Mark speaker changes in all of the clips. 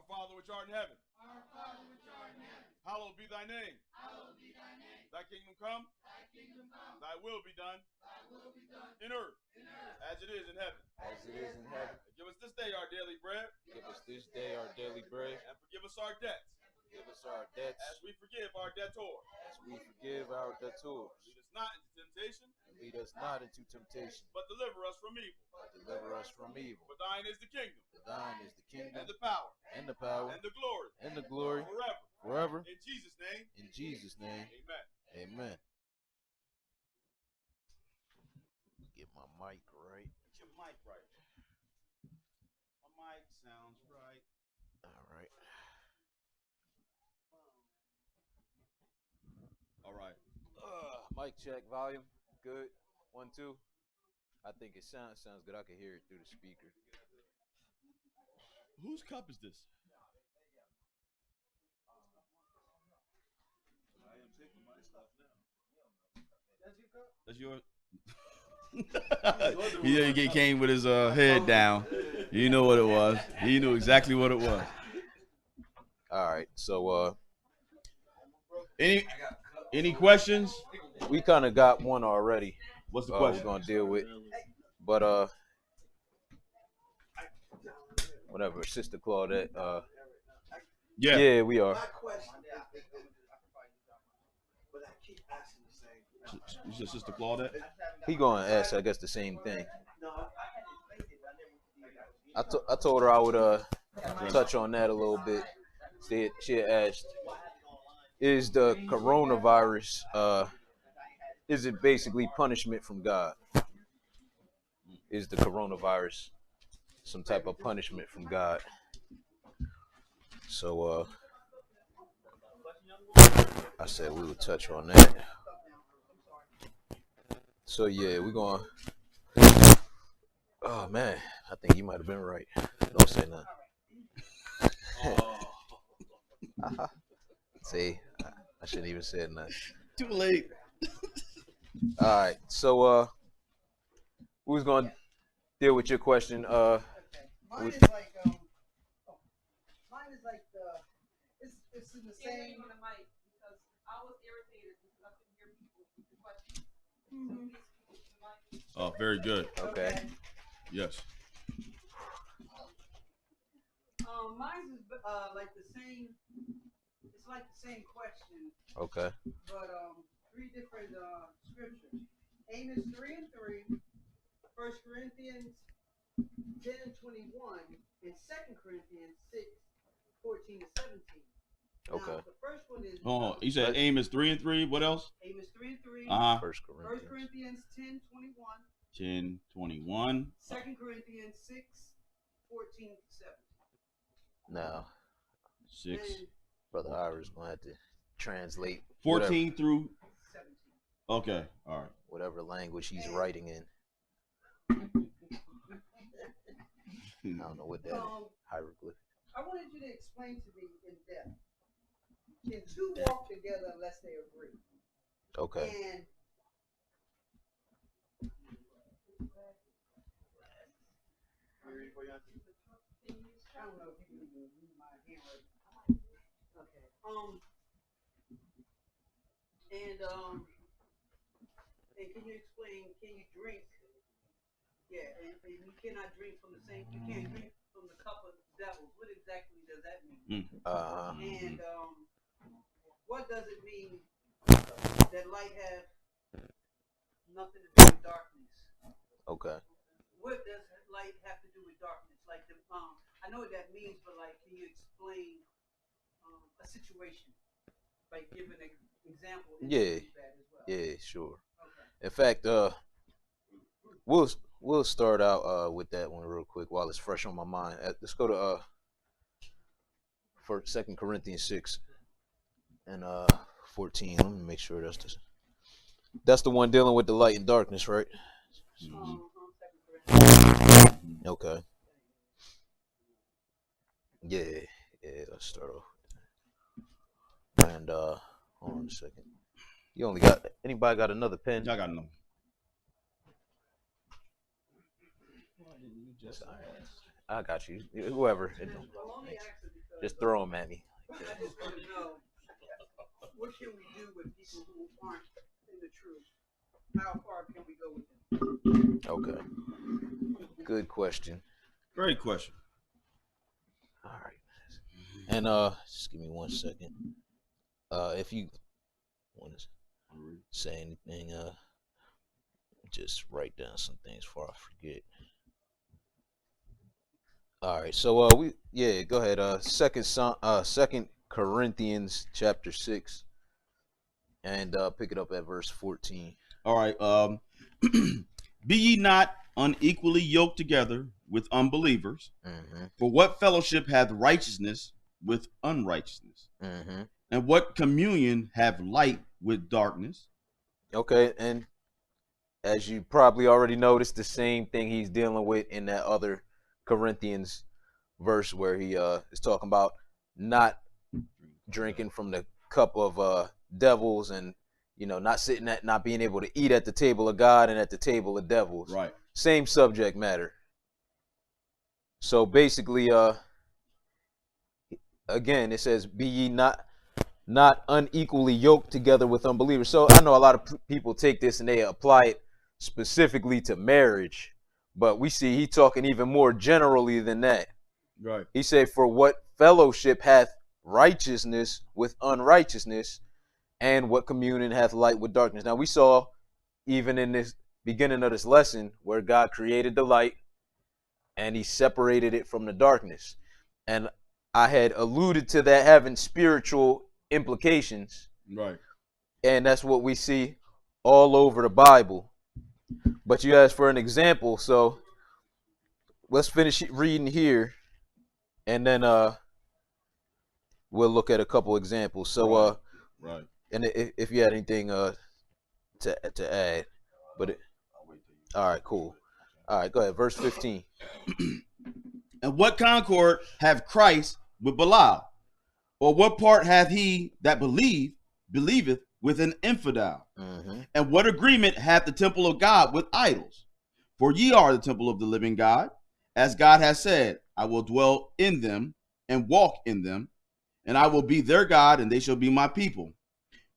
Speaker 1: Father which art in heaven.
Speaker 2: Our Father which art in heaven.
Speaker 1: Hallowed be thy name.
Speaker 2: Hallowed be thy name.
Speaker 1: Thy kingdom come.
Speaker 2: Thy kingdom come.
Speaker 1: Thy will be done.
Speaker 2: Thy will be done.
Speaker 1: In earth.
Speaker 2: In earth.
Speaker 1: As it is in heaven.
Speaker 3: As it is in heaven.
Speaker 1: And give us this day our daily bread.
Speaker 3: Give us this day our daily bread.
Speaker 1: And forgive us our debts.
Speaker 3: Give us our debts.
Speaker 1: As we forgive our debtors.
Speaker 3: As we forgive our debtors.
Speaker 1: Lead us not into temptation.
Speaker 3: And lead us not into temptation.
Speaker 1: But deliver us from evil.
Speaker 3: But deliver us from evil.
Speaker 1: For thine is the kingdom.
Speaker 3: For thine is the kingdom.
Speaker 1: And the power.
Speaker 3: And the power.
Speaker 1: And the glory.
Speaker 3: And the glory.
Speaker 1: Forever.
Speaker 3: Forever.
Speaker 1: In Jesus' name.
Speaker 3: In Jesus' name.
Speaker 1: Amen.
Speaker 3: Amen. Get my mic right.
Speaker 1: Get your mic right. My mic sounds right.
Speaker 3: All right.
Speaker 1: All right.
Speaker 3: Mic check, volume. Good. 1, 2. I think it sounds good. I can hear it through the speaker.
Speaker 1: Whose cup is this? I am taking my stuff now. That's your cup? That's yours? He came with his head down. You know what it was. He knew exactly what it was.
Speaker 3: All right. So
Speaker 1: any questions?
Speaker 3: we kind of got one already.
Speaker 1: What's the
Speaker 3: We're
Speaker 1: question?
Speaker 3: gonna deal with, but whatever. Sister Claudette. Yeah, we are.
Speaker 1: You said Sister Claudette?
Speaker 3: He gonna ask, I guess, the same thing. I told her I would touch on that a little bit. She had asked, is the coronavirus is it basically punishment from God? Is the coronavirus some type of punishment from God? So I said we would touch on that. So yeah, we're going. Oh man, I think you might have been right. Don't say nothing. See, I shouldn't even said nothing.
Speaker 1: Too late.
Speaker 3: All right, so who's gonna deal with your question?
Speaker 4: Mine is like it's in the same.
Speaker 5: Because I was irritated because I couldn't hear people with the questions.
Speaker 1: Oh, very good.
Speaker 3: Okay.
Speaker 1: Yes.
Speaker 4: Mine is like the same. It's like the same question,
Speaker 3: Okay.
Speaker 4: but 3 different scriptures. Amos 3:3, 1 Corinthians 10:21, and 2 Corinthians 6:14-17.
Speaker 3: Okay.
Speaker 4: Now, the first one is.
Speaker 1: Oh, you said Amos 3:3. What else?
Speaker 4: Amos 3:3.
Speaker 3: First
Speaker 4: 1
Speaker 3: Corinthians.
Speaker 4: Corinthians 10:21.
Speaker 1: 10:21.
Speaker 4: 2 Corinthians 6:14-17.
Speaker 3: Now,
Speaker 1: 6.
Speaker 4: And
Speaker 3: Brother Ira's gonna have to translate
Speaker 1: 14 through.
Speaker 4: 17.
Speaker 1: Okay. All right.
Speaker 3: whatever language he's writing in. I don't know what that is. Hieroglyph.
Speaker 4: I wanted you to explain to me in depth. Can 2 walk together unless they agree?
Speaker 3: Okay.
Speaker 4: And I don't know if you can read my handwriting. Okay. And can you explain? Can you drink? Yeah, and you cannot drink from the same. You can't drink from the cup of devils. What exactly does that mean? And what does it mean that light has nothing to do with darkness?
Speaker 3: Okay.
Speaker 4: What does light have to do with darkness? Like I know what that means, but like, can you explain a situation? Like, give an example.
Speaker 3: Yeah.
Speaker 4: That as well.
Speaker 3: Yeah, sure.
Speaker 4: Okay.
Speaker 3: In fact, we'll start out with that one real quick while it's fresh on my mind. Let's go to for 2 Corinthians 6 and 14. Let me make sure that's the one dealing with the light and darkness, right? Okay. Yeah, let's start off. And hold on a second. Anybody got another pen?
Speaker 1: I got no.
Speaker 3: I got you. Whoever.
Speaker 4: I'm only asking because
Speaker 3: Just throw them at me.
Speaker 4: I just want to know, what can we do with people who aren't in the truth? How far can we go with them?
Speaker 3: Okay. Good question.
Speaker 1: Great question.
Speaker 3: All right. And just give me 1 second. If you want to say anything, just write down some things before I forget. All right. So go ahead. Second Corinthians chapter 6, and pick it up at verse 14.
Speaker 1: All right. Be ye not unequally yoked together with unbelievers.
Speaker 3: Mm-hmm.
Speaker 1: For what fellowship hath righteousness with unrighteousness?
Speaker 3: Mm-hmm.
Speaker 1: And what communion have light with darkness?
Speaker 3: Okay, and as you probably already noticed, the same thing he's dealing with in that other Corinthians verse where he is talking about not drinking from the cup of devils, and not being able to eat at the table of God and at the table of devils.
Speaker 1: Right.
Speaker 3: Same subject matter. So basically, again, it says, "Be ye not unequally yoked together with unbelievers." So I know a lot of people take this and they apply it specifically to marriage, but we see he talking even more generally than that.
Speaker 1: Right.
Speaker 3: He said, "For what fellowship hath righteousness with unrighteousness, and what communion hath light with darkness?" Now we saw even in this beginning of this lesson where God created the light and he separated it from the darkness. And I had alluded to that having spiritual implications.
Speaker 1: Right.
Speaker 3: And that's what we see all over the Bible. But you asked for an example, so let's finish reading here, and then we'll look at a couple examples. So
Speaker 1: right.
Speaker 3: And if you had anything to add, but all right, cool. All right, go ahead. Verse 15.
Speaker 1: And what concord have Christ with Belial? Or what part hath he that believeth with an infidel?
Speaker 3: Mm-hmm.
Speaker 1: And what agreement hath the temple of God with idols? For ye are the temple of the living God, as God has said, I will dwell in them and walk in them, and I will be their God, and they shall be my people.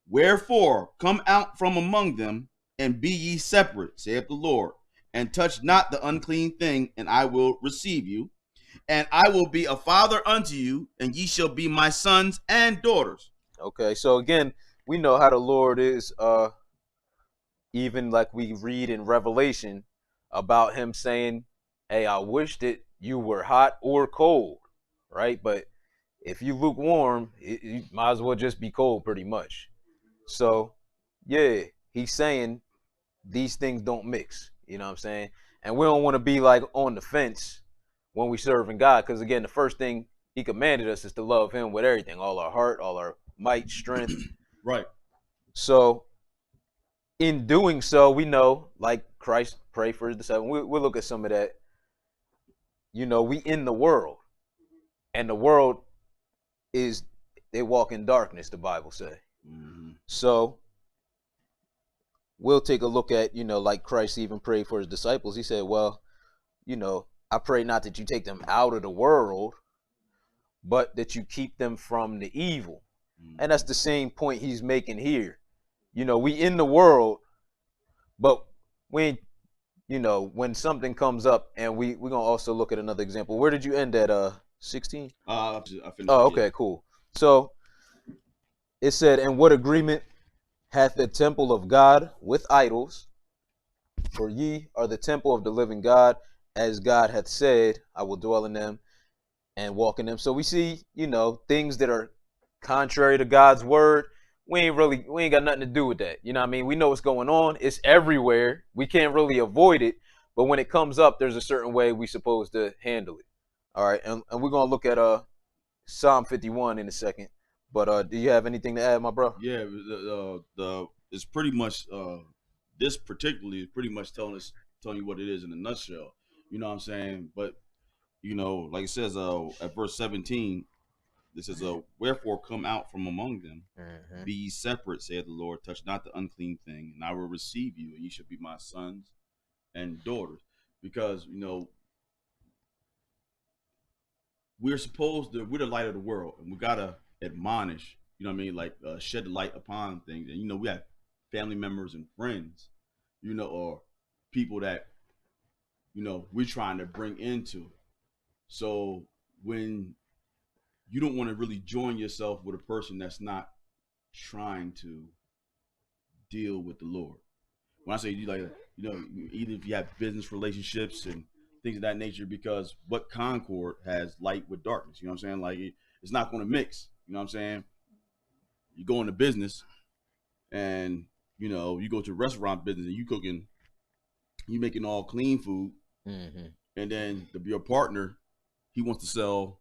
Speaker 1: Wherefore, come out from among them, and be ye separate, saith the Lord, and touch not the unclean thing, and I will receive you. And I will be a father unto you, and ye shall be my sons and daughters.
Speaker 3: Okay, so again, we know how the Lord is, even like we read in Revelation about him saying, hey, I wish that you were hot or cold, right? But if you lukewarm, you might as well just be cold pretty much. So, yeah, he's saying these things don't mix, you know what I'm saying? And we don't want to be like on the fence when we serving God, because again, the first thing he commanded us is to love him with everything, all our heart, all our might, strength.
Speaker 1: Right.
Speaker 3: So in doing so, we know, like Christ prayed for his disciples. We'll look at some of that. You know, we in the world, and the world is, they walk in darkness, the Bible say.
Speaker 1: Mm-hmm.
Speaker 3: So we'll take a look at, like Christ even prayed for his disciples. He said, well, I pray not that you take them out of the world, but that you keep them from the evil. Mm-hmm. And that's the same point he's making here. We in the world, but when something comes up, and we're going to also look at another example. Where did you end at, 16?
Speaker 1: I finished.
Speaker 3: Oh, okay, cool. So it said, and what agreement hath the temple of God with idols? For ye are the temple of the living God, as God hath said, I will dwell in them and walk in them. So we see, things that are contrary to God's word. We ain't got nothing to do with that. You know what I mean? We know what's going on. It's everywhere. We can't really avoid it. But when it comes up, there's a certain way we're supposed to handle it. All right. And we're going to look at Psalm 51 in a second. But do you have anything to add, my bro?
Speaker 1: Yeah, it's pretty much this particularly is pretty much telling you what it is in a nutshell. You know what I'm saying? But like it says at verse 17, this is wherefore come out from among them,
Speaker 3: Mm-hmm.
Speaker 1: be ye separate, saith the Lord, touch not the unclean thing, and I will receive you, and ye shall be my sons and daughters. Because we're the light of the world, and we gotta admonish, you know what I mean, like shed the light upon things. And we have family members and friends, or people that we're trying to bring into. So when you don't want to really join yourself with a person that's not trying to deal with the Lord. When I say even if you have business relationships and things of that nature, because what concord has light with darkness? You know what I'm saying? Like it's not going to mix. You know what I'm saying? You go into business, and you go to a restaurant business, and you making all clean food, and then your partner, he wants to sell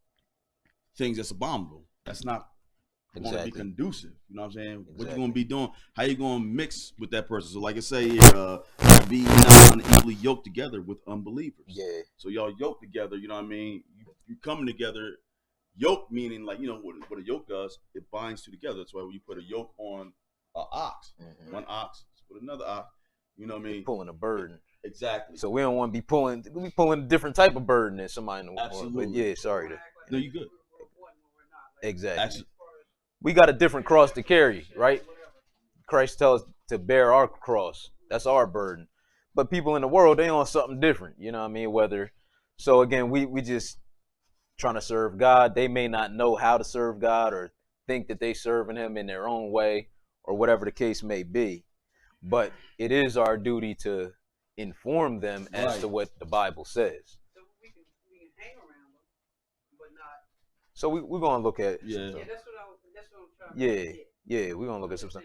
Speaker 1: things that's abominable. That's not going to be conducive. You know what I'm saying? Exactly. What you going to be doing? How you going to mix with that person? So like I say, be not unequally yoked together with unbelievers.
Speaker 3: Yeah.
Speaker 1: So y'all yoke together. You know what I mean? You coming together. Yoke meaning like what a yoke does. It binds two together. That's why when you put a yoke on an ox, one ox with another ox. You know what I mean?
Speaker 3: Pulling a burden.
Speaker 1: Exactly.
Speaker 3: So we don't want to be pulling. We pulling a different type of burden than somebody in the world.
Speaker 1: Absolutely.
Speaker 3: But yeah, sorry.
Speaker 1: No, you good.
Speaker 3: Exactly.
Speaker 1: Actually,
Speaker 3: we got a different cross to carry, right? Christ tells us to bear our cross. That's our burden. But people in the world, they on something different. You know what I mean? So again, we just trying to serve God. They may not know how to serve God or think that they serving him in their own way or whatever the case may be. But it is our duty to inform them as to what the Bible says.
Speaker 4: So we can hang around them, but not.
Speaker 3: So we're going to look at
Speaker 4: Yeah, that's what I'm trying to get.
Speaker 3: Yeah, we're going to look at some stuff.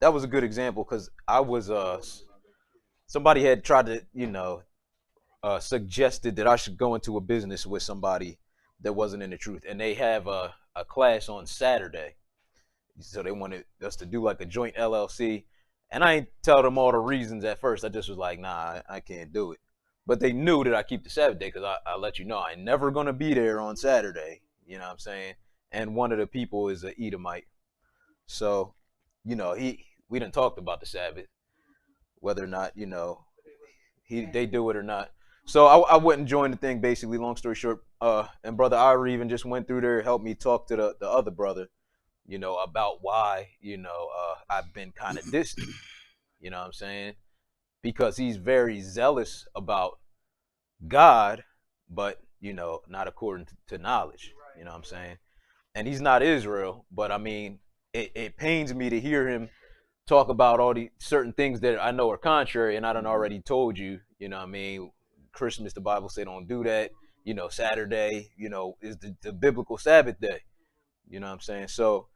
Speaker 3: That was a good example because I was somebody had tried to suggested that I should go into a business with somebody that wasn't in the truth, and they have a class on Saturday, so they wanted us to do like a joint LLC, and I ain't tell them all the reasons at first. I just was like, nah, I can't do it. But they knew that I keep the Sabbath day because I let you know I ain't never gonna be there on Saturday. You know what I'm saying? And one of the people is an Edomite, so we done talked about the Sabbath, whether or not they do it or not. So I wouldn't join the thing, basically, long story short. And Brother Ira even just went through there, helped me talk to the other brother, about why, I've been kind of distant, you know what I'm saying? Because he's very zealous about God, but, not according to knowledge, you know what I'm saying? And he's not Israel, but I mean, it pains me to hear him talk about all the certain things that I know are contrary, and I done already told you, you know what I mean? Christmas, the Bible say don't do that. Saturday, is the biblical Sabbath day. You know what I'm saying? So,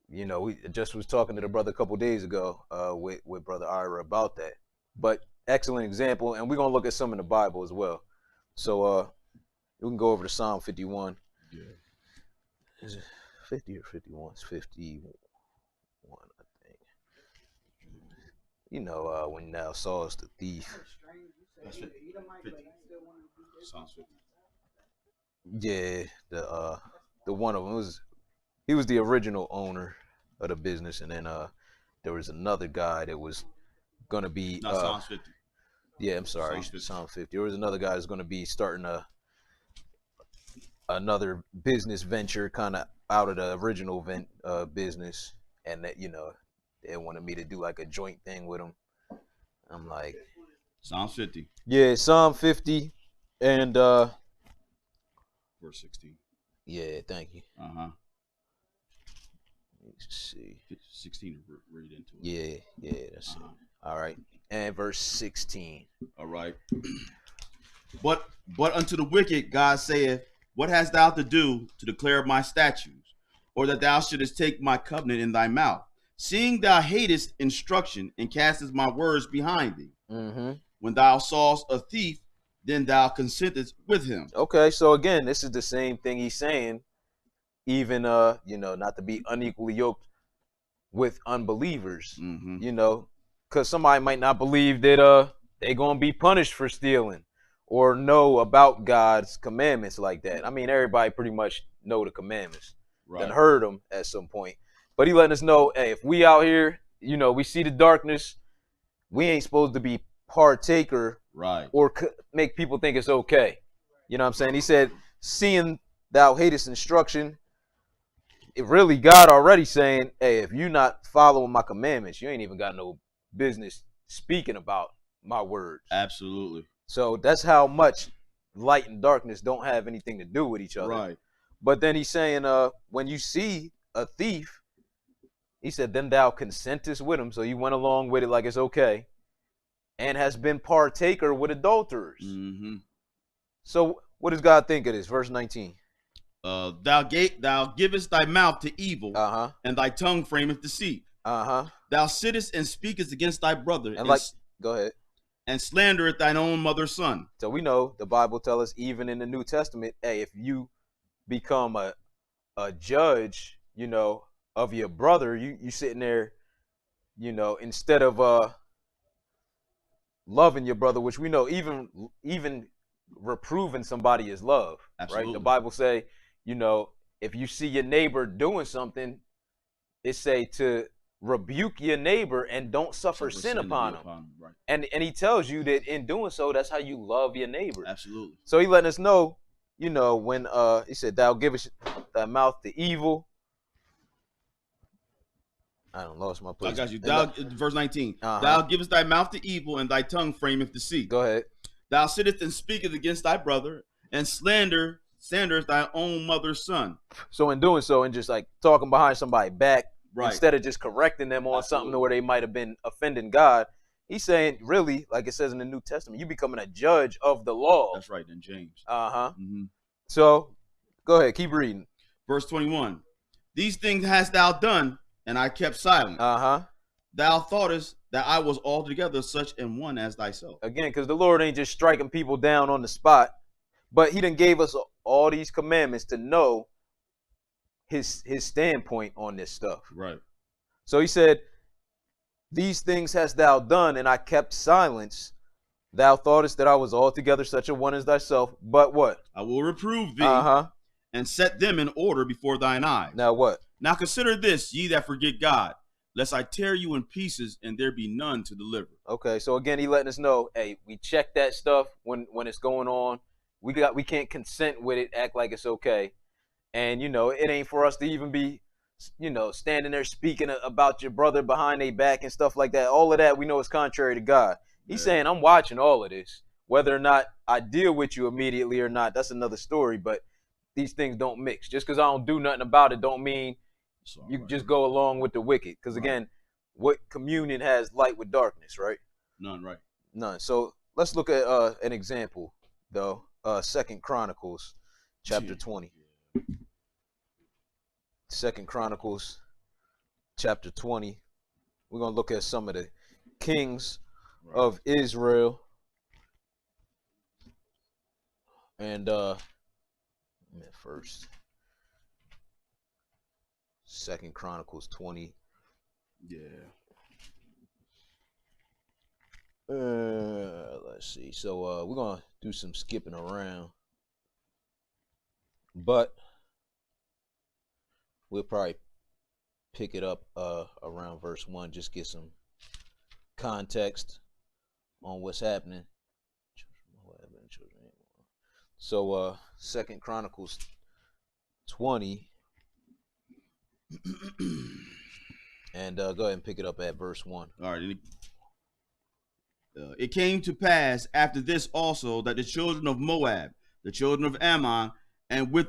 Speaker 3: we just was talking to the brother a couple days ago with Brother Ira about that. But excellent example, and we're going to look at some in the Bible as well. So we can go over to Psalm 51.
Speaker 1: Yeah.
Speaker 3: Is it 50 or 51? It's 51, I think. When thou sawest the thief.
Speaker 1: That's 50. Sounds 50.
Speaker 3: Yeah, the one of them he was the original owner of the business, and then there was another guy that was gonna be
Speaker 1: Psalms 50.
Speaker 3: Yeah, I'm sorry, Psalm 50. There was another guy that's gonna be starting another business venture, kind of out of the original business, and that they wanted me to do like a joint thing with him. I'm like,
Speaker 1: Psalms 50.
Speaker 3: Yeah, Psalm 50 and
Speaker 1: verse 16.
Speaker 3: Yeah, thank you.
Speaker 1: Let's see. 16 read into
Speaker 3: it. Yeah, that's it. All right. And verse 16.
Speaker 1: All right. But unto the wicked God saith, what hast thou to do to declare my statutes, or that thou shouldest take my covenant in thy mouth, seeing thou hatest instruction and castest my words behind thee?
Speaker 3: Mm-hmm.
Speaker 1: When thou sawest a thief, then thou consentest with him.
Speaker 3: Okay, so again, this is the same thing he's saying, even not to be unequally yoked with unbelievers, because somebody might not believe that they're gonna be punished for stealing or know about God's commandments like that. I mean, everybody pretty much know the commandments, right, and heard them at some point. But he letting us know, hey, if we out here, we see the darkness, we ain't supposed to be partaker,
Speaker 1: right,
Speaker 3: or make people think it's okay. You know what I'm saying? He said, seeing thou hatest instruction, it really God already saying, hey, if you're not following my commandments, you ain't even got no business speaking about my words.
Speaker 1: Absolutely.
Speaker 3: So that's how much light and darkness don't have anything to do with each other.
Speaker 1: Right.
Speaker 3: But then he's saying, when you see a thief, he said, then thou consentest with him. So you went along with it like it's okay, and has been partaker with adulterers.
Speaker 1: Mm-hmm.
Speaker 3: So what does God think of this? Verse 19.
Speaker 1: Thou givest thy mouth to evil,
Speaker 3: Uh-huh.
Speaker 1: and thy tongue frameth deceit.
Speaker 3: Uh-huh.
Speaker 1: Thou sittest and speakest against thy brother,
Speaker 3: And like, go ahead.
Speaker 1: and slandereth thine own mother's son.
Speaker 3: So we know the Bible tells us, even in the New Testament, hey, if you become a judge, you know, of your brother, you sitting there, you know, instead of loving your brother, which we know even reproving somebody is love.
Speaker 1: Absolutely.
Speaker 3: Right? The Bible say, you know, if you see your neighbor doing something, it say to rebuke your neighbor and don't suffer sin upon him.
Speaker 1: Right.
Speaker 3: And he tells you that in doing so, that's how you love your neighbor.
Speaker 1: Absolutely.
Speaker 3: So he letting us know, you know, when he said, thou givest thy mouth to evil. I don't lost my place.
Speaker 1: I got you. Verse 19.
Speaker 3: Uh-huh.
Speaker 1: Thou givest thy mouth to evil, and thy tongue frameth deceit.
Speaker 3: Go ahead.
Speaker 1: Thou sittest and speakest against thy brother, and slanderest thy own mother's son.
Speaker 3: So in doing so, and just like talking behind somebody back,
Speaker 1: Right.
Speaker 3: instead of just correcting them on something
Speaker 1: Absolutely.
Speaker 3: where they might have been offending God, he's saying, really, like it says in the New Testament, you becoming a judge of the law.
Speaker 1: That's right, in James.
Speaker 3: Uh-huh.
Speaker 1: Mm-hmm.
Speaker 3: So go ahead, keep reading.
Speaker 1: Verse 21. These things hast thou done, and I kept silent.
Speaker 3: Uh-huh.
Speaker 1: Thou thoughtest that I was altogether such an one as thyself.
Speaker 3: Again, because the Lord ain't just striking people down on the spot, but he done gave us all these commandments to know his standpoint on this stuff.
Speaker 1: Right.
Speaker 3: So he said, these things hast thou done, and I kept silence. Thou thoughtest that I was altogether such a one as thyself, but what?
Speaker 1: I will reprove thee,
Speaker 3: Uh-huh.
Speaker 1: and set them in order before thine eyes.
Speaker 3: Now what?
Speaker 1: Now consider this, ye that forget God, lest I tear you in pieces, and there be none to deliver.
Speaker 3: Okay, so again, he letting us know, hey, we check that stuff when it's going on. We can't consent with it, act like it's okay. And, you know, it ain't for us to even be, you know, standing there speaking about your brother behind their back and stuff like that. All of that we know is contrary to God. He's saying, I'm watching all of this. Whether or not I deal with you immediately or not, that's another story. But these things don't mix. Just because I don't do nothing about it don't mean you
Speaker 1: Right.
Speaker 3: just go along with the wicked. Because, again, what communion has light with darkness, right?
Speaker 1: None, right.
Speaker 3: None. So let's look at an example, though. 2 Chronicles chapter 20. 2 Chronicles chapter 20. We're going to look at some of the kings of Israel. And first 2 Chronicles 20.
Speaker 1: Yeah.
Speaker 3: Let's see. So we're going to do some skipping around. But we'll probably pick it up around verse 1, just get some context on what's happening. So 2 Chronicles 20, and go ahead and pick it up at verse 1.
Speaker 1: All right. It came to pass after this also that the children of Moab, the children of Ammon, and with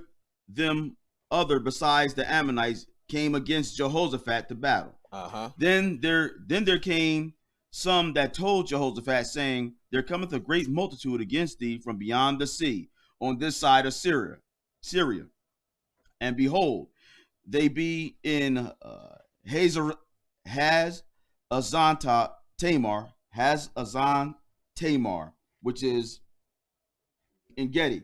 Speaker 1: them other besides the Ammonites, came against Jehoshaphat to battle. Then there came some that told Jehoshaphat, saying, there cometh a great multitude against thee from beyond the sea, on this side of Syria. And behold, they be in Hazazon Tamar, which is in Gedi.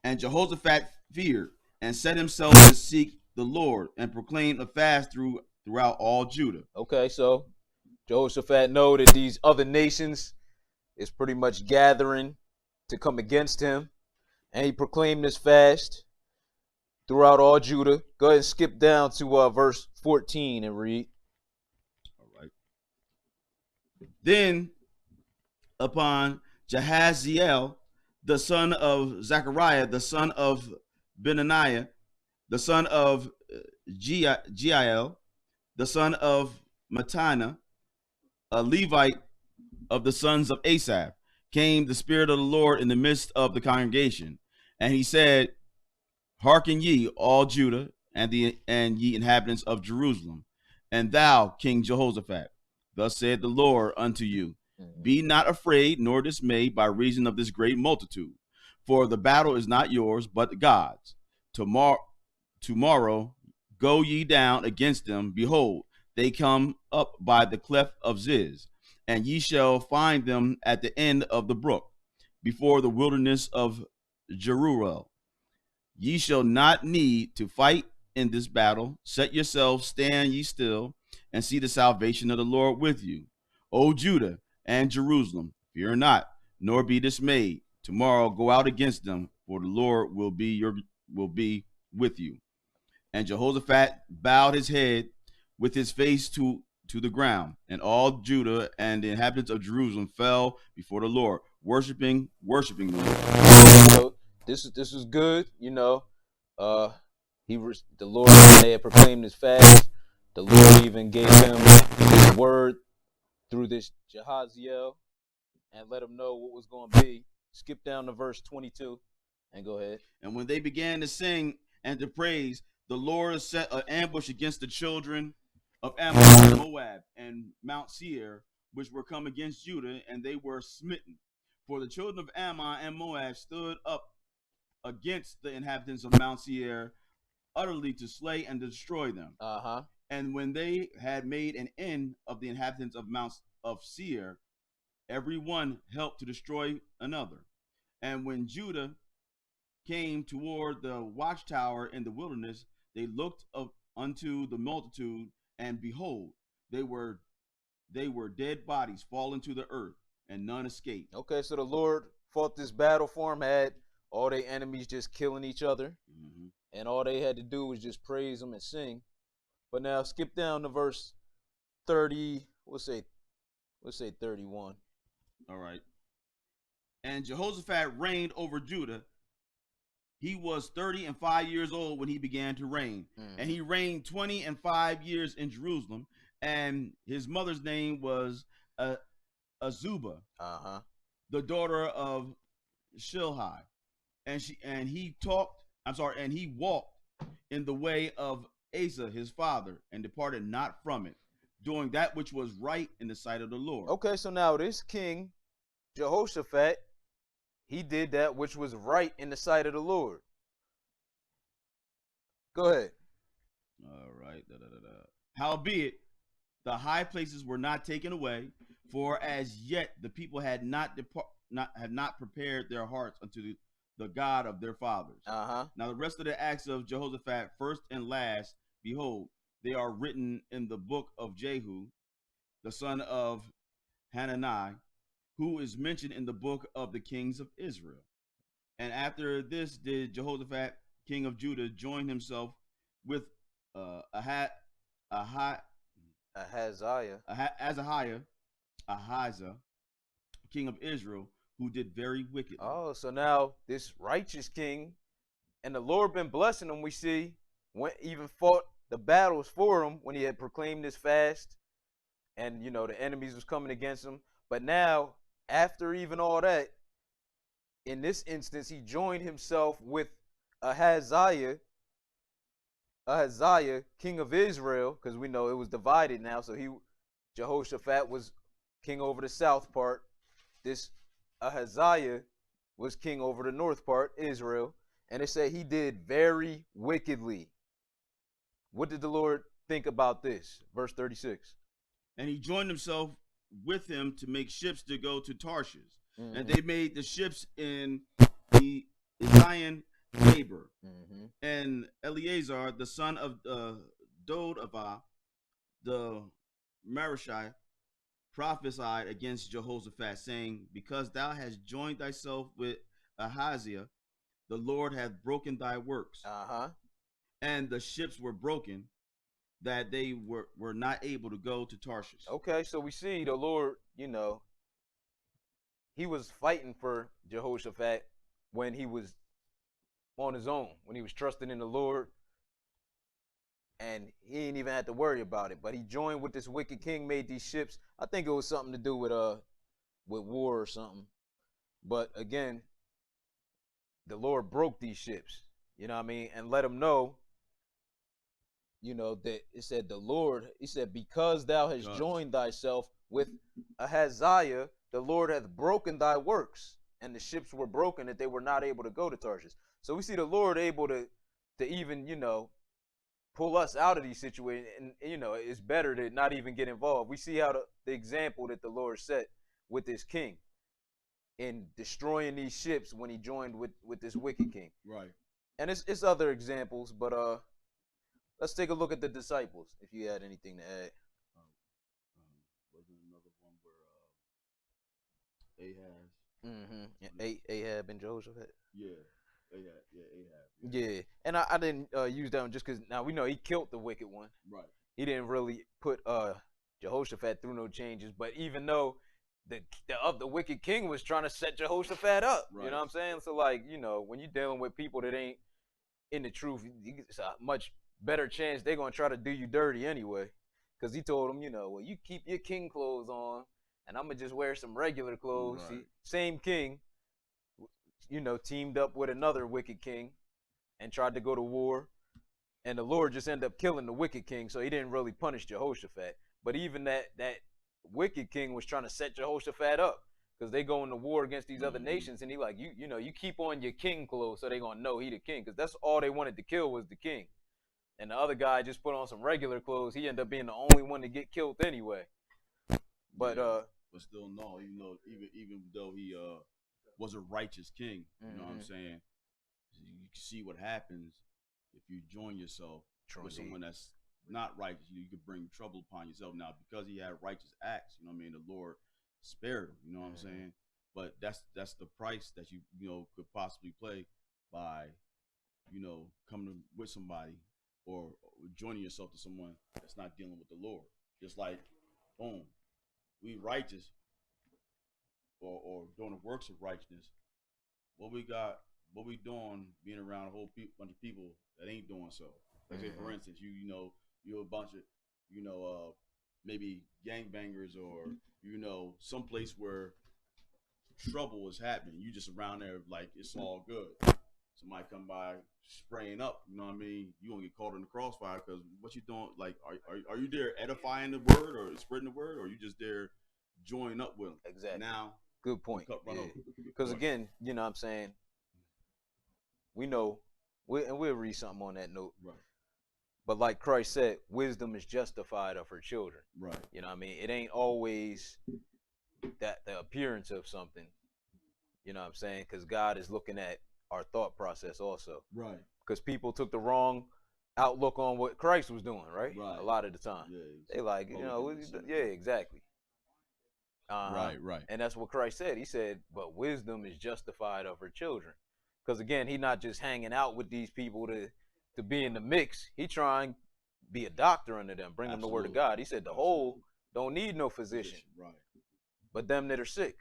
Speaker 1: And Jehoshaphat feared, and set himself to seek the Lord, and proclaimed a fast throughout all Judah.
Speaker 3: Okay, so Jehoshaphat know that these other nations is pretty much gathering to come against him, and he proclaimed this fast throughout all Judah. Go ahead and skip down to verse 14 and read.
Speaker 1: All right. Then upon Jahaziel, the son of Zechariah, the son of Benaniah, the son of Jeiel, the son of Mattana, a Levite of the sons of Asaph, came the Spirit of the Lord in the midst of the congregation. And he said, Hearken ye, all Judah, and ye inhabitants of Jerusalem, and thou, King Jehoshaphat. Thus saith the Lord unto you, Be not afraid nor dismayed by reason of this great multitude, for the battle is not yours, but God's. Tomorrow go ye down against them. Behold, they come up by the cleft of Ziz, and ye shall find them at the end of the brook, before the wilderness of Jeruel. Ye shall not need to fight in this battle. Set yourselves, stand ye still, and see the salvation of the Lord with you. O Judah and Jerusalem, fear not, nor be dismayed. Tomorrow go out against them, for the Lord will be with you. And Jehoshaphat bowed his head with his face to the ground, and all Judah and the inhabitants of Jerusalem fell before the Lord, worshiping the Lord.
Speaker 3: So this was good, you know. The Lord, when they had proclaimed his fast, the Lord even gave him his word through this Jehaziel and let him know what was going to be. Skip down to verse 22 and go ahead.
Speaker 1: And when they began to sing and to praise, the Lord set an ambush against the children of Ammon and Moab and Mount Seir, which were come against Judah, and they were smitten. For the children of Ammon and Moab stood up against the inhabitants of Mount Seir, utterly to slay and destroy them. And when they had made an end of the inhabitants of Mount of Seir, every one helped to destroy another. And when Judah came toward the watchtower in the wilderness, they looked up unto the multitude, and behold, they were dead bodies fallen to the earth, and none escaped.
Speaker 3: Okay, so the Lord fought this battle for him, had all their enemies just killing each other, and all they had to do was just praise him and sing. But now skip down to verse 30, we'll say 31.
Speaker 1: All right. And Jehoshaphat reigned over Judah. He was 35 years old when he began to reign. And he reigned 25 years in Jerusalem. And his mother's name was Azubah, the daughter of Shilhi. And he walked in the way of Asa his father, and departed not from it, doing that which was right in the sight of the Lord.
Speaker 3: Okay, so now this king Jehoshaphat, he did that which was right in the sight of the Lord. Go ahead.
Speaker 1: All right. Howbeit, the high places were not taken away, for as yet the people had not prepared their hearts unto the God of their fathers. Now the rest of the acts of Jehoshaphat, first and last, behold, they are written in the book of Jehu, the son of Hanani, who is mentioned in the book of the kings of Israel. And after this did Jehoshaphat, king of Judah, join himself with Ahaziah, king of Israel, who did very wickedly.
Speaker 3: Oh, so now this righteous king, and the Lord been blessing him, we see, went even fought the battles for him when he had proclaimed this fast, and you know the enemies was coming against him. But now, after even all that, in this instance, he joined himself with Ahaziah, king of Israel, because we know it was divided now. So Jehoshaphat was king over the south part. This Ahaziah was king over the north part, Israel. And it said he did very wickedly. What did the Lord think about this? Verse 36.
Speaker 1: And he joined himself with him to make ships to go to Tarshish. And they made the ships in the Zion Tabor. And Eleazar, the son of Dodavah, the Marashai, prophesied against Jehoshaphat, saying, Because thou hast joined thyself with Ahaziah, the Lord hath broken thy works. And the ships were broken, that they were not able to go to Tarshish.
Speaker 3: Okay, so we see the Lord, you know, he was fighting for Jehoshaphat when he was on his own when he was trusting in the Lord, and he ain't even had to worry about it. But he joined with this wicked king, made these ships. I think it was something to do with war or something. But again, the Lord broke these ships, you know what I mean, and let him know, you know, that it said the Lord, he said, because thou hast joined thyself with Ahaziah, the Lord hath broken thy works. And the ships were broken that they were not able to go to Tarshish. So we see the Lord able to even, you know, pull us out of these situations. And, you know, it's better to not even get involved. We see how the example that the Lord set with this king in destroying these ships when he joined with this wicked king.
Speaker 1: Right.
Speaker 3: And it's other examples, but let's take a look at the disciples, if you had anything to add.
Speaker 1: Wasn't another one where Ahaz?
Speaker 3: Ahab and Jehoshaphat.
Speaker 1: Yeah. Ahab.
Speaker 3: Yeah, and I didn't use that one just because now we know he killed the wicked one.
Speaker 1: Right.
Speaker 3: He didn't really put Jehoshaphat through no changes, but even though the wicked king was trying to set Jehoshaphat up,
Speaker 1: right.
Speaker 3: You know what I'm saying? So like, you know, when you're dealing with people that ain't in the truth, it's a much better chance they're gonna try to do you dirty anyway. Because he told him, you know, well, you keep your king clothes on, and I'm gonna just wear some regular clothes.
Speaker 1: Right.
Speaker 3: See, same king, you know, teamed up with another wicked king and tried to go to war, and the Lord just ended up killing the wicked king, so he didn't really punish Jehoshaphat. But even that wicked king was trying to set Jehoshaphat up because they go into war against these other nations, and he like, you know, you keep on your king clothes so they gonna know he the king, because that's all they wanted to kill was the king. And the other guy just put on some regular clothes. He ended up being the only one to get killed anyway. But
Speaker 1: but still, no. Even though he was a righteous king, you know what I'm saying. You can see what happens if you join yourself with someone that's not righteous. You could bring trouble upon yourself. Now, because he had righteous acts, you know what I mean. The Lord spared him. You know what I'm saying. But that's the price that you know could possibly pay by, you know, coming with somebody. Or joining yourself to someone that's not dealing with the Lord. Just like, boom, we righteous or doing the works of righteousness. What we doing being around a whole bunch of people that ain't doing so. Like say, for instance, you know, you're a bunch of, you know, maybe gangbangers or, you know, someplace where trouble is happening. You just around there like it's all good. Somebody come by spraying up, you know what I mean? You won't get caught in the crossfire because what you doing? Like, are you there edifying the word or spreading the word, or are you just there joining up with them?
Speaker 3: Exactly.
Speaker 1: Now,
Speaker 3: good point. Because again, you know what I'm saying, we know, and we'll read something on that note.
Speaker 1: Right.
Speaker 3: But like Christ said, wisdom is justified of her children.
Speaker 1: Right.
Speaker 3: You know what I mean? It ain't always that the appearance of something. You know what I'm saying? Because God is looking at our thought process also. Right. Because people took the wrong outlook on what Christ was doing, right? A lot of the time. Yeah, they like, you know, yeah, exactly. Right. And that's what Christ said. He said, but wisdom is justified of her children. Because again, he not just hanging out with these people to be in the mix. He trying to be a doctor under them, bring them the word of God. He said the whole don't need no physician. Right. But them that are sick.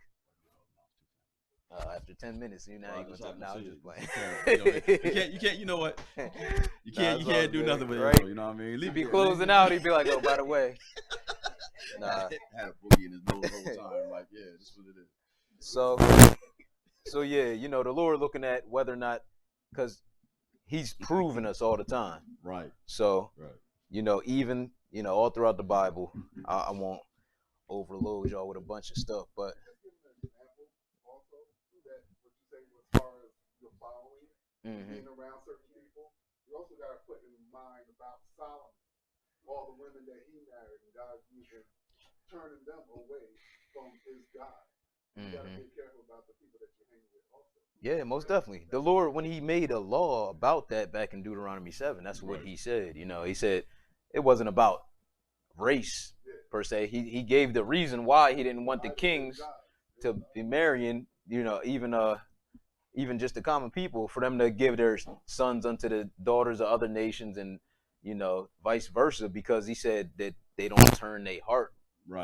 Speaker 3: After 10 minutes, you know, you gonna now I'm just playing.
Speaker 1: You can't. You know what? You can't do nothing with
Speaker 3: right?
Speaker 1: it. You know what I mean?
Speaker 3: He'd be closing out. He'd be like, "Oh, by the way,
Speaker 1: had a boogie in his nose the whole time." Like, yeah, this is what it is.
Speaker 3: So yeah, you know, the Lord looking at whether or not, because He's proving us all the time.
Speaker 1: Right.
Speaker 3: So, you know, even all throughout the Bible, I won't overload y'all with a bunch of stuff, but.
Speaker 6: Being around certain people, you also got to put in mind about Solomon, all the women that he married, and God even turning them away from his God. You got to be careful about the people that you're hanging with also.
Speaker 3: Yeah, most definitely. The Lord, when he made a law about that back in Deuteronomy 7, that's what he said. You know, he said it wasn't about race per se. He gave the reason why he didn't want the kings to be marrying, you know, even just the common people, for them to give their sons unto the daughters of other nations, and, you know, vice versa, because he said that they don't turn their heart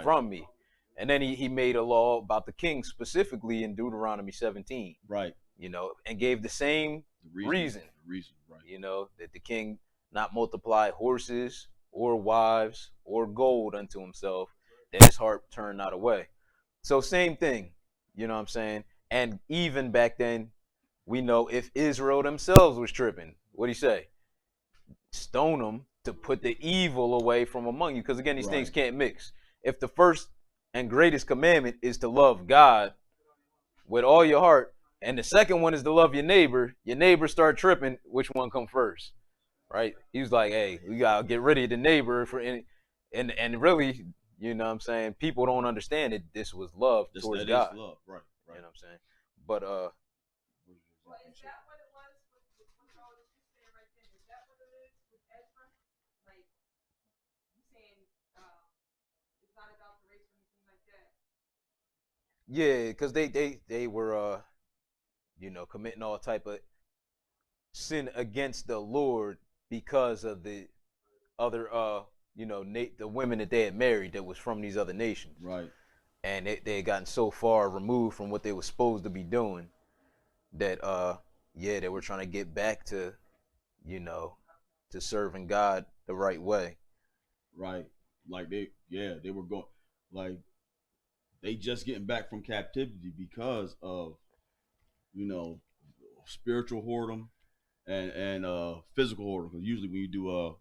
Speaker 3: from me. And then he made a law about the king specifically in Deuteronomy 17.
Speaker 1: Right.
Speaker 3: you know, and gave the same
Speaker 1: The
Speaker 3: reason.
Speaker 1: Right.
Speaker 3: You know, that the king not multiply horses or wives or gold unto himself, that his heart turned not away. So same thing, you know what I'm saying? And even back then, we know if Israel themselves was tripping, what'd he say? Stone them to put the evil away from among you. Because again, these things can't mix. If the first and greatest commandment is to love God with all your heart, and the second one is to love your neighbor start tripping, which one come first? Right? He was like, hey, we gotta get rid of the neighbor for any, and really, you know what I'm saying, people don't understand that this was love towards God.
Speaker 1: Love. Right.
Speaker 3: You know what I'm saying? But
Speaker 5: Well, is that what it was with all this you saying right then? Is that what it is with Ezra? Like, you saying it's not about the race or anything like that?
Speaker 3: yeah, because they were you know, committing all type of sin against the Lord because of the other you know, the women that they had married that was from these other nations.
Speaker 1: Right.
Speaker 3: And they had gotten so far removed from what they were supposed to be doing that yeah, they were trying to get back to, you know, to serving God the right way.
Speaker 1: Right. Like they were going, like they just getting back from captivity because of, you know, spiritual whoredom and physical whoredom. Because usually when you do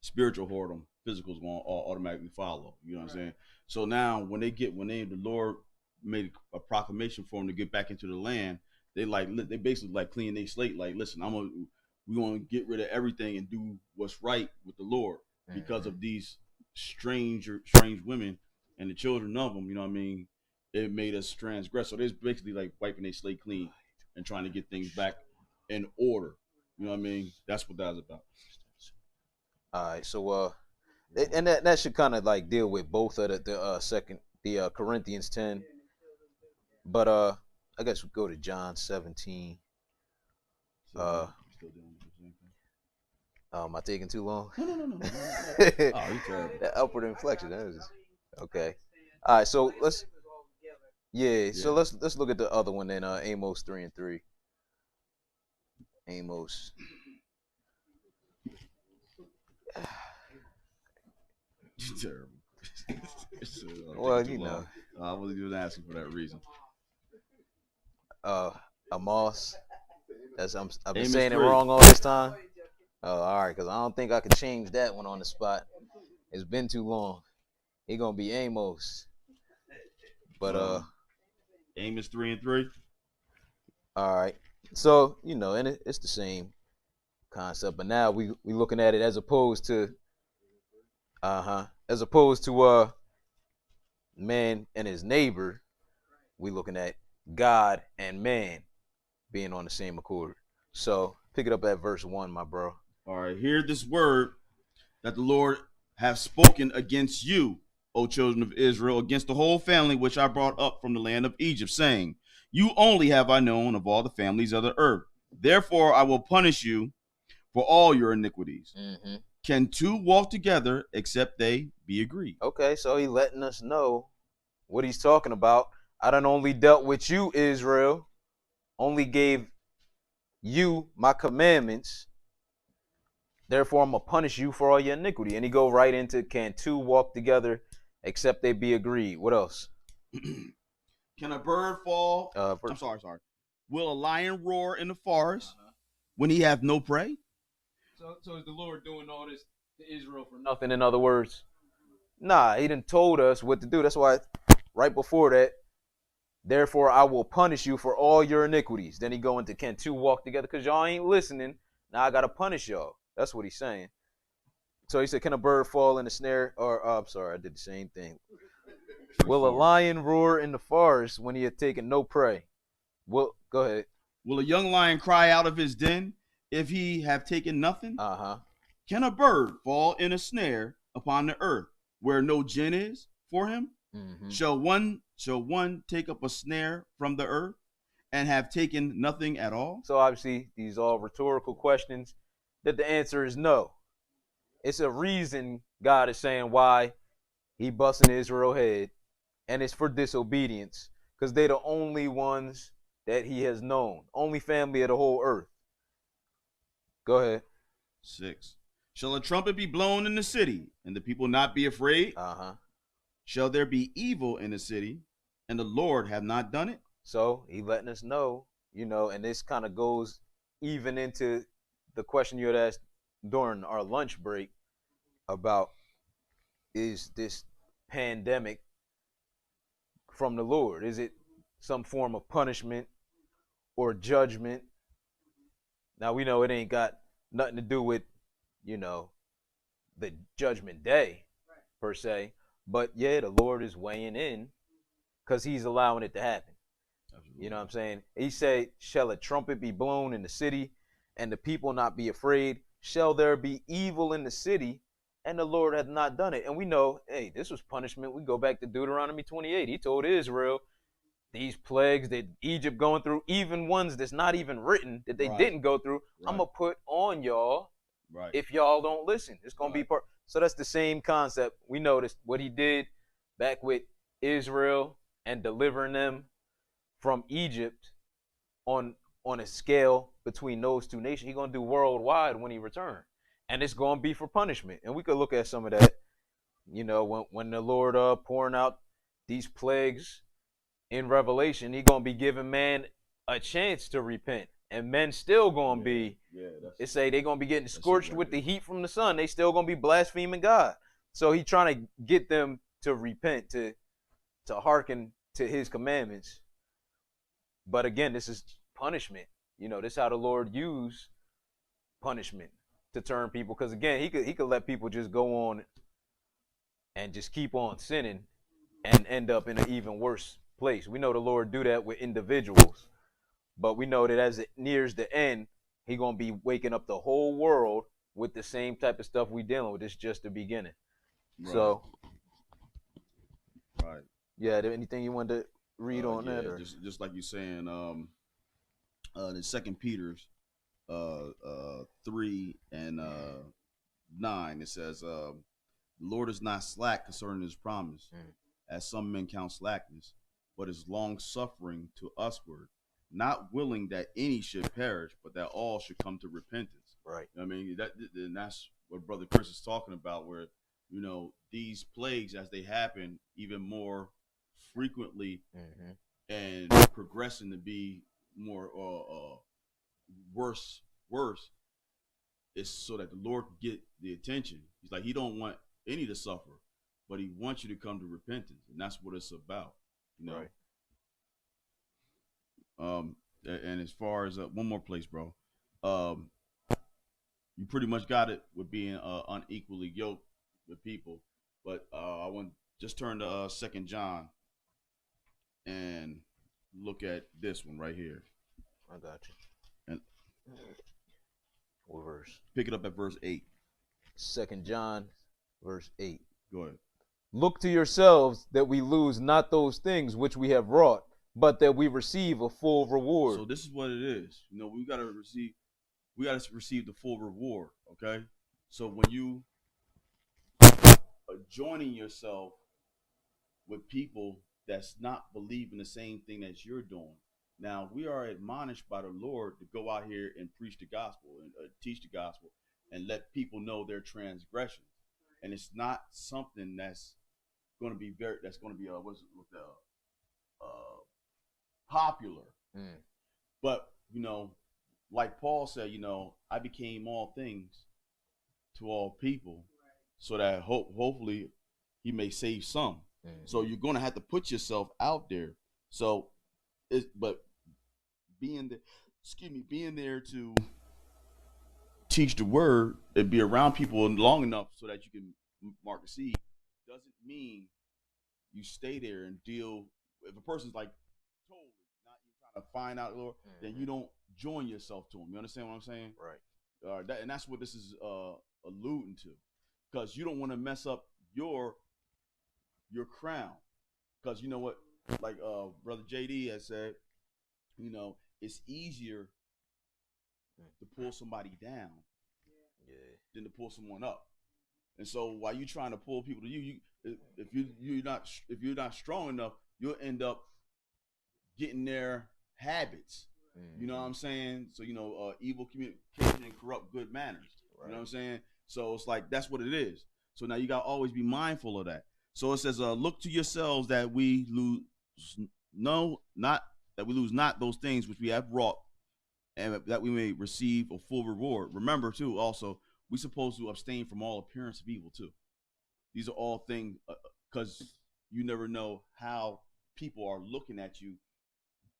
Speaker 1: spiritual whoredom, physical is going to automatically follow. You know what I'm saying? So now when the Lord made a proclamation for them to get back into the land, they basically like clean their slate. Like, listen, we're gonna get rid of everything and do what's right with the Lord because of these strange women and the children of them. You know what I mean? It made us transgress. So they're basically like wiping their slate clean and trying to get things back in order. You know what I mean? That's what that was about.
Speaker 3: All right, so and that should kind of like deal with both of the Corinthians 10, but I guess we go to John 17. Am I taking too long?
Speaker 1: No. Oh, you terrible.
Speaker 3: That upward inflection. That was okay. All right, so let's so let's look at the other one then. Amos 3:3. Amos.
Speaker 1: You're terrible.
Speaker 3: Well, you know,
Speaker 1: I wasn't even asking for that reason.
Speaker 3: Amos. I've been
Speaker 1: Amos
Speaker 3: saying
Speaker 1: 3.
Speaker 3: it wrong all this time. Oh, all right, because I don't think I could change that one on the spot. It's been too long. He gonna be Amos. But
Speaker 1: Amos 3:3.
Speaker 3: all right. So you know, and it's the same concept, but now we looking at it as opposed to man and his neighbor. We looking at God and man being on the same accord. So pick it up at verse 1, my bro.
Speaker 1: All right, hear this word that the Lord hath spoken against you, O children of Israel, against the whole family which I brought up from the land of Egypt, saying, you only have I known of all the families of the earth. Therefore I will punish you for all your iniquities.
Speaker 3: Mm-hmm.
Speaker 1: Can two walk together except they be agreed?
Speaker 3: Okay, so he letting us know what he's talking about. I done only dealt with you, Israel, only gave you my commandments. Therefore, I'm going to punish you for all your iniquity. And he go right into, can two walk together except they be agreed? What else?
Speaker 1: Can a bird fall? I'm sorry. Will a lion roar in the forest when he have no prey?
Speaker 3: So is the Lord doing all this to Israel for nothing, in other words? Nah, he done told us what to do. That's why right before that, therefore I will punish you for all your iniquities. Then he go into, can two walk together? Because y'all ain't listening. Now I got to punish y'all. That's what he's saying. So he said, can a bird fall in the snare? Or, I'm sorry, I did the same thing. Will a lion roar in the forest when he had taken no prey? Well, go ahead.
Speaker 1: Will a young lion cry out of his den if he have taken nothing?
Speaker 3: Uh-huh.
Speaker 1: Can a bird fall in a snare upon the earth where no gin is for him?
Speaker 3: Mm-hmm.
Speaker 1: Shall one take up a snare from the earth and have taken nothing at all?
Speaker 3: So obviously these are all rhetorical questions that the answer is no. It's a reason God is saying why he busting Israel's head, and it's for disobedience, because they're the only ones that he has known. Only family of the whole earth. Go ahead.
Speaker 1: 6. Shall a trumpet be blown in the city, and the people not be afraid? Shall there be evil in the city, and the Lord have not done it?
Speaker 3: So he letting us know, and this kind of goes even into the question you had asked during our lunch break about, is this pandemic from the Lord? Is it some form of punishment or judgment? Now we know it ain't got nothing to do with, the judgment day per se, but yeah, the Lord is weighing in because he's allowing it to happen. Absolutely. You know what I'm saying? He said, shall a trumpet be blown in the city and the people not be afraid? Shall there be evil in the city and the Lord hath not done it? And we know, hey, this was punishment. We go back to Deuteronomy 28. He told Israel, these plagues that Egypt going through, even ones that's not even written, that they didn't go through, I'm going to put on y'all if y'all don't listen. It's going to be part. So that's the same concept. We noticed what he did back with Israel and delivering them from Egypt on a scale between those two nations. He's going to do worldwide when he returns. And it's going to be for punishment. And we could look at some of that, when the Lord pouring out these plagues in Revelation, he going to be giving man a chance to repent. And men still going to be, they say they're going to be getting scorched with the heat from the sun. They still going to be blaspheming God. So he's trying to get them to repent, to hearken to his commandments. But again, this is punishment. This is how the Lord used punishment to turn people. Because again, he could let people just go on and just keep on sinning and end up in an even worse place. We know the Lord do that with individuals. But we know that as it nears the end, he's going to be waking up the whole world with the same type of stuff we dealing with. It's just the beginning. Right. So, yeah, anything you wanted to read on that? Or?
Speaker 1: Just like you're saying, the 2 Peter's 3 and 9, it says, the Lord is not slack concerning his promise, as some men count slackness, but is long-suffering to usward, not willing that any should perish, but that all should come to repentance.
Speaker 3: Right.
Speaker 1: I mean, that's what Brother Chris is talking about, where, these plagues, as they happen even more frequently and progressing to be more worse, is so that the Lord can get the attention. He's like, he don't want any to suffer, but he wants you to come to repentance, and that's what it's about. Right. And as far as one more place, bro, you pretty much got it with being unequally yoked with people. But I want just turn to 2 John and look at this one right here.
Speaker 3: I got you.
Speaker 1: And
Speaker 3: what verse?
Speaker 1: Pick it up at verse 8.
Speaker 3: 2 John, verse 8.
Speaker 1: Go ahead.
Speaker 3: Look to yourselves that we lose not those things which we have wrought, but that we receive a full reward.
Speaker 1: So this is what it is. We got to receive the full reward, okay? So when you are joining yourself with people that's not believing the same thing that you're doing. Now, we are admonished by the Lord to go out here and preach the gospel and teach the gospel and let people know their transgressions. And it's not something that's going to be popular. But, like Paul said, I became all things to all people so that hopefully he may save some. So you're going to have to put yourself out there. So, but being there to teach the word and be around people long enough so that you can mark a seed doesn't mean you stay there and deal. If a person's like totally not you trying to find out, Lord, then you don't join yourself to them. You understand what I'm saying?
Speaker 3: Right.
Speaker 1: And that's what this is alluding to, because you don't want to mess up your crown. Because you know what, like Brother JD has said, it's easier to pull somebody down than to pull someone up. And so while you're trying to pull people to you, if you're not strong enough, you'll end up getting there habits. You know what I'm saying? So, evil communication and corrupt good manners.
Speaker 3: Right.
Speaker 1: You know what I'm saying? So it's like, that's what it is. So now you got to always be mindful of that. So it says, look to yourselves that we lose not those things which we have wrought, and that we may receive a full reward. Remember too, also, we're supposed to abstain from all appearance of evil too. These are all things, because you never know how people are looking at you.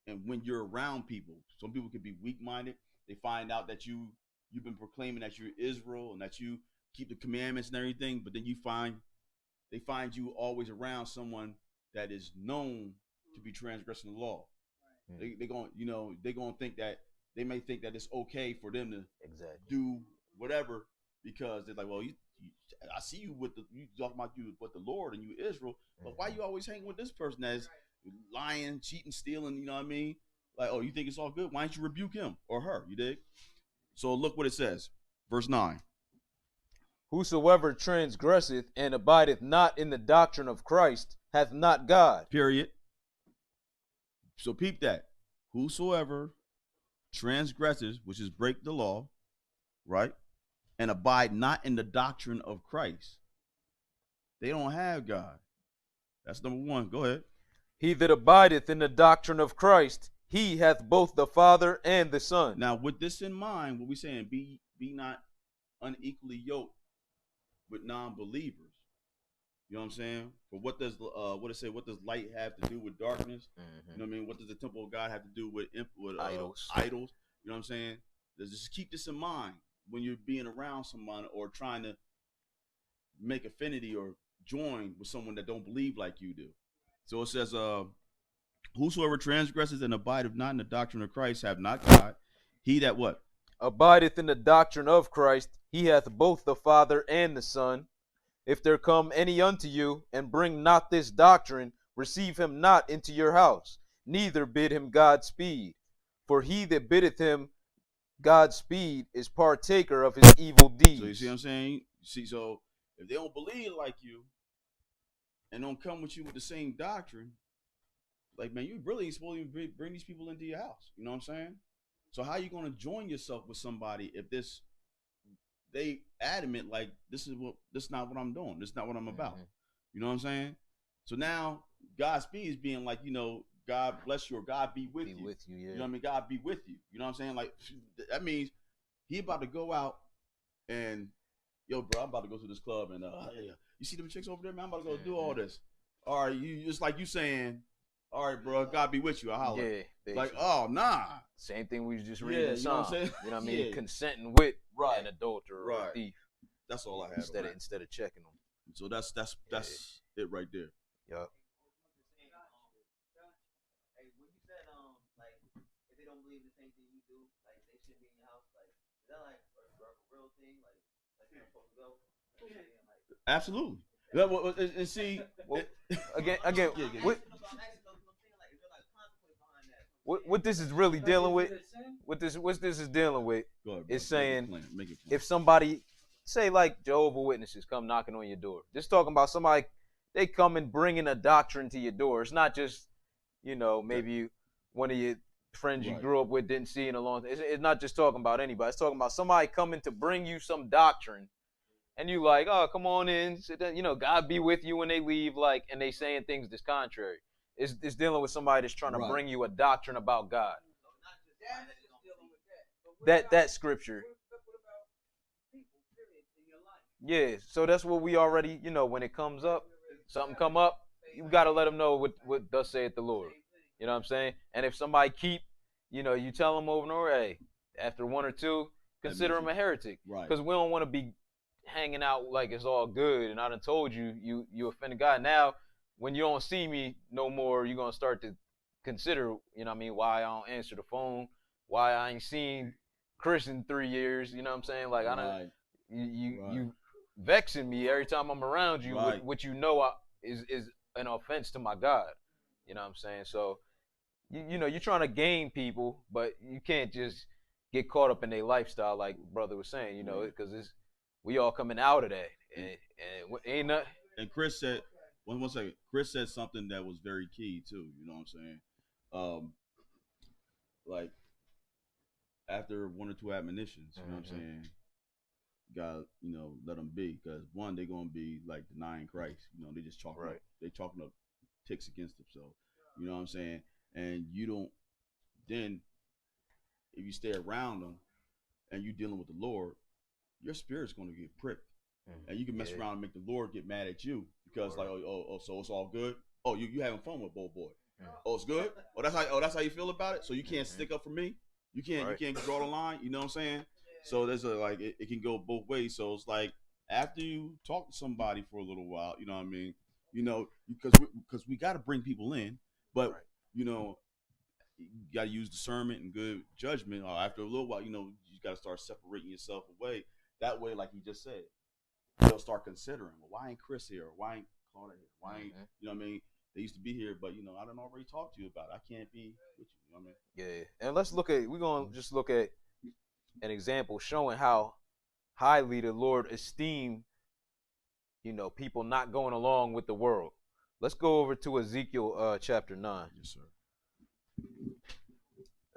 Speaker 1: And when you're around people, some people could be weak-minded. They find out that you've been proclaiming that you're Israel and that you keep the commandments and everything, but then they find you always around someone that is known to be transgressing the law. They're going to think that they may think that it's okay for them to do whatever, because they're like, well, I see you talking about you with the Lord and you Israel, but why you always hanging with this person that's lying, cheating, stealing? You know what I mean? Like, oh, you think it's all good? Why don't you rebuke him or her? You dig? So look what it says, verse 9.
Speaker 3: Whosoever transgresseth and abideth not in the doctrine of Christ hath not God.
Speaker 1: Period. So peep that. Whosoever transgresses, which is break the law, right, and abide not in the doctrine of Christ, they don't have God. That's number one. Go ahead.
Speaker 3: He that abideth in the doctrine of Christ, he hath both the Father and the Son.
Speaker 1: Now, with this in mind, what we saying, be not unequally yoked with non-believers. You know what I'm saying? But what does what does light have to do with darkness? You know what I mean? What does the temple of God have to do with
Speaker 3: idols?
Speaker 1: Idols. You know what I'm saying? Just keep this in mind when you're being around someone or trying to make affinity or join with someone that don't believe like you do. So it says, whosoever transgresses and abideth not in the doctrine of Christ have not God. He that what?
Speaker 3: Abideth in the doctrine of Christ, he hath both the Father and the Son. If there come any unto you, and bring not this doctrine, receive him not into your house, neither bid him Godspeed. For he that biddeth him Godspeed is partaker of his evil deeds.
Speaker 1: So you see what I'm saying? So if they don't believe like you and don't come with you with the same doctrine, like, man, you really ain't supposed to bring these people into your house. You know what I'm saying? So how you going to join yourself with somebody if they adamant like this is not what I'm doing. This is not what I'm about. You know what I'm saying? So now Godspeed is being like, God bless you or God be with you.
Speaker 3: Yeah.
Speaker 1: You know what I mean? God be with you. You know what I'm saying? Like, that means he about to go out and, yo, bro, I'm about to go to this club and you see them chicks over there, man? I'm about to go do all this. All right, it's like you saying, all right, bro, God be with you. I holler.
Speaker 3: Yeah, basically.
Speaker 1: Like, oh, nah.
Speaker 3: Same thing we was just reading in
Speaker 1: you know what I'm
Speaker 3: Psalm.
Speaker 1: saying?
Speaker 3: You know what I mean?
Speaker 1: Yeah.
Speaker 3: Consenting with an adulterer or a thief.
Speaker 1: That's all I have.
Speaker 3: Instead of checking them.
Speaker 1: So that's it right there.
Speaker 3: Yup.
Speaker 7: Hey, when you said like if they don't believe the same thing you do, like they shouldn't be in your house, like is that like a real thing? Like you're supposed to go?
Speaker 1: Absolutely. And see,
Speaker 3: again, what this is really dealing with, what this is dealing with, is saying if somebody, say like Jehovah's Witnesses come knocking on your door, just talking about somebody, they come and bringing a doctrine to your door. It's not just, maybe one of your friends you grew up with didn't see in a long time. It's not just talking about anybody. It's talking about somebody coming to bring you some doctrine. And you like, oh, come on in. God be with you when they leave, and they saying things that's contrary. It's dealing with somebody that's trying to bring you a doctrine about God. That scripture. Yeah, so that's what we already, when it comes up, something come up, you got to let them know what thus saith the Lord. You know what I'm saying? And if somebody keep, you tell them over and over, hey, after one or two, consider them a heretic.
Speaker 1: Right.
Speaker 3: Because we don't want to be hanging out like it's all good and I done told you offended God. Now when you don't see me no more, you're gonna start to consider, why I don't answer the phone, why I ain't seen Chris in 3 years, you know what I'm saying? Like I don't you vexing me every time I'm around you with what is an offense to my God. You know what I'm saying? So you're trying to gain people, but you can't just get caught up in their lifestyle like brother was saying, because we all coming out of that, and ain't nothing.
Speaker 1: And Chris said, one second. Chris said something that was very key too. You know what I'm saying? like after one or two admonitions, you know what I'm saying? You gotta, let them be, because one, they're gonna be like denying Christ. They just chalking up, they chalking up ticks against themselves. You know what I'm saying? And you don't. Then, if you stay around them, and you dealing with the Lord, your spirit's gonna get pricked, and you can mess around and make the Lord get mad at you because so it's all good. Oh, you having fun with Bo Boy? Oh, it's good. Oh, that's how you feel about it. So you can't stick up for me. You can't draw the line. You know what I'm saying? So there's it can go both ways. So it's like after you talk to somebody for a little while, you know what I mean? Because we got to bring people in, but you got to use discernment and good judgment. After a little while, you got to start separating yourself away. That way, like you just said, they'll start considering, well, why ain't Chris here? Or why ain't Claudia here? Why ain't, you know what I mean? They used to be here, but, I done already talked to you about it. I can't be with you, you know what I mean?
Speaker 3: Yeah, and we're going to just look at an example showing how highly the Lord esteemed, people not going along with the world. Let's go over to Ezekiel chapter 9.
Speaker 1: Yes, sir.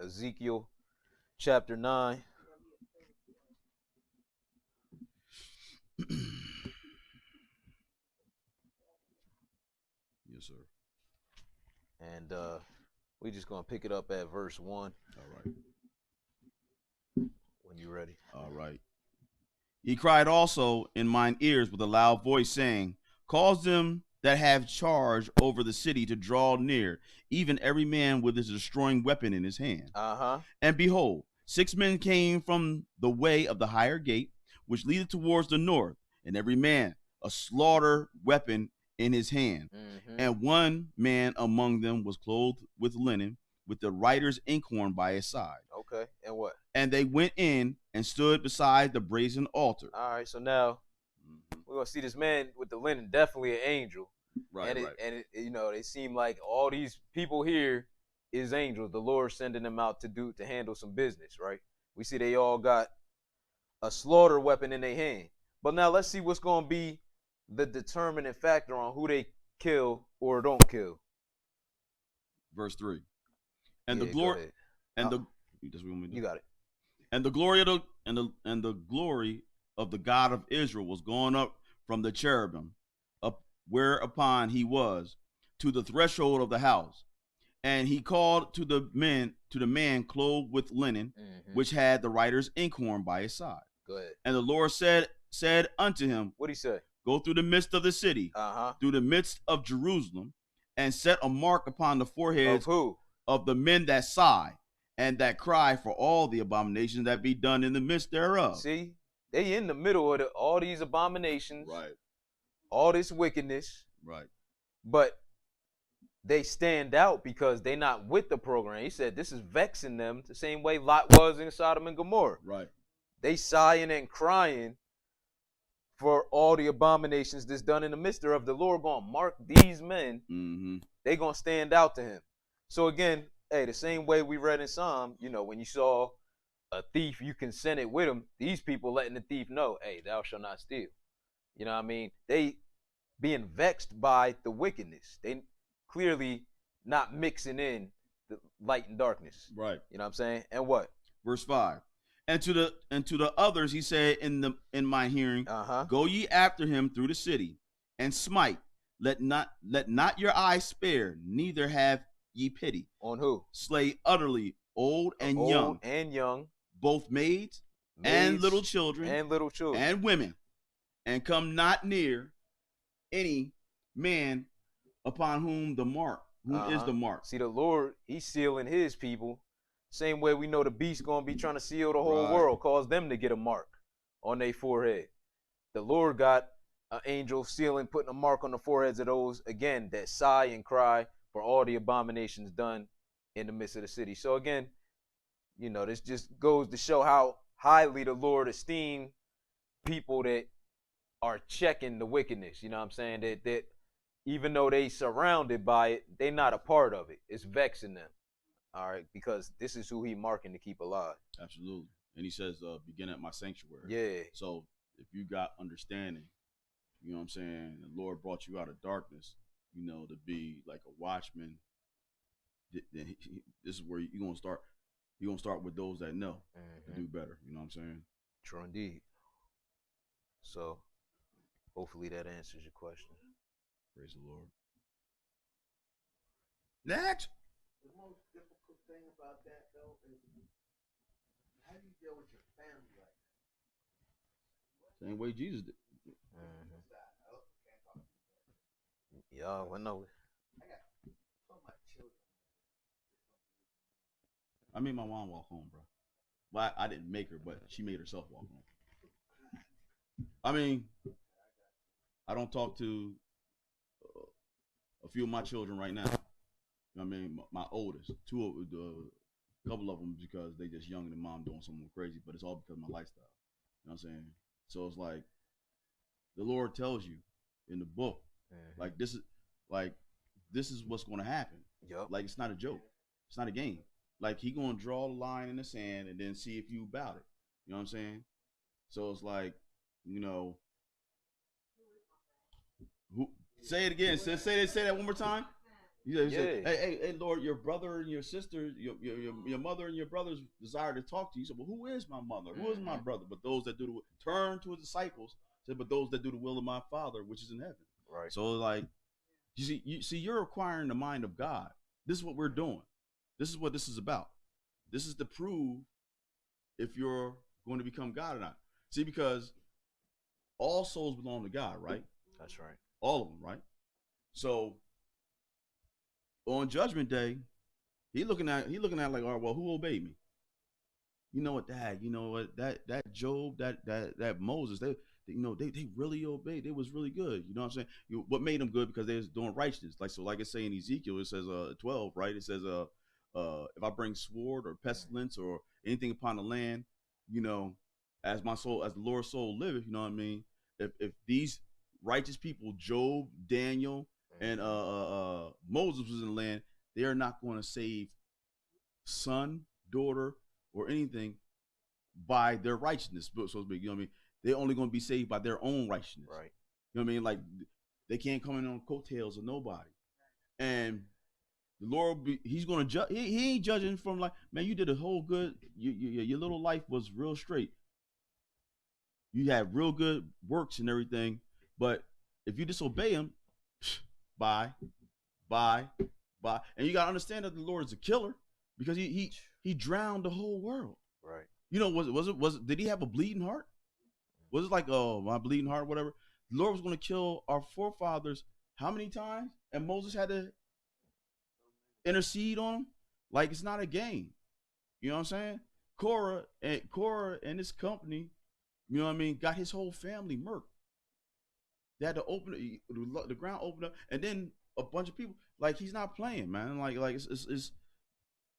Speaker 3: Ezekiel chapter 9.
Speaker 1: Yes, sir.
Speaker 3: And we just going to pick it up at verse 1.
Speaker 1: All right.
Speaker 3: When you're ready.
Speaker 1: All right. He cried also in mine ears with a loud voice, saying, cause them that have charge over the city to draw near, even every man with his destroying weapon in his hand. And behold, 6 men came from the way of the higher gate, which leadeth towards the north, and every man a slaughter weapon in his hand. And one man among them was clothed with linen, with the writer's inkhorn by his side.
Speaker 3: Okay, and what?
Speaker 1: And they went in and stood beside the brazen altar.
Speaker 3: All right, so now we're going to see this man with the linen, definitely an angel.
Speaker 1: Right,
Speaker 3: and they seem like all these people here is angels. The Lord sending them out to handle some business, right? We see they all got a slaughter weapon in their hand. But now let's see what's going to be the determining factor on who they kill or don't kill.
Speaker 1: Verse 3. And the glory and
Speaker 3: you got it.
Speaker 1: And the glory of the God of Israel was going up from the cherubim, up whereupon he was, to the threshold of the house. And he called to the man clothed with linen, which had the writer's inkhorn by his side.
Speaker 3: Go ahead.
Speaker 1: And the Lord said unto him,
Speaker 3: what'd he say?
Speaker 1: Go through the midst of the city, through the midst of Jerusalem, and set a mark upon the foreheads
Speaker 3: of who?
Speaker 1: Of the men that sigh and that cry for all the abominations that be done in the midst thereof.
Speaker 3: See, they in the middle of all these abominations,
Speaker 1: right?
Speaker 3: All this wickedness,
Speaker 1: right?
Speaker 3: But they stand out because they not with the program. He said this is vexing them the same way Lot was in Sodom and Gomorrah.
Speaker 1: Right.
Speaker 3: They sighing and crying for all the abominations that's done in the midst thereof. The Lord gonna mark these men. They gonna stand out to him. So again, hey, the same way we read in Psalm, when you saw a thief, you consented with him. These people letting the thief know, hey, thou shalt not steal. You know what I mean? They being vexed by the wickedness. They clearly not mixing in the light and darkness.
Speaker 1: Right.
Speaker 3: You know what I'm saying? And what?
Speaker 1: Verse 5. And to the others he said in my hearing, go ye after him through the city, and smite. Let not your eyes spare, neither have ye pity.
Speaker 3: On who?
Speaker 1: Slay utterly old and young, both maids and little children, and women, and come not near any man upon whom the mark, is the mark.
Speaker 3: See, the Lord, he's sealing his people. Same way we know the beast gonna be trying to seal the whole world, cause them to get a mark on their forehead. The Lord got an angel sealing, putting a mark on the foreheads of those, again, that sigh and cry for all the abominations done in the midst of the city. So again, this just goes to show how highly the Lord esteemed people that are checking the wickedness. You know what I'm saying? That even though they surrounded by it, they not a part of it. It's vexing them. All right, because this is who he marking to keep alive.
Speaker 1: Absolutely. And he says, begin at my sanctuary.
Speaker 3: Yeah.
Speaker 1: So if you got understanding, you know what I'm saying, the Lord brought you out of darkness, to be like a watchman, this is where you're going to start. He gonna start with those that know to
Speaker 3: Mm-hmm.
Speaker 1: do better. You know what I'm saying?
Speaker 3: True indeed. So, hopefully that answers your question.
Speaker 1: Praise the Lord. Next.
Speaker 8: The most difficult thing about that though is how do you deal with your family like that?
Speaker 1: Same way Jesus did.
Speaker 3: Mm-hmm.
Speaker 8: Oh, can't talk to you.
Speaker 3: Yeah, I know.
Speaker 8: I got so much children.
Speaker 1: I made my mom walk home, bro. Well, I didn't make her, but she made herself walk home. I mean, I don't talk to a few of my children right now. I mean, my oldest, a couple of them because they just young and mom doing something crazy, but it's all because of my lifestyle. You know what I'm saying? So it's like the Lord tells you in the book,
Speaker 3: Mm-hmm.
Speaker 1: like this is what's going to happen.
Speaker 3: Yup.
Speaker 1: Like it's not a joke. It's not a game. Like he going to draw the line in the sand and then see if you about it. You know what I'm saying? So it's like, you know, say it again. Say that one more time. You say, hey, Lord, your brother and your sister, your mother and your brothers desire to talk to you. So, well, who is my mother? Who is my brother? But those that do the turn to his disciples. Said, but those that do the will of my Father, which is in heaven.
Speaker 3: Right.
Speaker 1: So, like, you see, you're acquiring the mind of God. This is what we're doing. This is what this is about. This is to prove if you're going to become God or not. See, because all souls belong to God, right?
Speaker 3: That's right.
Speaker 1: All of them, right? So on Judgment Day, he looking at like, all right, well, who obeyed me? You know what, Dad? You know what, that Job, that Moses, they really obeyed. They was really good. You know what I'm saying? What made them good? Because they was doing righteousness. Like it say in Ezekiel, it says 12, right? It says if I bring sword or pestilence or anything upon the land, you know, as the Lord's soul liveth, you know what I mean? If these righteous people, Job, Daniel, and Moses was in the land, they are not going to save son, daughter, or anything by their righteousness, so to speak. You know what I mean? They're only going to be saved by their own righteousness.
Speaker 3: Right.
Speaker 1: You know what I mean? Like they can't come in on coattails of nobody. And the Lord, he's going to judge. He ain't judging from like, man, you did a whole good. Your little life was real straight. You had real good works and everything, but if you disobey him, bye, and you gotta understand that the Lord is a killer because he drowned the whole world.
Speaker 3: Right.
Speaker 1: You know, was it? Did he have a bleeding heart? Was it like, oh, my bleeding heart, whatever? The Lord was going to kill our forefathers how many times? And Moses had to intercede on him. Like it's not a game. You know what I'm saying? Korah and his company, you know what I mean, got his whole family murked. They had to open the ground, open up, and then a bunch of people. Like he's not playing, man. Like it's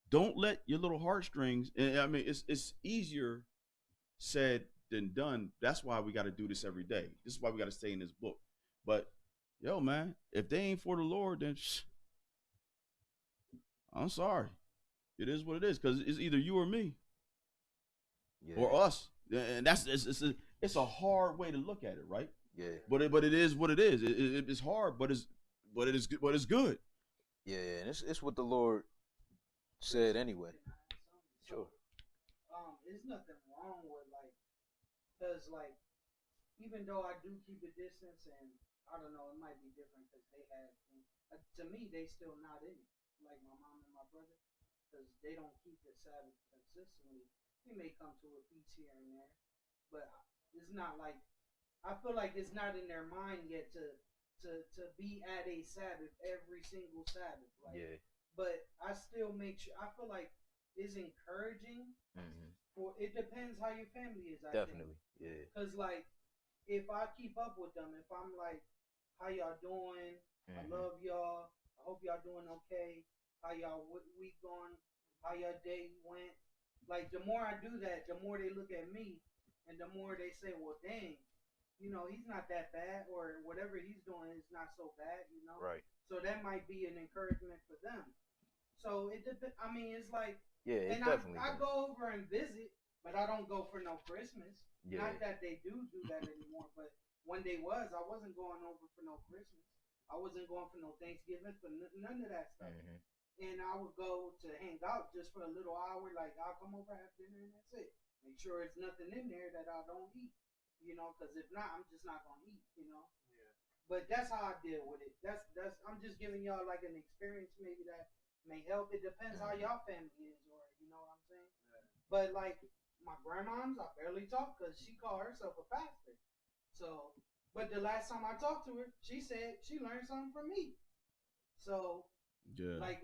Speaker 1: don't let your little heartstrings. I mean, it's easier said than done. That's why we got to do this every day. This is why we got to stay in this book. But yo, man, if they ain't for the Lord, then I'm sorry. It is what it is, because it's either you or me, or us, and that's it's a hard way to look at it, right?
Speaker 3: Yeah.
Speaker 1: But it is what it is. It's hard, but it's good.
Speaker 3: Yeah, and it's what the Lord said anyway. Sure.
Speaker 4: There's nothing wrong with because even though I do keep a distance, and I don't know, it might be different because they have, to me, they still not in it. Like my mom and my brother, because they don't keep the Sabbath consistently. They may come to a feast here and there, but it's not like, I feel like it's not in their mind yet to be at a Sabbath every single Sabbath.
Speaker 3: Yeah.
Speaker 4: But I still make sure, I feel like it's encouraging. For it depends how your family is.
Speaker 3: Definitely. Yeah.
Speaker 4: Because if I keep up with them, if I'm like, how y'all doing? I love y'all. I hope y'all doing okay. How y'all week going? How y'all day went? Like the more I do that, the more they look at me, and the more they say, well, dang, you know, he's not that bad, or whatever he's doing is not so bad, you know.
Speaker 3: Right.
Speaker 4: So that might be an encouragement for them. So it depends. I mean, it's like.
Speaker 3: Yeah, it
Speaker 4: and
Speaker 3: definitely.
Speaker 4: I go over and visit, but I don't go for no Christmas.
Speaker 3: Yeah.
Speaker 4: Not that they do that anymore, but when they was, I wasn't going over for no Christmas. I wasn't going for no Thanksgiving, for none of that stuff. and I would go to hang out just for a little hour. Like I'll come over, have dinner, and that's it. Make sure it's nothing in there that I don't eat. You know, because if not, I'm just not gonna eat. You know.
Speaker 8: Yeah.
Speaker 4: But that's how I deal with it. That's I'm just giving y'all like an experience maybe that may help. It depends how y'all family is, or you know what I'm saying.
Speaker 8: Yeah.
Speaker 4: But like my grandma's, I barely talk because she called herself a pastor. So, but the last time I talked to her, she said she learned something from me. So,
Speaker 1: Yeah.
Speaker 4: like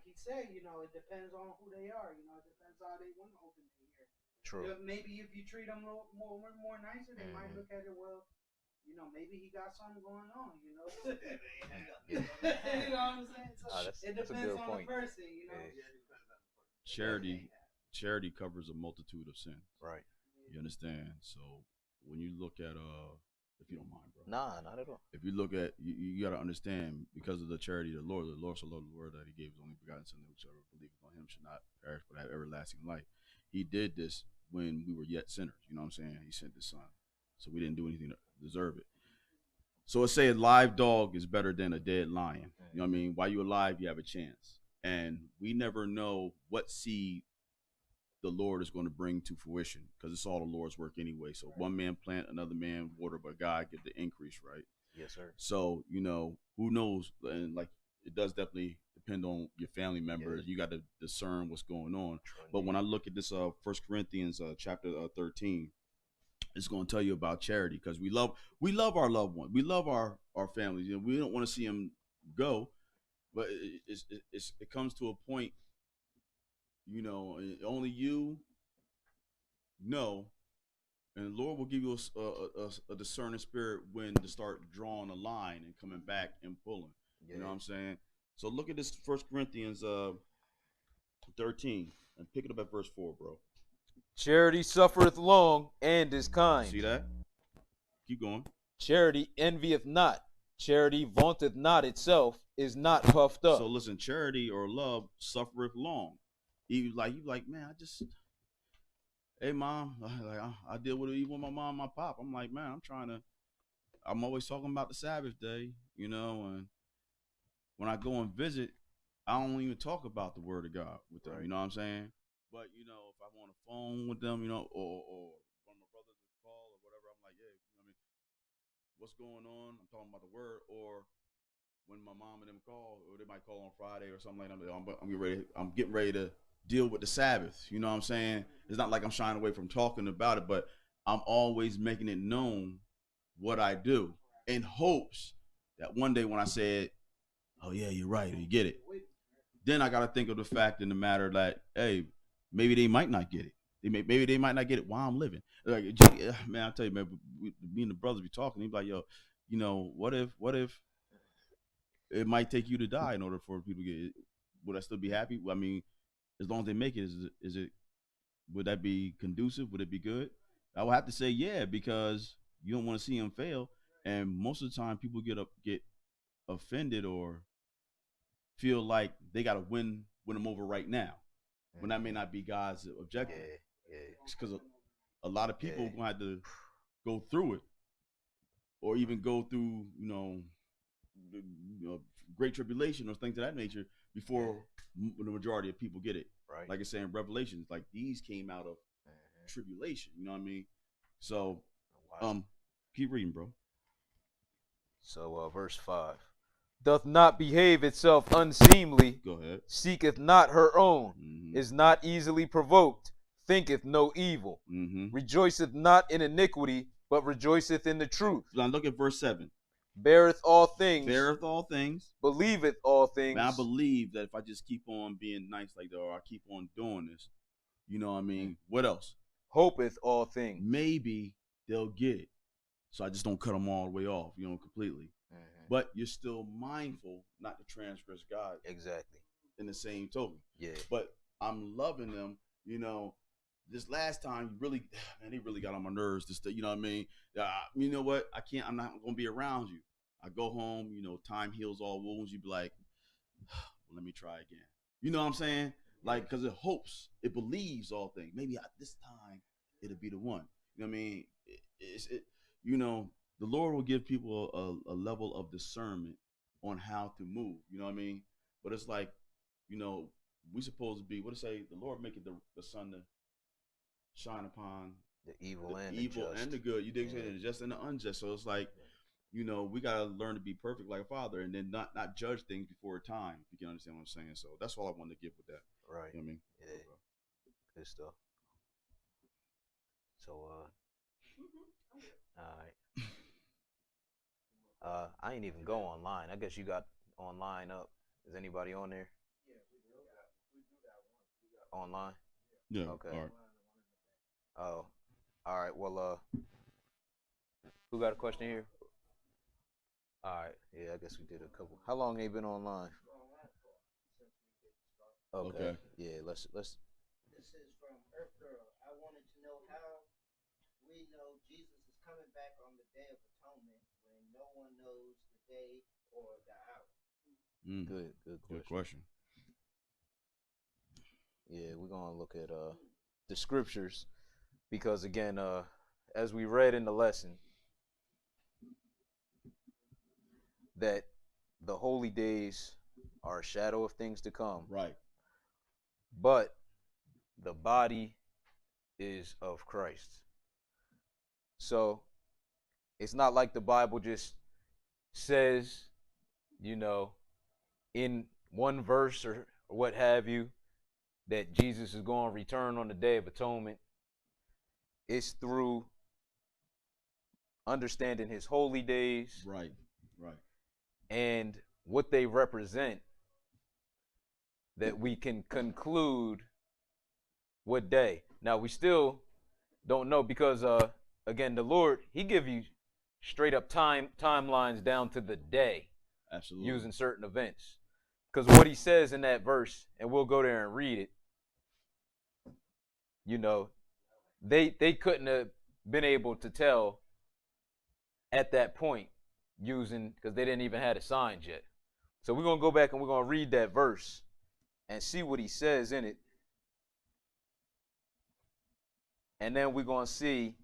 Speaker 4: he said, you know, it depends on who they are. You know, it depends how they want to open their ear.
Speaker 3: True.
Speaker 4: Maybe if you treat them more nicer, they might look at it, well, you know, maybe he got something going on, you know. You know what I'm saying? So
Speaker 3: That's
Speaker 4: it
Speaker 3: a
Speaker 4: depends
Speaker 3: good
Speaker 4: on
Speaker 3: point.
Speaker 4: the person, you know.
Speaker 1: Charity covers a multitude of sins.
Speaker 3: Right.
Speaker 1: You understand? So when you look at if you don't mind, bro.
Speaker 3: Nah, not at all.
Speaker 1: If you look at you got to understand, because of the charity of the Lord so loved the world that he gave his only begotten son, that whosoever believeth on him should not perish but have everlasting life. He did this when we were yet sinners. You know what I'm saying? He sent his son. So we didn't do anything to deserve it. So it say a live dog is better than a dead lion. You know what I mean? While you're alive, you have a chance. And we never know what seed the Lord is going to bring to fruition, because it's all the Lord's work anyway. So one man plant, another man water, but God give the increase, right?
Speaker 3: Yes, sir.
Speaker 1: So, you know, who knows? And like, it does definitely depend on your family members. Yeah. You got to discern what's going on. But when I look at this 1 Corinthians chapter 13, it's going to tell you about charity, because we love our loved ones. We love our families. You know, we don't want to see them go, but it comes to a point, you know, only you know, and the Lord will give you a discerning spirit when to start drawing a line and coming back and pulling. Yeah. You know what I'm saying? So look at this 1 Corinthians 13 and pick it up at verse 4, bro.
Speaker 3: Charity suffereth long and is kind.
Speaker 1: See that? Keep going.
Speaker 3: Charity envieth not. Charity vaunteth not itself, is not puffed up.
Speaker 1: So listen, charity or love suffereth long. You like, man, hey mom, I deal with it even with my mom, my pop. I'm like, man, I'm always talking about the Sabbath day, you know, and when I go and visit, I don't even talk about the word of God with them, right. You know what I'm saying? But, you know, if I'm on the phone with them, you know, or one of my brothers would call or whatever, I'm like, yeah, you know what I mean, what's going on? I'm talking about the word. Or when my mom and them call, or they might call on Friday or something like that, I'm getting ready to deal with the Sabbath. You know what I'm saying? It's not like I'm shying away from talking about it, but I'm always making it known what I do in hopes that one day when I said, oh yeah, you're right, you get it, then I got to think of the fact in the matter that, hey, maybe they might not get it. Maybe they might not get it while I'm living. Like, man, I tell you, man, me and the brothers be talking. He be like, yo, you know, what if it might take you to die in order for people to get it? Would I still be happy? I mean, as long as they make it, is it? Would that be conducive? Would it be good? I would have to say yeah, because you don't want to see them fail. And most of the time, people get offended or feel like they got to win them over right now, when that may not be God's objective.
Speaker 3: Yeah.
Speaker 1: It's because a lot of people are going to have to go through it, or even go through, you know, great tribulation or things of that nature before the majority of people get it.
Speaker 3: Right.
Speaker 1: Like I say in Revelations, like these came out of tribulation. You know what I mean? So, keep reading, bro.
Speaker 3: So, verse 5. Doth not behave itself unseemly.
Speaker 1: Go ahead.
Speaker 3: Seeketh not her own. Is not easily provoked. Thinketh no evil. Rejoiceth not in iniquity, but rejoiceth in the truth.
Speaker 1: Now look at verse 7.
Speaker 3: Beareth all things.
Speaker 1: Beareth all things.
Speaker 3: Believeth all things.
Speaker 1: Man, I believe that if I just keep on being nice like that, or I keep on doing this, you know what I mean? What else?
Speaker 3: Hopeth all things.
Speaker 1: Maybe they'll get it. So I just don't cut them all the way off, you know, completely. But you're still mindful not to transgress God.
Speaker 3: Exactly.
Speaker 1: In the same token.
Speaker 3: Yeah.
Speaker 1: But I'm loving them, you know. This last time, they really got on my nerves. You know what I mean? You know what? I'm not going to be around you. I go home, you know, time heals all wounds. You be like, let me try again. You know what I'm saying? Like, because it hopes, it believes all things. Maybe this time it'll be the one. You know what I mean? You know, the Lord will give people a level of discernment on how to move. You know what I mean? But it's like, you know, we supposed to be, what to say, the Lord making the sun to shine upon
Speaker 3: The evil
Speaker 1: the
Speaker 3: and
Speaker 1: evil
Speaker 3: the just.
Speaker 1: and the good. You dig what I'm
Speaker 3: Yeah.
Speaker 1: saying? The just and the unjust. So it's like, you know, we gotta learn to be perfect like a father, and then not judge things before time. If you can understand what I'm saying. So that's all I wanted to give with that.
Speaker 3: Right.
Speaker 1: You know what I mean?
Speaker 3: Yeah. Good stuff. So, all right. I ain't even go online. I guess you got online up. Is anybody on there? Online?
Speaker 1: Yeah.
Speaker 3: Okay.
Speaker 1: All right.
Speaker 3: Oh, all right. Well, who got a question here? All right. Yeah, I guess we did a couple. How long they been online? Okay. Yeah. Let's.
Speaker 8: This is from Earth Girl. I wanted to know how we know Jesus is coming back on the Day of Atonement when no one knows the day or the hour.
Speaker 3: Good
Speaker 1: question.
Speaker 3: Yeah, we're gonna look at the scriptures because again, as we read in the lesson, that the holy days are a shadow of things to come.
Speaker 1: Right.
Speaker 3: But the body is of Christ. So it's not like the Bible just says, you know, in one verse or what have you, that Jesus is going to return on the Day of Atonement. It's through understanding his holy days.
Speaker 1: Right. Right.
Speaker 3: And what they represent that we can conclude what day. Now we still don't know because again the Lord, he give you straight up timelines down to the day.
Speaker 1: Absolutely.
Speaker 3: Using certain events. Because what he says in that verse, and we'll go there and read it, you know, they couldn't have been able to tell at that point using, because they didn't even have the signs yet. So we're going to go back and we're going to read that verse and see what he says in it. And then we're going to see,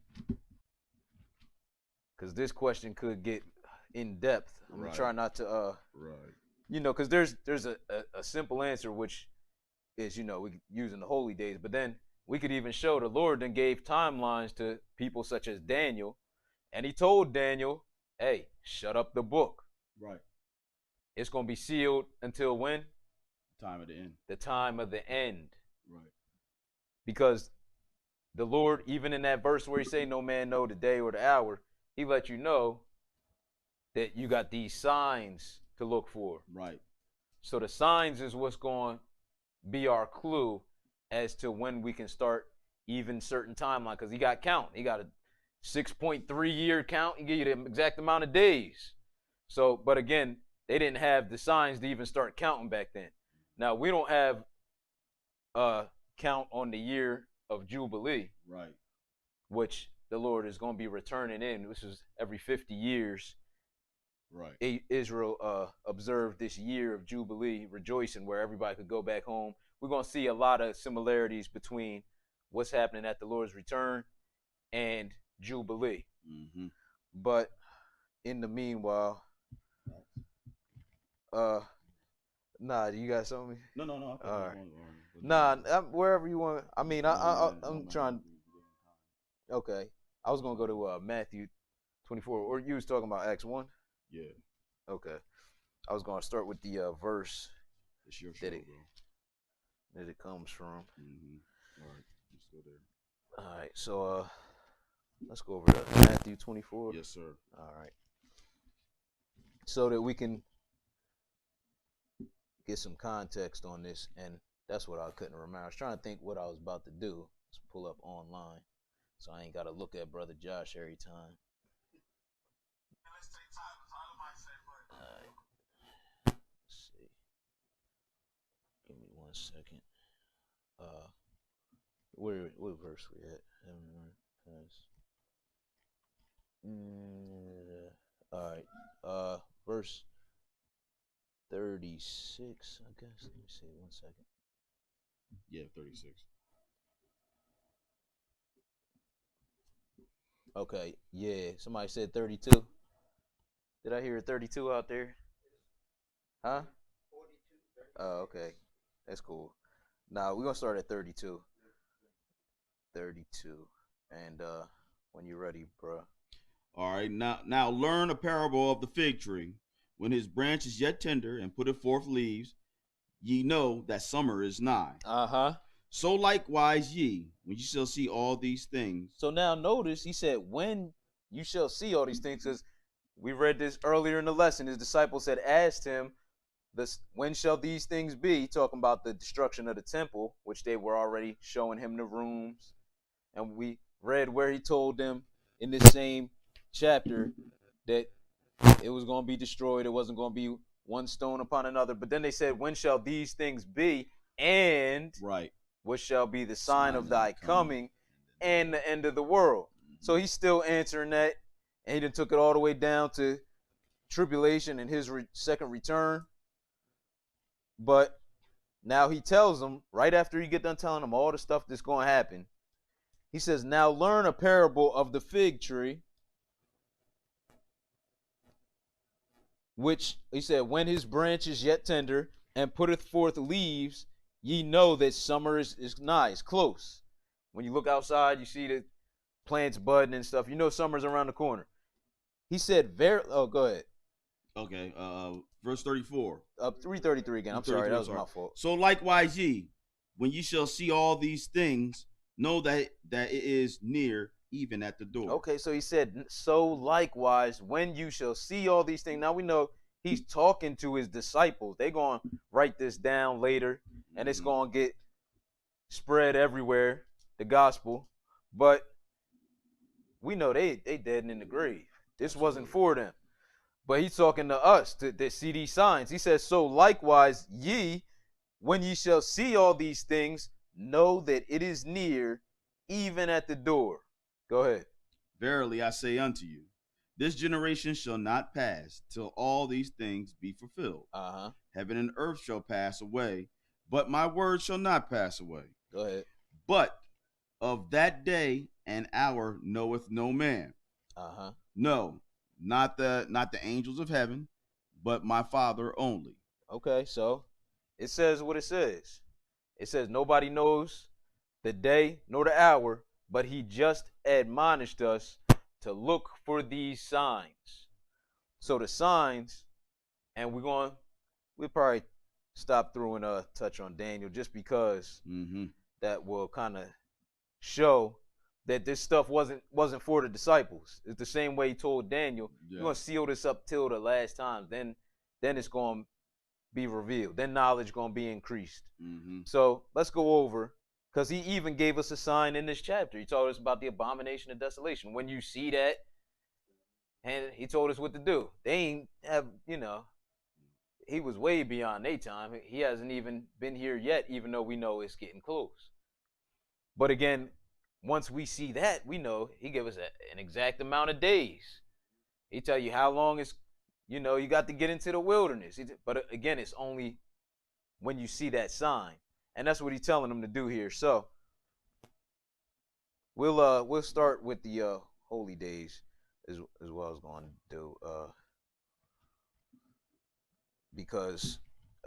Speaker 3: because this question could get in depth. I'm going to try not to, you know, because there's a simple answer, which is, you know, we using the holy days. But then we could even show the Lord then gave timelines to people such as Daniel. And he told Daniel, hey, shut up the book.
Speaker 1: Right.
Speaker 3: It's going to be sealed until when?
Speaker 1: Time of the end.
Speaker 3: The time of the end.
Speaker 1: Right.
Speaker 3: Because the Lord, even in that verse where he say no man know the day or the hour, he let you know that you got these signs to look for.
Speaker 1: Right.
Speaker 3: So the signs is what's going to be our clue as to when we can start even certain timeline. Because he got count. He got a 6.3 year count. He give you the exact amount of days. So, but again, they didn't have the signs to even start counting back then. Now, we don't have a count on the year of Jubilee.
Speaker 1: Right.
Speaker 3: Which the Lord is going to be returning in. This is every 50 years.
Speaker 1: Right.
Speaker 3: Israel observed this year of Jubilee, rejoicing, where everybody could go back home. We're going to see a lot of similarities between what's happening at the Lord's return and Jubilee.
Speaker 1: Mm-hmm.
Speaker 3: But in the meanwhile, nah, do you got something?
Speaker 1: No.
Speaker 3: All right. Nah, wherever you want. I mean, I'm trying. Okay. I was going to go to Matthew 24, or you was talking about Acts 1?
Speaker 1: Yeah.
Speaker 3: Okay. I was going to start with the verse
Speaker 1: it's your show,
Speaker 3: that it comes from.
Speaker 1: Mm-hmm. All right. Let's go there.
Speaker 3: All right. So let's go over to Matthew 24.
Speaker 1: Yes, sir.
Speaker 3: All right. So that we can get some context on this, and that's what I couldn't remember. I was trying to think what I was about to do. Let's pull up online, so I ain't got to look at Brother Josh every time. All right. Let's see. Give me 1 second. What verse we at? All right. Verse 36, I guess. Let me see. 1 second.
Speaker 1: Yeah, 36.
Speaker 3: Okay. Yeah. Somebody said 32. Did I hear a 32 out there? Huh? 42. Oh, okay. That's cool. Now we're gonna start at 32. 32. And when you're ready, bro.
Speaker 1: All right, now learn a parable of the fig tree. When his branch is yet tender and putteth forth leaves, ye know that summer is nigh.
Speaker 3: Uh-huh.
Speaker 1: So likewise ye, when you shall see all these things.
Speaker 3: So now notice he said, when you shall see all these things, because we read this earlier in the lesson. His disciples had asked him, when shall these things be? Talking about the destruction of the temple, which they were already showing him the rooms. And we read where he told them in this same chapter that it was going to be destroyed. It wasn't going to be one stone upon another. But then they said, when shall these things be? And
Speaker 1: right,
Speaker 3: what shall be the sign of thy coming and the end of the world? So he's still answering that. And he done took it all the way down to tribulation and his second return. But now he tells them, right after he get done telling them all the stuff that's going to happen, he says, now learn a parable of the fig tree, which, he said, when his branch is yet tender and putteth forth leaves, ye know that summer is nigh, is close. When you look outside, you see the plants budding and stuff. You know summer's around the corner. He said, go ahead.
Speaker 1: Okay, verse 34.
Speaker 3: 333 again. I'm sorry, that was my fault.
Speaker 1: So likewise ye, when ye shall see all these things, know that it is near, even at the door.
Speaker 3: Okay, so he said, so likewise, when you shall see all these things. Now we know he's talking to his disciples. They're going to write this down later, and it's going to get spread everywhere, the gospel. But we know they dead and in the grave. This wasn't for them. But he's talking to us to see these signs. He says, so likewise, ye, when ye shall see all these things, know that it is near, even at the door. Go ahead.
Speaker 1: Verily I say unto you, this generation shall not pass till all these things be fulfilled. Heaven and earth shall pass away, but my word shall not pass away.
Speaker 3: Go ahead.
Speaker 1: But of that day and hour knoweth no man. No, not the angels of heaven, but my Father only.
Speaker 3: Okay, so it says what it says. It says nobody knows the day nor the hour, but he just admonished us to look for these signs. So the signs, and we'll probably stop through and touch on Daniel just because that will kind of show that this stuff wasn't for the disciples. It's the same way he told Daniel, you're going to seal this up till the last time. Then it's going to be revealed. Then knowledge going to be increased. So let's go over, because he even gave us a sign in this chapter. He told us about the abomination of desolation. When you see that, and he told us what to do. They ain't have, he was way beyond their time. He hasn't even been here yet, even though we know it's getting close. But again, once we see that, we know he gave us an exact amount of days. He tell you how long it's, you got to get into the wilderness. But again, it's only when you see that sign. And that's what he's telling them to do here. So we'll start with the holy days as well as going to do. Because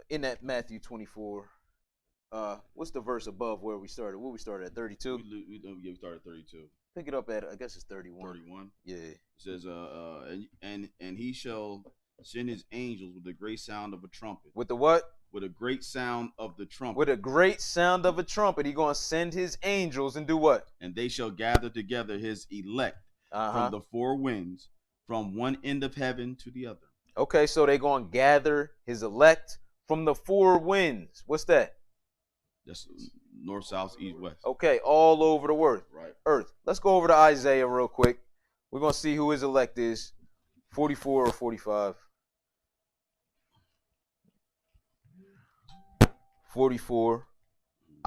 Speaker 3: in that Matthew 24, what's the verse above where we started? What we started at 32?
Speaker 1: We started at 32.
Speaker 3: Pick it up at, I guess it's 31.
Speaker 1: 31.
Speaker 3: Yeah.
Speaker 1: It says, and he shall send his angels with a great sound of a trumpet.
Speaker 3: With the what?
Speaker 1: With a great sound of the trumpet.
Speaker 3: With a great sound of a trumpet, he going to send his angels and do what?
Speaker 1: And they shall gather together his elect from the four winds, from one end of heaven to the other.
Speaker 3: Okay, so they going to gather his elect from the four winds. What's that?
Speaker 1: That's north, south, east, west.
Speaker 3: Okay, all over the earth.
Speaker 1: Right.
Speaker 3: Earth. Let's go over to Isaiah real quick. We're going to see who his elect is. 44 or 45. 44.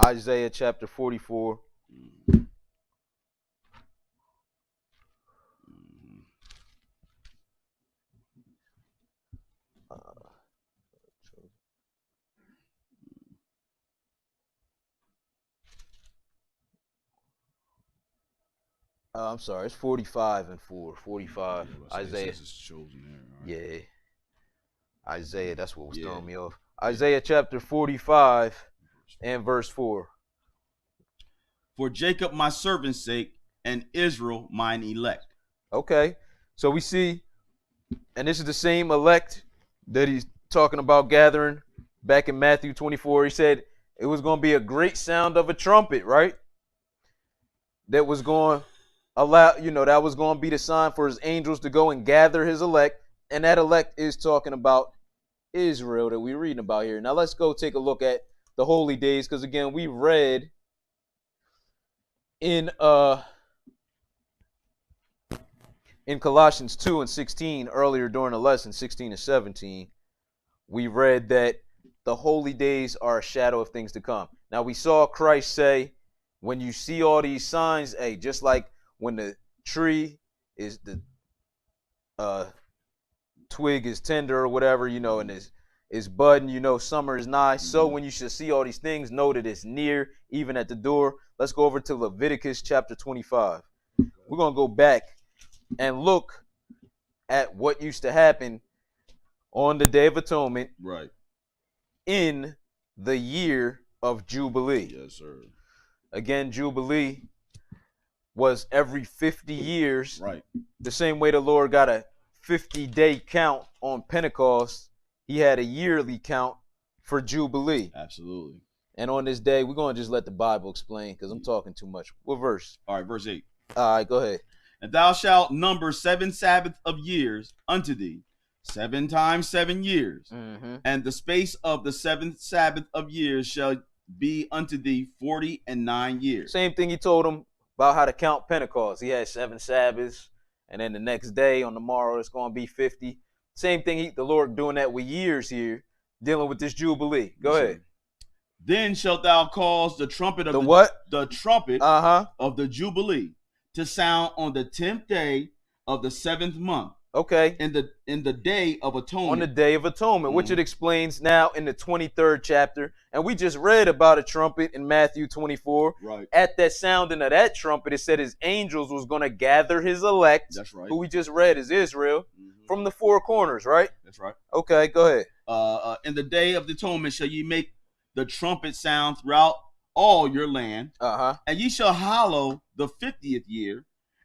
Speaker 3: Isaiah chapter 44. I'm sorry, it's 45 and 4. 45. Isaiah.
Speaker 1: Is chosen there, right?
Speaker 3: Yeah. Isaiah, that's what was throwing me off. Isaiah chapter 45. and verse 4.
Speaker 1: For Jacob my servant's sake, and Israel mine elect.
Speaker 3: Okay, so we see, and this is the same elect that he's talking about gathering back in Matthew 24. He said it was going to be a great sound of a trumpet, right? That was going to allow, that was going to be the sign for his angels to go and gather his elect. And that elect is talking about Israel that we're reading about here. Now let's go take a look at the holy days, because again, we read in Colossians 2 and 16 earlier during the lesson, 16 and 17, we read that the holy days are a shadow of things to come. Now we saw Christ say, when you see all these signs, hey, just like when the tree is the twig is tender or whatever, and is budding, summer is nigh. So when you should see all these things, know that it's near, even at the door. Let's go over to Leviticus chapter 25. We're going to go back and look at what used to happen on the Day of Atonement,
Speaker 1: Right.
Speaker 3: in the year of Jubilee.
Speaker 1: Yes, sir.
Speaker 3: Again, Jubilee was every 50 years.
Speaker 1: Right.
Speaker 3: The same way the Lord got a 50-day count on Pentecost, he had a yearly count for Jubilee.
Speaker 1: Absolutely.
Speaker 3: And on this day, we're going to just let the Bible explain, because I'm talking too much. What verse?
Speaker 1: All right, verse 8.
Speaker 3: All right, go ahead.
Speaker 1: And thou shalt number 7 Sabbaths of years unto thee, 7 times 7 years.
Speaker 3: Mm-hmm.
Speaker 1: And the space of the 7th Sabbath of years shall be unto thee 49 years.
Speaker 3: Same thing he told him about how to count Pentecost. He had 7 Sabbaths, and then the next day on the morrow it's going to be 50. Same thing, the Lord doing that with years here, dealing with this Jubilee. Go ahead.
Speaker 1: Then shalt thou cause the trumpet of
Speaker 3: The what?
Speaker 1: The trumpet
Speaker 3: Uh-huh.
Speaker 1: of the Jubilee to sound on the 10th day of the 7th month,
Speaker 3: Okay.
Speaker 1: in the day of atonement.
Speaker 3: On the Day of Atonement, which it explains now in the 23rd chapter. And we just read about a trumpet in Matthew 24.
Speaker 1: Right.
Speaker 3: At that sounding of that trumpet, it said his angels was going to gather his elect,
Speaker 1: That's right.
Speaker 3: who we just read is Israel,
Speaker 1: Mhm.
Speaker 3: from the four corners, right?
Speaker 1: That's right.
Speaker 3: Okay, go ahead.
Speaker 1: In the day of the atonement shall ye make the trumpet sound throughout all your land,
Speaker 3: Uh-huh.
Speaker 1: and ye shall hallow the 50th year,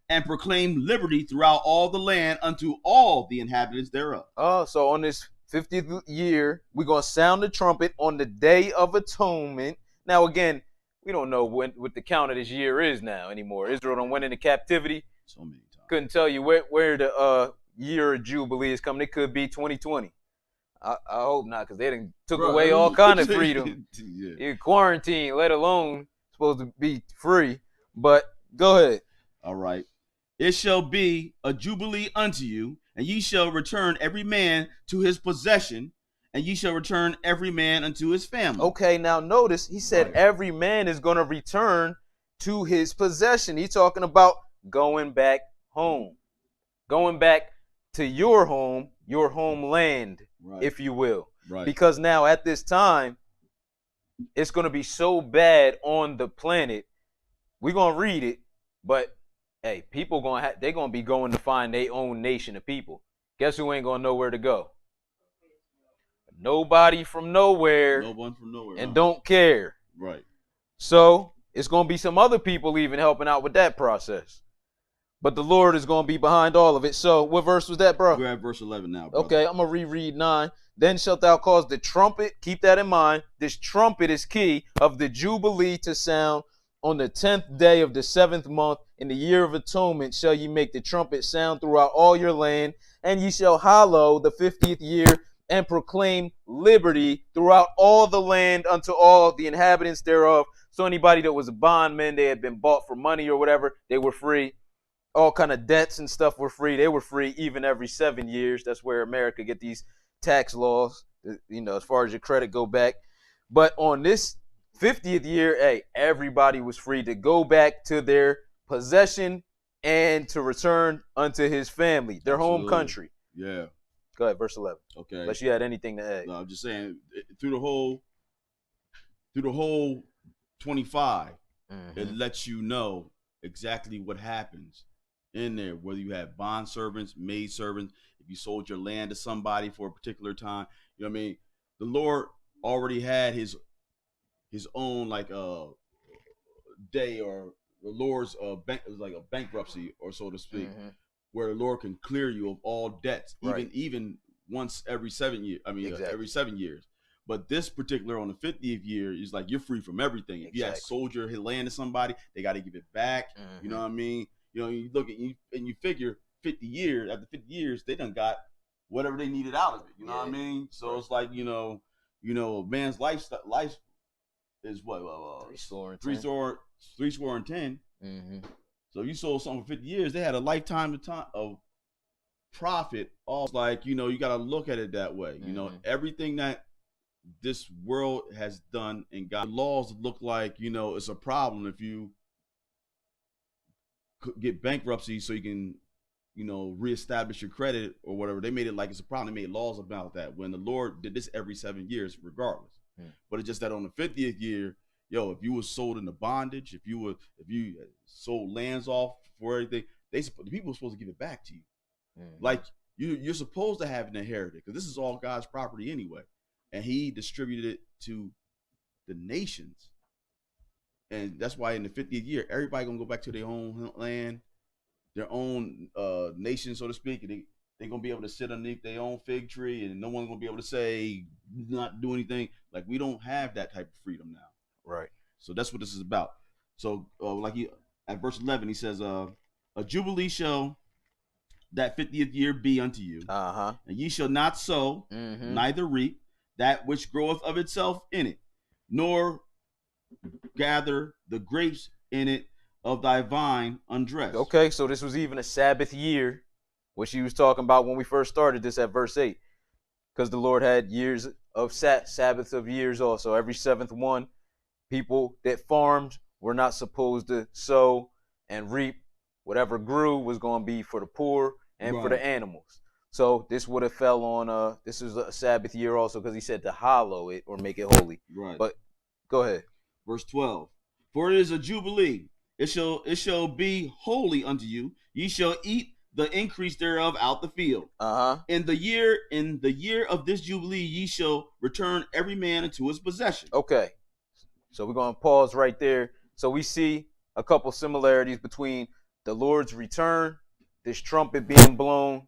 Speaker 1: and proclaim liberty throughout all the land unto all the inhabitants thereof.
Speaker 3: Oh, so on this 50th year, we're going to sound the trumpet on the Day of Atonement. Now, again, we don't know what the count of this year is now anymore. Israel done went into captivity.
Speaker 1: So many times.
Speaker 3: Couldn't tell you where the year of Jubilee is coming. It could be 2020. I hope not, because they done took
Speaker 1: Bro,
Speaker 3: away all kind of freedom.
Speaker 1: Yeah.
Speaker 3: You quarantine, let alone supposed to be free. But go ahead.
Speaker 1: All right. It shall be a jubilee unto you, and ye shall return every man to his possession, and ye shall return every man unto his family.
Speaker 3: Okay, now notice he said
Speaker 1: Right.
Speaker 3: every man is going to return to his possession. He's talking about going back home, going back to your homeland,
Speaker 1: Right.
Speaker 3: if you will.
Speaker 1: Right.
Speaker 3: Because now at this time, it's going to be so bad on the planet. We're going to read it, but hey, people they're going to be going to find their own nation of people. Guess who ain't going to know where to go? Nobody from nowhere,
Speaker 1: No one from nowhere.
Speaker 3: and
Speaker 1: huh?
Speaker 3: don't care.
Speaker 1: Right.
Speaker 3: So it's going to be some other people even helping out with that process. But the Lord is going to be behind all of it. So what verse was that, bro?
Speaker 1: We're at verse 11 now. Brother.
Speaker 3: Okay, I'm going to reread 9. Then shalt thou cause the trumpet, keep that in mind. This trumpet is key, of the Jubilee to sound on the 10th day of the 7th month. In the year of atonement shall ye make the trumpet sound throughout all your land. And ye shall hallow the 50th year, and proclaim liberty throughout all the land unto all the inhabitants thereof. So anybody that was a bondman, they had been bought for money or whatever, they were free. All kind of debts and stuff were free. They were free even every 7 years. That's where America get these tax laws, as far as your credit go back. But on this 50th year, hey, everybody was free to go back to their possession and to return unto his family, their home
Speaker 1: Absolutely.
Speaker 3: country.
Speaker 1: Yeah.
Speaker 3: Go ahead, verse 11.
Speaker 1: Okay.
Speaker 3: Unless you had anything to add.
Speaker 1: No, I'm just saying through the whole 25, it lets you know exactly what happens in there, whether you have bond servants, maid servants, if you sold your land to somebody for a particular time. You know what I mean? The Lord already had his his own like day or the Lord's like a bankruptcy or so to speak, where the Lord can clear you of all debts, even once every 7 years. I mean, every 7 years. But this particular on the 50th year is like you're free from everything. If you had sold your land to somebody, they got to give it back. You know what I mean? You know, you look at you and you figure 50 years after 50 years, they done got whatever they needed out of it. You know what I mean? So it's like you know, man's life is what three score and 10. So you sold something for 50 years, they had a lifetime of profit. Also, like you got to look at it that way. You know, everything that this world has done and got laws look like it's a problem if you get bankruptcy so you can reestablish your credit or whatever. They made it like it's a problem. They made laws about that when the Lord did this every 7 years regardless. But it's just that on the 50th year, if you were sold into bondage, if you sold lands off for everything, the people were supposed to give it back to you. Like you're supposed to have an inheritance because this is all God's property anyway. And he distributed it to the nations. And that's why in the 50th year, everybody gonna go back to their own land, their own nation, so to speak. And they're gonna be able to sit underneath their own fig tree and no one's gonna be able to say not do anything. Like we don't have that type of freedom now.
Speaker 3: Right.
Speaker 1: So that's what this is about. So at verse 11, he says, a jubilee shall that 50th year be unto you. And ye shall not sow, neither reap that which groweth of itself in it, nor gather the grapes in it of thy vine undressed.
Speaker 3: Okay, so this was even a Sabbath year, which he was talking about when we first started this at verse 8. Because the Lord had years of Sabbaths of years also. Every seventh one, people that farmed were not supposed to sow and reap. Whatever grew was going to be for the poor and for the animals. So this would have fell on, this is a Sabbath year also because he said to hallow it or make it holy.
Speaker 1: Right.
Speaker 3: But go ahead.
Speaker 1: Verse 12. For it is a jubilee. It shall be holy unto you. Ye shall eat the increase thereof out the field. In the year of this jubilee, ye shall return every man into his possession.
Speaker 3: Okay. So we're going to pause right there. So we see a couple similarities between the Lord's return, this trumpet being blown,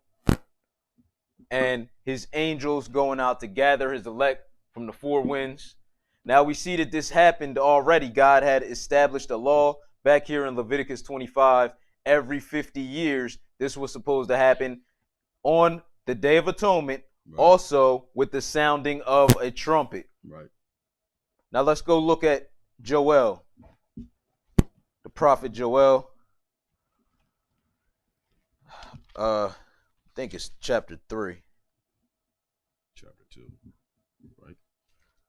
Speaker 3: and his angels going out to gather his elect from the four winds. Now we see that this happened already. God had established a law back here in Leviticus 25. Every 50 years, this was supposed to happen on the Day of Atonement, also with the sounding of a trumpet.
Speaker 1: Right.
Speaker 3: Now let's go look at Joel, the prophet Joel. I think it's chapter 3.
Speaker 1: Chapter 2, right?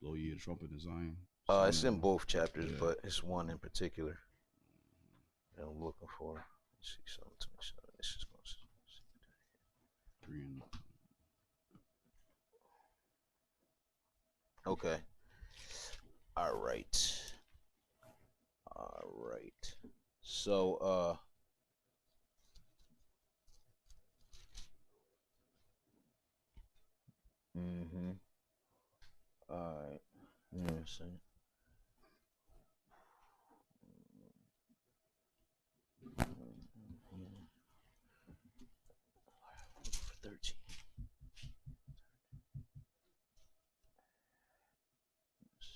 Speaker 1: Blow ye the trumpet in Zion.
Speaker 3: It's in both chapters, but it's one in particular that I'm looking for. Let's see, 7:27. This is going to
Speaker 1: 3 and
Speaker 3: okay. All right. So, all right. Give me a second. 13.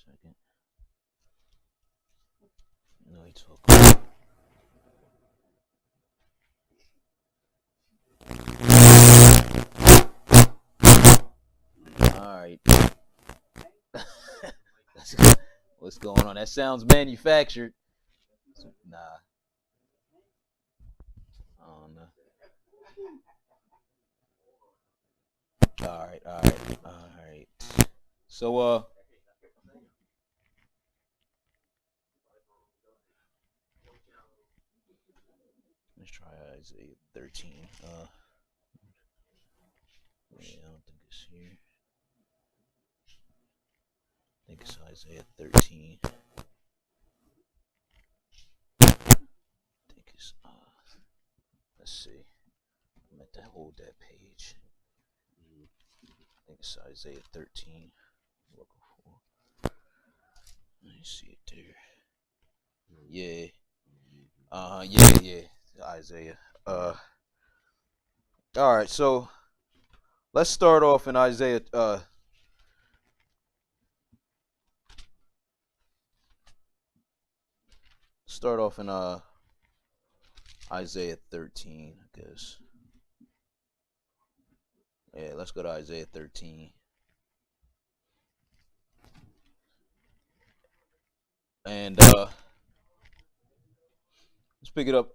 Speaker 3: Second. No, he took. All right. What's going on? That sounds manufactured. Nah. I don't know. All right. So, let's try Isaiah 13. I don't think it's here. I think it's Isaiah 13. I think it's, let's see. I meant to hold that page. I think it's Isaiah 13. I'm looking for. Let me see it there. Yeah. Yeah. Isaiah. All right, so let's start off in Isaiah. Start off in Isaiah 13, I guess. Yeah, let's go to Isaiah 13. And let's pick it up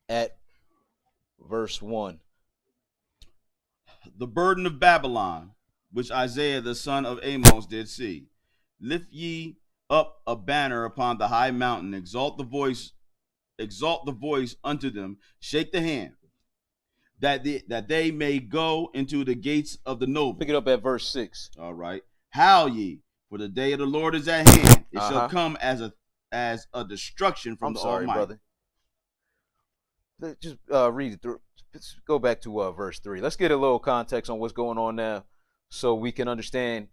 Speaker 3: at verse 1.
Speaker 1: The burden of Babylon, which Isaiah the son of Amos did see. Lift ye up a banner upon the high mountain, exalt the voice unto them, shake the hand, that they may go into the gates of the noble.
Speaker 3: Pick it up at verse 6.
Speaker 1: All right. Howl ye, for the day of the Lord is at hand. It shall come as a destruction from the Almighty.
Speaker 3: Brother. Just read it through. Let's go back to verse 3. Let's get a little context on what's going on now so we can understand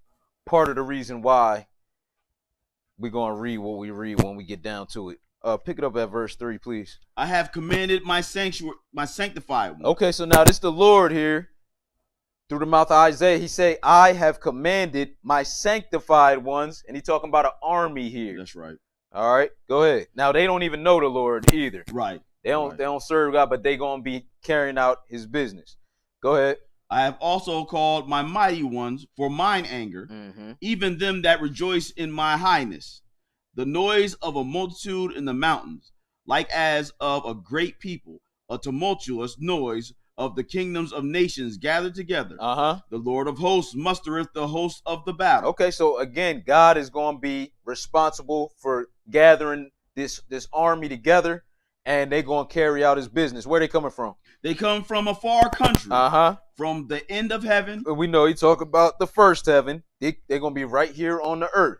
Speaker 3: part of the reason why we're going to read what we read when we get down to it. Pick it up at verse 3, please.
Speaker 1: I have commanded my sanctified one.
Speaker 3: Okay, so now this is the Lord here. Through the mouth of Isaiah, he say, I have commanded my sanctified ones. And he talking about an army here.
Speaker 1: That's right.
Speaker 3: All right, go ahead. Now, they don't even know the Lord either.
Speaker 1: Right.
Speaker 3: They don't serve God, but they going to be carrying out his business. Go ahead.
Speaker 1: I have also called my mighty ones for mine anger, even them that rejoice in my highness. The noise of a multitude in the mountains, like as of a great people, a tumultuous noise of the kingdoms of nations gathered together. The Lord of hosts mustereth the host of the battle.
Speaker 3: Okay, so again, God is going to be responsible for gathering this army together, and they're going to carry out his business. Where they coming from?
Speaker 1: They come from a far country, from the end of heaven.
Speaker 3: We know he talk about the first heaven. They're going to be right here on the earth.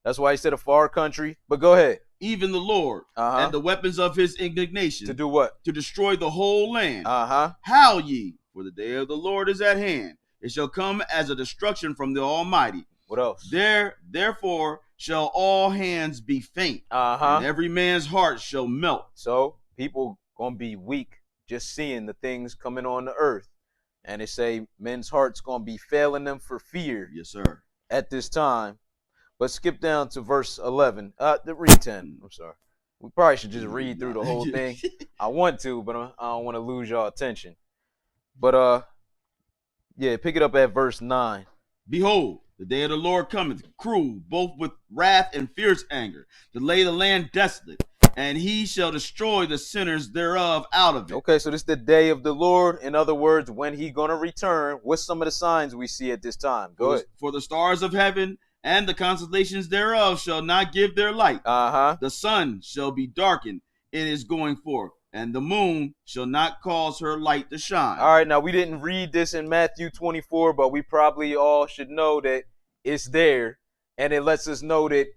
Speaker 3: That's why he said a far country. But go ahead.
Speaker 1: Even the Lord and the weapons of his indignation.
Speaker 3: To do what?
Speaker 1: To destroy the whole land. Howl ye, for the day of the Lord is at hand. It shall come as a destruction from the Almighty.
Speaker 3: What else?
Speaker 1: Therefore shall all hands be faint, and every man's heart shall melt.
Speaker 3: So people going to be weak just seeing the things coming on the earth. And they say men's hearts going to be failing them for fear.
Speaker 1: Yes, sir.
Speaker 3: At this time. But skip down to verse 11. Read 10. I'm sorry. We probably should just read through the whole thing. I want to, but I don't want to lose y'all attention. But, yeah, pick it up at verse 9.
Speaker 1: Behold, the day of the Lord cometh, cruel, both with wrath and fierce anger, to lay the land desolate, and he shall destroy the sinners thereof out of it.
Speaker 3: Okay, so this is the day of the Lord. In other words, when he going to return, what's some of the signs we see at this time? Go ahead.
Speaker 1: For the stars of heaven and the constellations thereof shall not give their light. The sun shall be darkened in his going forth, and the moon shall not cause her light to shine.
Speaker 3: All right, now we didn't read this in Matthew 24, but we probably all should know that it's there, and it lets us know that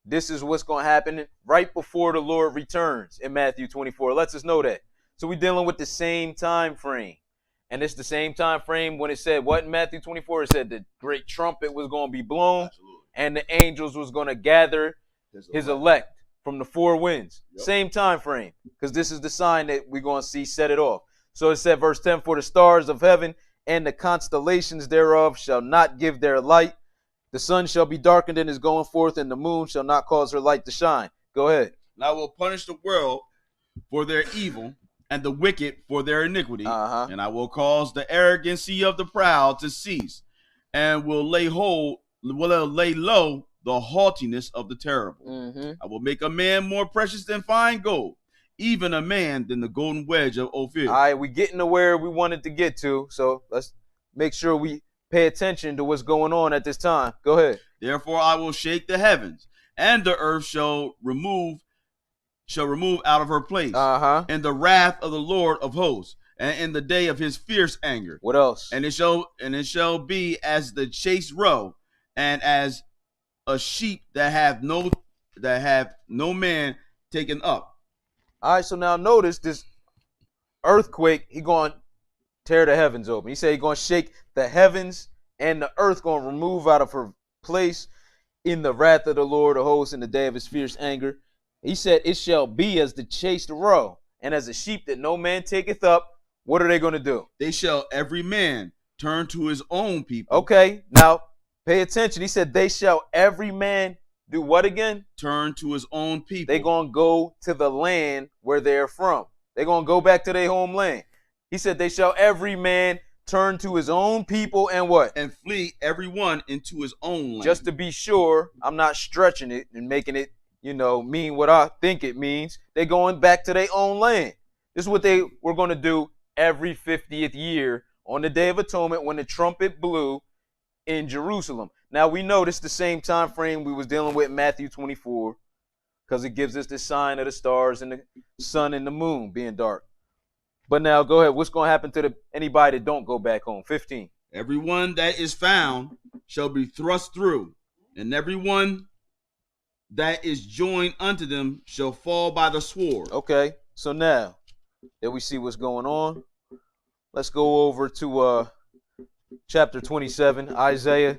Speaker 3: this is what's going to happen right before the Lord returns in Matthew 24. It lets us know that. So we're dealing with the same time frame. And it's the same time frame when it said what in Matthew 24? It said the great trumpet was going to be blown. Absolutely. And the angels was going to gather his elect from the four winds. Yep. Same time frame, because this is the sign that we're going to see set it off. So it said, verse 10, for the stars of heaven and the constellations thereof shall not give their light. The sun shall be darkened in his going forth, and the moon shall not cause her light to shine. Go ahead.
Speaker 1: And I will punish the world for their evil, and the wicked for their iniquity. And I will cause the arrogancy of the proud to cease, and will lay low the haughtiness of the terrible. I will make a man more precious than fine gold, even a man than the golden wedge of Ophir.
Speaker 3: All right, we're getting to where we wanted to get to, so let's make sure we pay attention to what's going on at this time. Go ahead.
Speaker 1: Therefore I will shake the heavens, and the earth shall remove out of her place, in the wrath of the Lord of hosts, and in the day of his fierce anger.
Speaker 3: What else?
Speaker 1: And it shall be as the chased roe, and as a sheep that have no man taken up.
Speaker 3: All right, so now notice this earthquake. He going to tear the heavens open. He said he going to shake the heavens, and the earth going to remove out of her place. in the wrath of the Lord of hosts in the day of his fierce anger. He said, it shall be as the chased roe, and as a sheep that no man taketh up. What are they going to do?
Speaker 1: They shall every man turn to his own people.
Speaker 3: Okay, now pay attention. He said, they shall every man do what again?
Speaker 1: Turn to his own people.
Speaker 3: They're going to go to the land where they're from. They're going to go back to their homeland. He said, they shall every man turn to his own people and what?
Speaker 1: And flee every one into his own land.
Speaker 3: Just to be sure, I'm not stretching it and making it, mean what I think it means. They're going back to their own land. This is what they were going to do every 50th year on the Day of Atonement when the trumpet blew in Jerusalem. Now we know this is the same time frame we was dealing with in Matthew 24, because it gives us the sign of the stars and the sun and the moon being dark. But now go ahead. What's going to happen to anybody that don't go back home? 15.
Speaker 1: Everyone that is found shall be thrust through, and everyone that is joined unto them shall fall by the sword.
Speaker 3: Okay, so now that we see what's going on, let's go over to chapter 27, Isaiah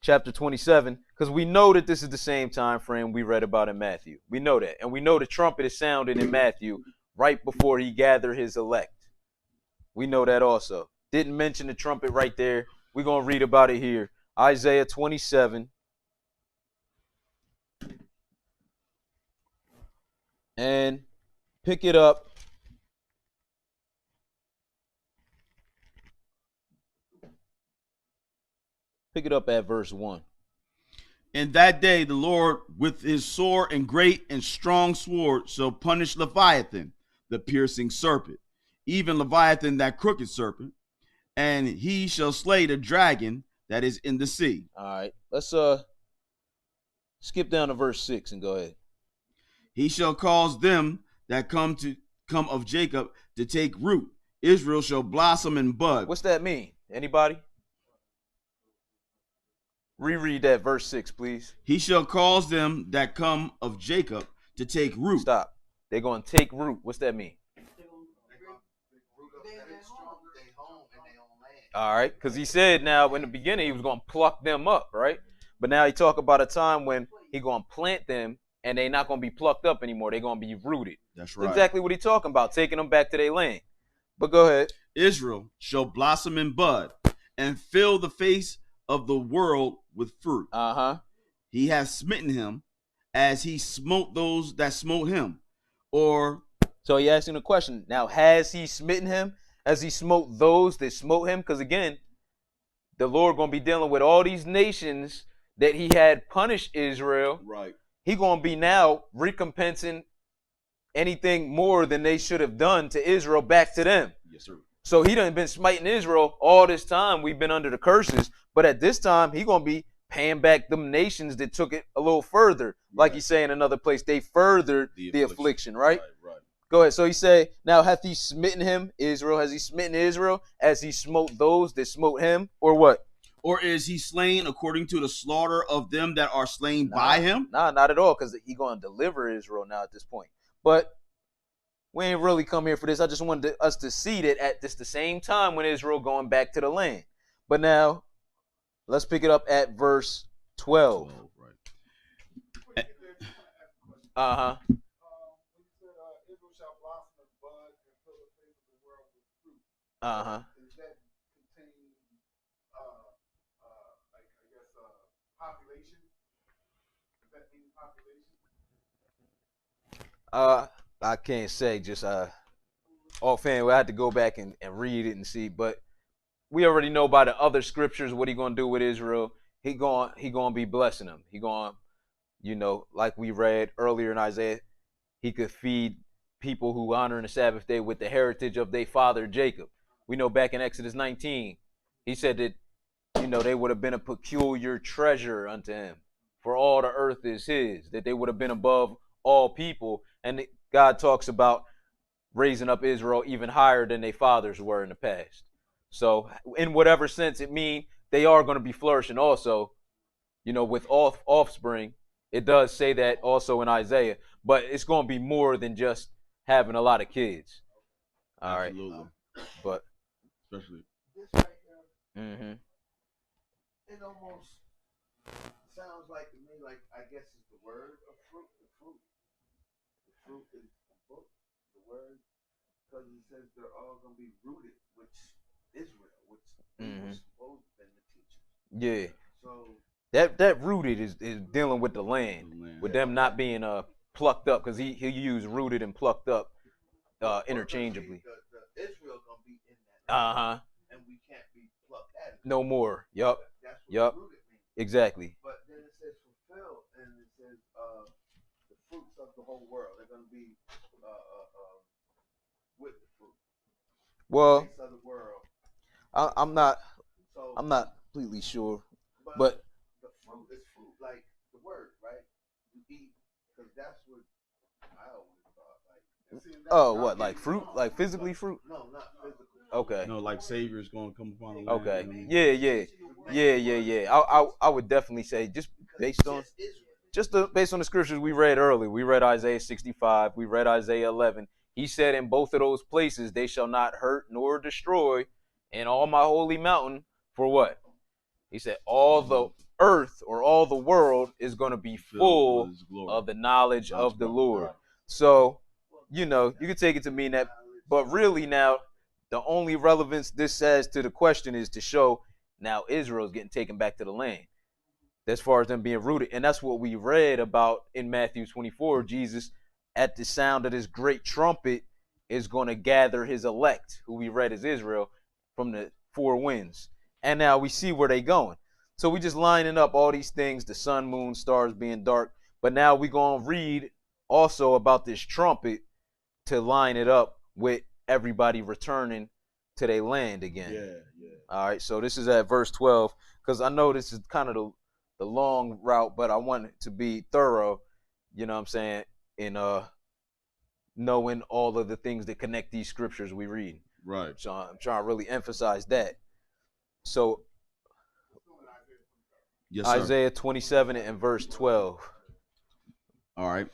Speaker 3: chapter 27, because we know that this is the same time frame we read about in Matthew. We know that, and we know the trumpet is sounded in Matthew right before he gathered his elect. We know that also. Didn't mention the trumpet right there. We're going to read about it here. Isaiah 27. And pick it up. Pick it up at verse 1.
Speaker 1: In that day the Lord with his sore and great and strong sword shall punish Leviathan, the piercing serpent, even Leviathan, that crooked serpent, and he shall slay the dragon that is in the sea.
Speaker 3: All right, let's skip down to verse 6 and go ahead.
Speaker 1: He shall cause them that come of Jacob to take root. Israel shall blossom and bud.
Speaker 3: What's that mean? Anybody? Reread that verse 6, please.
Speaker 1: He shall cause them that come of Jacob to take root.
Speaker 3: Stop. They're going to take root. What's that mean? All right, because he said now in the beginning he was going to pluck them up, right? But now he talk about a time when he going to plant them and they're not going to be plucked up anymore. They're going to be rooted.
Speaker 1: That's right.
Speaker 3: Exactly what he's talking about, taking them back to their land. But go ahead.
Speaker 1: Israel shall blossom and bud and fill the face of the world with fruit. He hath smitten him as he smote those that smote him. Or
Speaker 3: so he asking a question. Now, has he smitten him? As he smote those that smote him? Because again, the Lord going to be dealing with all these nations that he had punished Israel.
Speaker 1: Right.
Speaker 3: He going to be now recompensing anything more than they should have done to Israel back to them.
Speaker 1: Yes, sir.
Speaker 3: So he done been smiting Israel all this time. We've been under the curses. But at this time, he going to be paying back them nations that took it a little further. Like he say in another place, they furthered the affliction, right?
Speaker 1: Right.
Speaker 3: Go ahead. So he say, now hath he smitten him, Israel? Has he smitten Israel as he smote those that smote him? Or what?
Speaker 1: Or is he slain according to the slaughter of them that are slain by him?
Speaker 3: Nah, not at all, because he going to deliver Israel now at this point. But we ain't really come here for this. I just wanted us to see that at the same time when Israel going back to the land. But now, let's pick it up at verse 12.
Speaker 1: Right.
Speaker 3: Uh-huh. Uh-huh.
Speaker 6: Does that contain, like, I guess, population? Does that mean population?
Speaker 3: I can't say, just offhand. We had to go back and read it and see. But we already know by the other scriptures what he gonna do with Israel. He gonna be blessing them. He gonna, like we read earlier in Isaiah, he could feed people who honor in the Sabbath day with the heritage of their father Jacob. We know back in Exodus 19, he said that, they would have been a peculiar treasure unto him, for all the earth is his, that they would have been above all people. And God talks about raising up Israel even higher than their fathers were in the past. So in whatever sense it means, they are going to be flourishing also, with offspring. It does say that also in Isaiah, but it's going to be more than just having a lot of kids. All right.
Speaker 1: Absolutely.
Speaker 3: But
Speaker 1: especially
Speaker 6: This right here,
Speaker 3: mm-hmm.
Speaker 6: it almost
Speaker 9: sounds like to me like I guess it's the word of fruit. The fruit is the book. The word, because it says they're all gonna be rooted, which Israel, which was supposed to be the teachers.
Speaker 3: Yeah.
Speaker 9: So
Speaker 3: That rooted is dealing with the land, with them not being plucked up, because he used rooted and plucked up interchangeably.
Speaker 9: The Israel gonna be in that. And we can't be plucked at it.
Speaker 3: No more. Yup.
Speaker 9: That's what
Speaker 3: Yup.
Speaker 9: rooted means.
Speaker 3: Exactly.
Speaker 9: But then it says fulfilled, and it says the fruits of the whole world. They're gonna be with the fruit.
Speaker 3: Well,
Speaker 9: Face of the world.
Speaker 3: I'm not
Speaker 9: So,
Speaker 3: completely sure,
Speaker 9: but
Speaker 3: but
Speaker 9: the fruit is fruit, like the word, right? You eat, because that's what I always thought. Like,
Speaker 3: what, like fruit, like physically fruit?
Speaker 9: no, not physical.
Speaker 3: Okay.
Speaker 1: You know, like Savior's gonna come upon the land.
Speaker 3: Okay.
Speaker 1: You know what I mean?
Speaker 3: Yeah. I would definitely say just based on based on the scriptures we read earlier. We read Isaiah 65. We read Isaiah 11. He said in both of those places they shall not hurt nor destroy in all my holy mountain. For what? He said all the earth or all the world is going to be full of the knowledge of the Lord. So, you can take it to mean that, but really now the only relevance this says to the question is to show now Israel's getting taken back to the land as far as them being rooted. And that's what we read about in Matthew 24. Jesus, at the sound of this great trumpet, is going to gather his elect, who we read as Israel, from the four winds. And now we see where they going. So we just lining up all these things, the sun, moon, stars being dark. But now we going to read also about this trumpet to line it up with everybody returning to their land again.
Speaker 1: Yeah.
Speaker 3: All right, so this is at verse 12, because I know this is kind of the long route, but I want it to be thorough, you know what I'm saying, in knowing all of the things that connect these scriptures we read.
Speaker 1: Right.
Speaker 3: So I'm trying to really emphasize that. So
Speaker 1: Yes, sir.
Speaker 3: Isaiah 27 and verse 12.
Speaker 1: All right.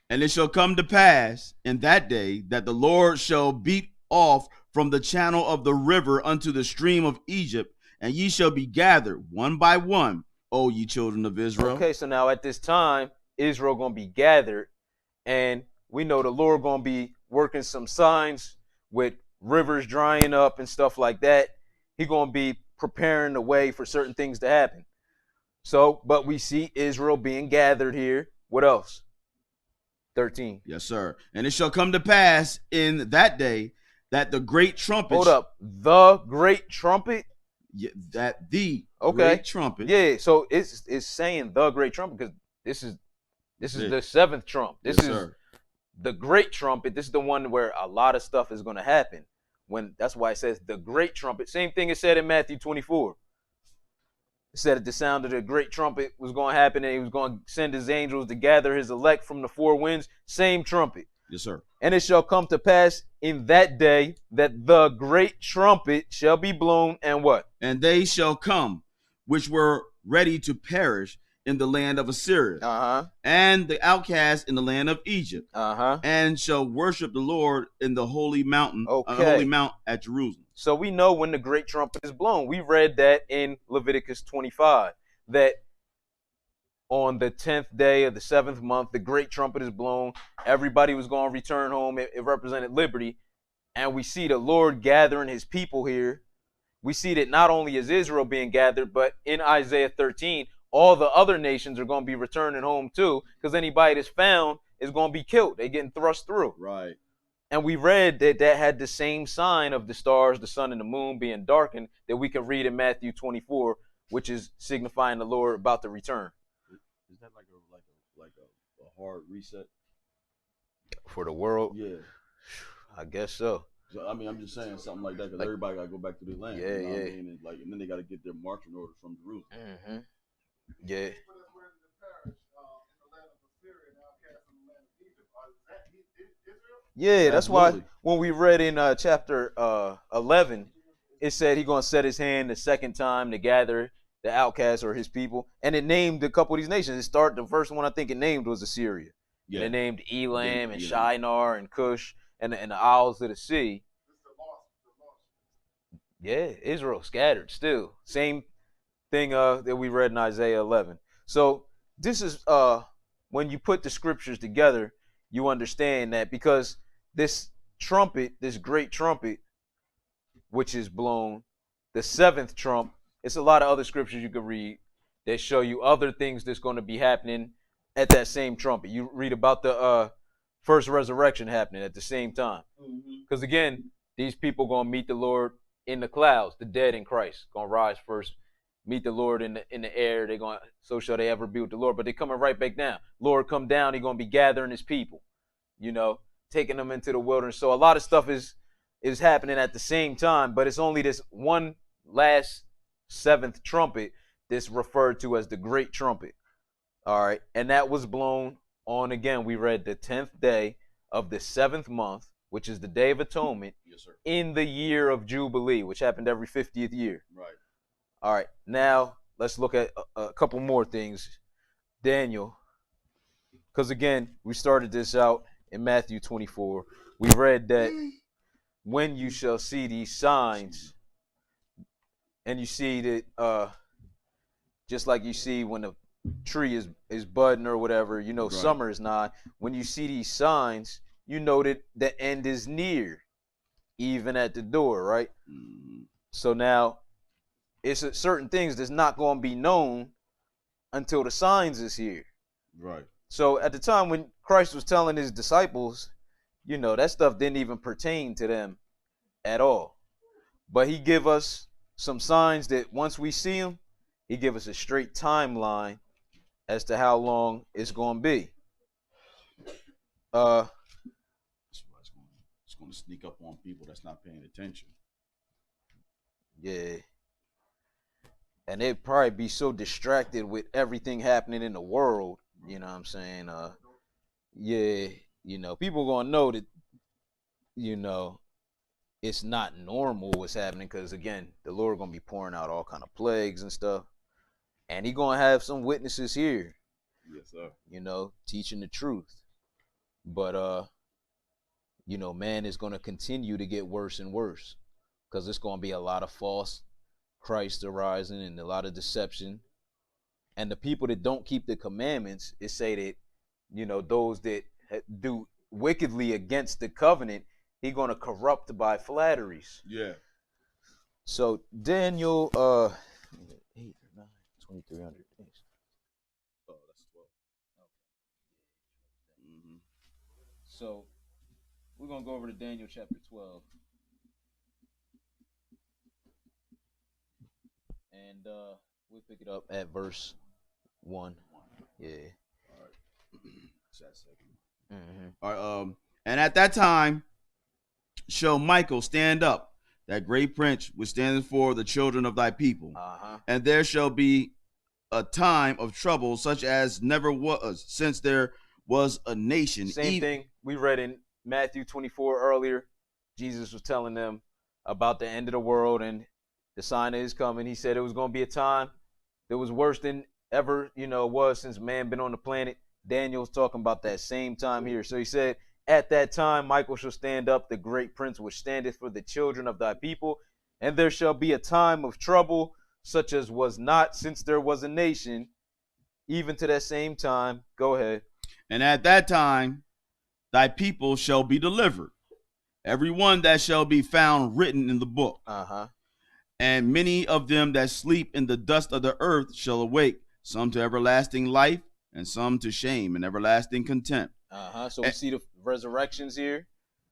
Speaker 1: And it shall come to pass in that day that the Lord shall beat off from the channel of the river unto the stream of Egypt, and ye shall be gathered one by one, O ye children of Israel.
Speaker 3: Okay, so now at this time, Israel going to be gathered, and we know the Lord going to be working some signs with rivers drying up and stuff like that. He going to be preparing the way for certain things to happen. So, but we see Israel being gathered here. What else? 13.
Speaker 1: Yes, sir. And it shall come to pass in that day that the great trumpet.
Speaker 3: Hold up. The great trumpet?
Speaker 1: Yeah, that the
Speaker 3: okay.
Speaker 1: great trumpet.
Speaker 3: Yeah, so it's saying the great trumpet because this is the seventh trump. This is
Speaker 1: sir.
Speaker 3: The great trumpet. This is the one where a lot of stuff is going to happen. That's why it says the great trumpet. Same thing it said in Matthew 24. It said that the sound of the great trumpet was going to happen, and he was going to send his angels to gather his elect from the four winds. Same trumpet.
Speaker 1: Yes, sir.
Speaker 3: And it shall come to pass in that day that the great trumpet shall be blown, and what?
Speaker 1: And they shall come, which were ready to perish in the land of Assyria, and the outcasts in the land of Egypt, and shall worship the Lord in the holy mountain, holy mount at Jerusalem.
Speaker 3: So we know when the great trumpet is blown. We read that in Leviticus 25, that on the 10th day of the 7th month, the great trumpet is blown. Everybody was going to return home. It represented liberty. And we see the Lord gathering his people here. We see that not only is Israel being gathered, but in Isaiah 13, all the other nations are going to be returning home too, because anybody that's found is going to be killed. They're getting thrust through.
Speaker 1: Right.
Speaker 3: And we read that had the same sign of the stars, the sun, and the moon being darkened that we can read in Matthew 24, which is signifying the Lord about to return.
Speaker 1: Is that like a hard reset
Speaker 3: for the world?
Speaker 1: Yeah,
Speaker 3: I guess so.
Speaker 1: So I mean, I'm just saying something like that because everybody got to go back to their land.
Speaker 3: Yeah,
Speaker 1: you know
Speaker 3: yeah.
Speaker 1: What I mean? And then they got to get their marching orders from Jerusalem.
Speaker 3: Mm-hmm. Yeah. Yeah, that's why when we read in chapter 11, it said he's going to set his hand the second time to gather the outcasts or his people. And it named a couple of these nations. The first one I think it named was Assyria. Yeah. And it named Elam and Shinar and Cush and the Isles of the Sea. Yeah, Israel scattered still. Same thing that we read in Isaiah 11. So this is when you put the scriptures together, you understand that because this trumpet, this great trumpet, which is blown, the seventh trump, it's a lot of other scriptures you could read that show you other things that's going to be happening at that same trumpet. You read about the first resurrection happening at the same time. Because again, these people going to meet the Lord in the clouds, the dead in Christ, going to rise first, meet the Lord in the air. They're going, so shall they ever be with the Lord. But they're coming right back down. Lord come down, he's going to be gathering his people, taking them into the wilderness. So a lot of stuff is happening at the same time, but it's only this one last seventh trumpet that's referred to as the great trumpet. All right. And that was blown on, again, we read the 10th day of the 7th month, which is the Day of Atonement,
Speaker 1: Yes, sir.
Speaker 3: in the year of Jubilee, which happened every 50th year.
Speaker 1: Right.
Speaker 3: All right. Now let's look at a couple more things. Daniel, because again, we started this out in Matthew 24. We read that when you shall see these signs, and you see that just like you see when a tree is budding or whatever,
Speaker 1: Right.
Speaker 3: summer is nigh. When you see these signs, you know that the end is near, even at the door, right?
Speaker 1: Mhm.
Speaker 3: So now it's certain things that's not going to be known until the signs is here.
Speaker 1: Right.
Speaker 3: So at the time when Christ was telling his disciples, that stuff didn't even pertain to them at all. But he give us some signs that once we see them, he give us a straight timeline as to how long it's going to be.
Speaker 1: That's why it's going to sneak up on people that's not paying attention.
Speaker 3: Yeah. And they'd probably be so distracted with everything happening in the world, you know what I'm saying? Yeah, people going to know that, it's not normal what's happening because, again, the Lord going to be pouring out all kind of plagues and stuff. And he going to have some witnesses here,
Speaker 1: Yes, sir.
Speaker 3: teaching the truth. But, man is going to continue to get worse and worse because it's going to be a lot of false Christ arising and a lot of deception. And the people that don't keep the commandments, it say that, those that do wickedly against the covenant, he going to corrupt by flatteries.
Speaker 1: Yeah.
Speaker 3: So Daniel 8 or 9, 2300 days.
Speaker 1: Oh, that's 12. Mm-hmm.
Speaker 3: So we're going to go over to Daniel chapter 12. And we'll pick it up at verse 1. Yeah.
Speaker 1: All right. Just a second.
Speaker 3: Mm-hmm.
Speaker 1: All right. And at that time, shall Michael stand up, that great prince which standeth for the children of thy people.
Speaker 3: Uh-huh.
Speaker 1: And there shall be a time of trouble such as never was since there was a nation.
Speaker 3: Same thing we read in Matthew 24 earlier. Jesus was telling them about the end of the world and the sign is coming. He said it was going to be a time that was worse than ever, was since man been on the planet. Daniel's talking about that same time here. So he said, at that time, Michael shall stand up, the great prince which standeth for the children of thy people. And there shall be a time of trouble, such as was not since there was a nation, even to that same time. Go ahead.
Speaker 1: And at that time, thy people shall be delivered, every one that shall be found written in the book.
Speaker 3: Uh-huh.
Speaker 1: And many of them that sleep in the dust of the earth shall awake, some to everlasting life, and some to shame and everlasting contempt.
Speaker 3: Uh-huh. So we see the resurrections here.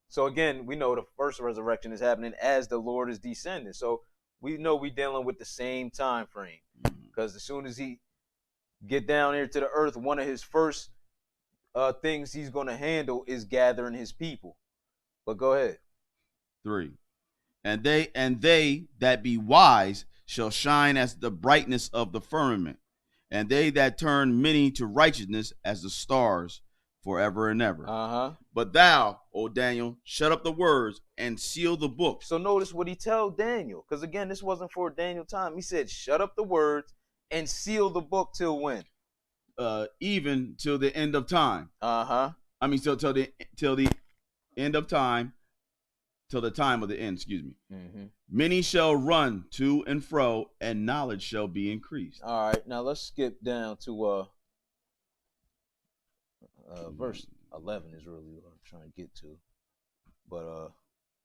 Speaker 3: So again, we know the first resurrection is happening as the Lord is descending. So we know we're dealing with the same time frame. Because as soon as he get down here to the earth, one of his first things he's going to handle is gathering his people. But go ahead.
Speaker 1: 3. And they that be wise shall shine as the brightness of the firmament, and they that turn many to righteousness as the stars forever and ever.
Speaker 3: Uh-huh.
Speaker 1: But thou, O Daniel, shut up the words and seal the books.
Speaker 3: So notice what he tells Daniel, because again, this wasn't for Daniel time. He said, shut up the words and seal the book till when?
Speaker 1: Even till the end of time.
Speaker 3: Uh-huh.
Speaker 1: I mean, till the end of time, till the time of the end, excuse me.
Speaker 3: Mm-hmm.
Speaker 1: Many shall run to and fro, and knowledge shall be increased.
Speaker 3: All right, now let's skip down to verse 11 is really what I'm trying to get to. But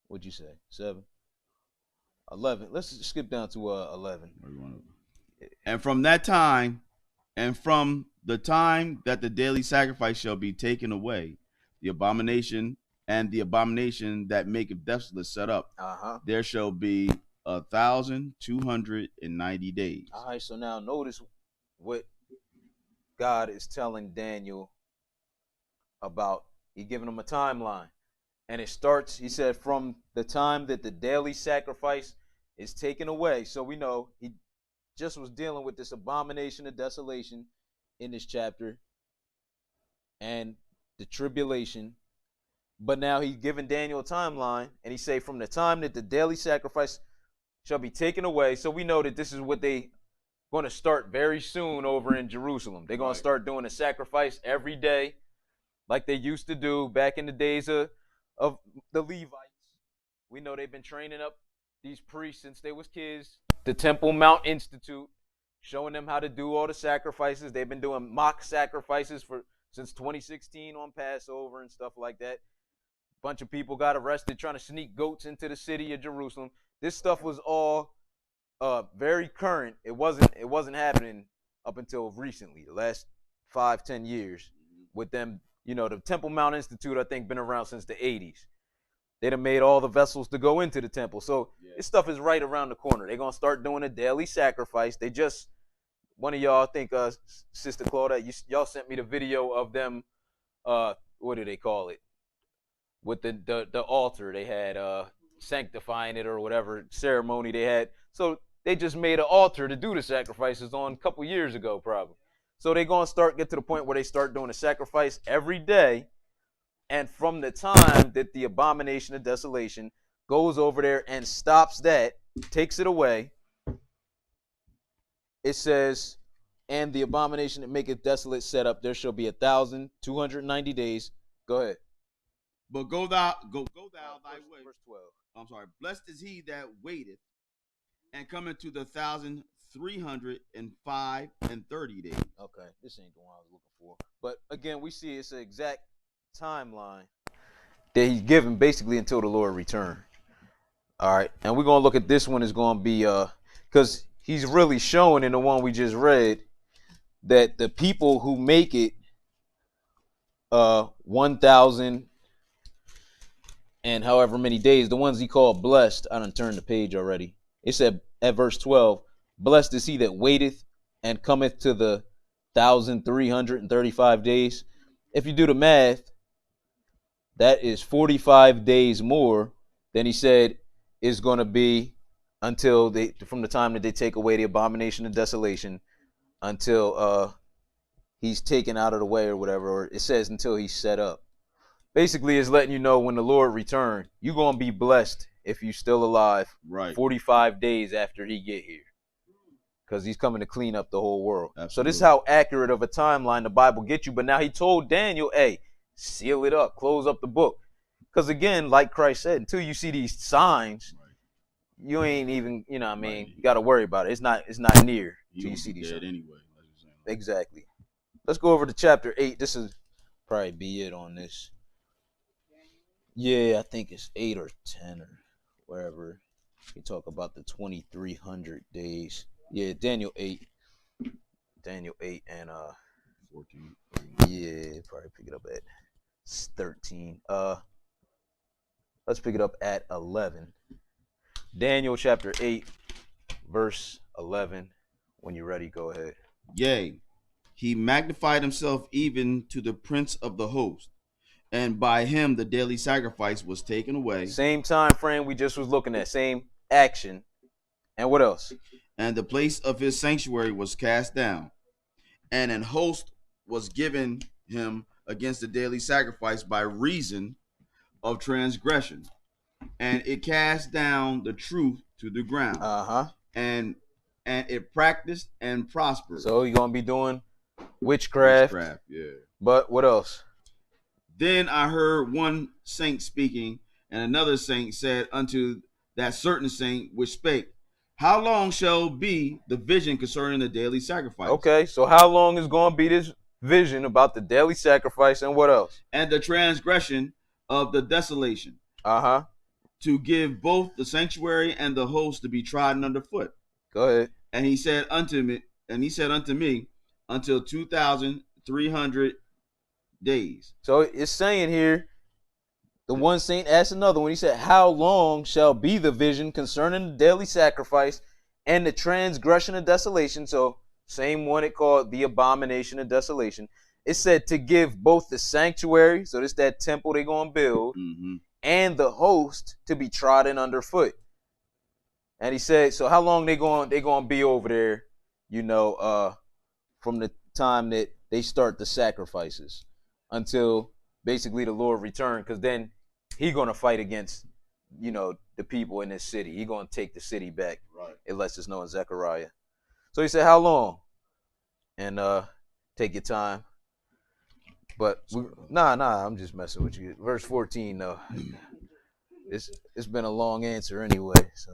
Speaker 3: what'd you say? 7? 11. Let's skip down to 11.
Speaker 1: And from that time, and from the time that the daily sacrifice shall be taken away, the abomination and the abomination that maketh desolate set up, there shall be 1,290 days.
Speaker 3: All right, so now notice what God is telling Daniel about. He's giving him a timeline. And it starts, he said, from the time that the daily sacrifice is taken away. So we know he just was dealing with this abomination of desolation in this chapter and the tribulation. But now he's giving Daniel a timeline, and he say from the time that the daily sacrifice shall be taken away. So we know that this is what they going to start very soon over in Jerusalem. They're going to start doing a sacrifice every day like they used to do back in the days of the Levites. We know they've been training up these priests since they was kids. The Temple Mount Institute, showing them how to do all the sacrifices. They've been doing mock sacrifices since 2016 on Passover and stuff like that. A bunch of people got arrested trying to sneak goats into the city of Jerusalem. This stuff was all very current. It wasn't happening up until recently, the last 5-10 years with them. You know, the Temple Mount Institute, I think, been around since the 80s. They'd have made all the vessels to go into the temple. So this stuff is right around the corner. They're going to start doing a daily sacrifice. They just, one of y'all, I think, Sister Claudette, y'all sent me the video of them, what do they call it? With the altar. They had sanctifying it or whatever ceremony they had. So they just made an altar to do the sacrifices on a couple years ago, probably. So they're going to get to the point where they start doing a sacrifice every day. And from the time that the abomination of desolation goes over there and stops that, takes it away, it says, and the abomination that maketh desolate set up, there shall be 1,290 days. Go ahead.
Speaker 1: But go thou thy way.
Speaker 3: Verse 12.
Speaker 1: I'm sorry. Blessed is he that waiteth, and cometh to the 1,305 and 30 days.
Speaker 3: Okay, this ain't the one I was looking for. But again, we see it's an exact timeline that he's given basically until the Lord return. All right, and we're gonna look at this one is gonna be because he's really showing in the one we just read that the people who make it 1,000 and however many days, the ones he called blessed. I done turned the page already. It said at verse 12, blessed is he that waiteth and cometh to the 1,335 days. If you do the math, that is 45 days more than he said is going to be until from the time that they take away the abomination of desolation until he's taken out of the way or whatever, or it says until he's set up. Basically, it's letting you know when the Lord returns, you're going to be blessed if you're still alive 45 days after he get here, because he's coming to clean up the whole world. Absolutely. So this is how accurate of a timeline the Bible gets you. But now he told Daniel, hey, seal it up, close up the book. Because again, like Christ said, until you see these signs, you ain't even, you know what I mean, you got to worry about it. It's not near until you see these signs.
Speaker 1: Anyway.
Speaker 3: Exactly. Let's go over to chapter 8. This is probably be it on this. Yeah, I think it's 8 or 10 or wherever. We talk about the 2,300 days. Yeah, Daniel 8. Daniel 8 and
Speaker 1: 14.
Speaker 3: Yeah, probably pick it up at 13. Let's pick it up at 11. Daniel chapter 8, verse 11. When you're ready, go ahead.
Speaker 1: Yea, he magnified himself even to the prince of the host, and by him the daily sacrifice was taken away.
Speaker 3: Same time frame we just was looking at, same action. And what else?
Speaker 1: And the place of his sanctuary was cast down, and an host was given him against the daily sacrifice by reason of transgression, and it cast down the truth to the ground. And it practiced and prospered.
Speaker 3: So you're gonna be doing witchcraft.
Speaker 1: Yeah.
Speaker 3: But what else?
Speaker 1: Then I heard one saint speaking, And another saint said unto that certain saint which spake, how long shall be the vision concerning the daily sacrifice?
Speaker 3: Okay, so how long is going to be this vision about the daily sacrifice and what else?
Speaker 1: And the transgression of the desolation.
Speaker 3: Uh-huh.
Speaker 1: To give both the sanctuary and the host to be trodden underfoot.
Speaker 3: Go ahead.
Speaker 1: And he said unto me, until 2,300 days.
Speaker 3: So it's saying here, the one saint asked another one. He said, how long shall be the vision concerning the daily sacrifice and the transgression of desolation? So same one it called the abomination of desolation. It said to give both the sanctuary, so this that temple they're going to build, and the host to be trodden underfoot. And he said, so how long they going to be over there, from the time that they start the sacrifices until basically the Lord return, because then he going to fight against, the people in this city. He going to take the city back.
Speaker 1: Right.
Speaker 3: It lets us know in Zechariah. So he said, how long? And take your time. But I'm just messing with you. Verse 14, though. It's been a long answer anyway. So.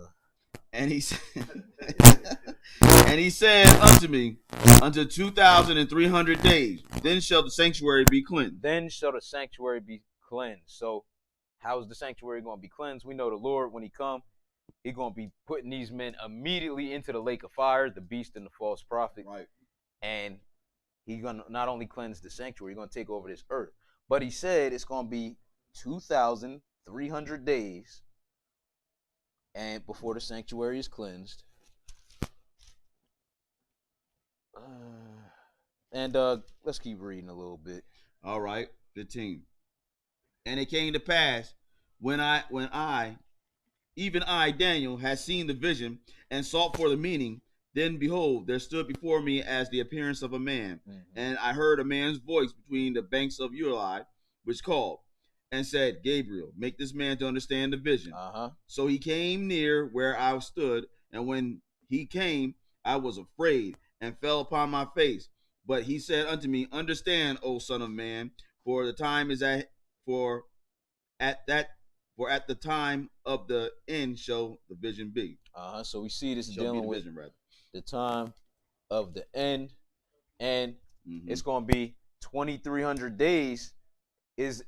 Speaker 1: And he said, and he said unto me, unto 2,300 days, then shall the sanctuary be cleansed.
Speaker 3: Then shall the sanctuary be cleansed. So how is the sanctuary going to be cleansed? We know the Lord, when he come, he's going to be putting these men immediately into the lake of fire, the beast and the false prophet.
Speaker 1: Right.
Speaker 3: And he's going to not only cleanse the sanctuary, he's going to take over this earth. But he said it's going to be 2,300 days and before the sanctuary is cleansed. Let's keep reading a little bit.
Speaker 1: All right, 15. And it came to pass when I, even I, Daniel, had seen the vision and sought for the meaning, then behold, there stood before me as the appearance of a man. And I heard a man's voice between the banks of Uli, which called, and said, Gabriel, make this man to understand the vision. So he came near where I stood, and when he came, I was afraid and fell upon my face. But he said unto me, understand, O son of man, for the time is at the time of the end shall the vision be.
Speaker 3: So we see this
Speaker 1: shall
Speaker 3: dealing with the time of the end, and it's going to be 2,300 days is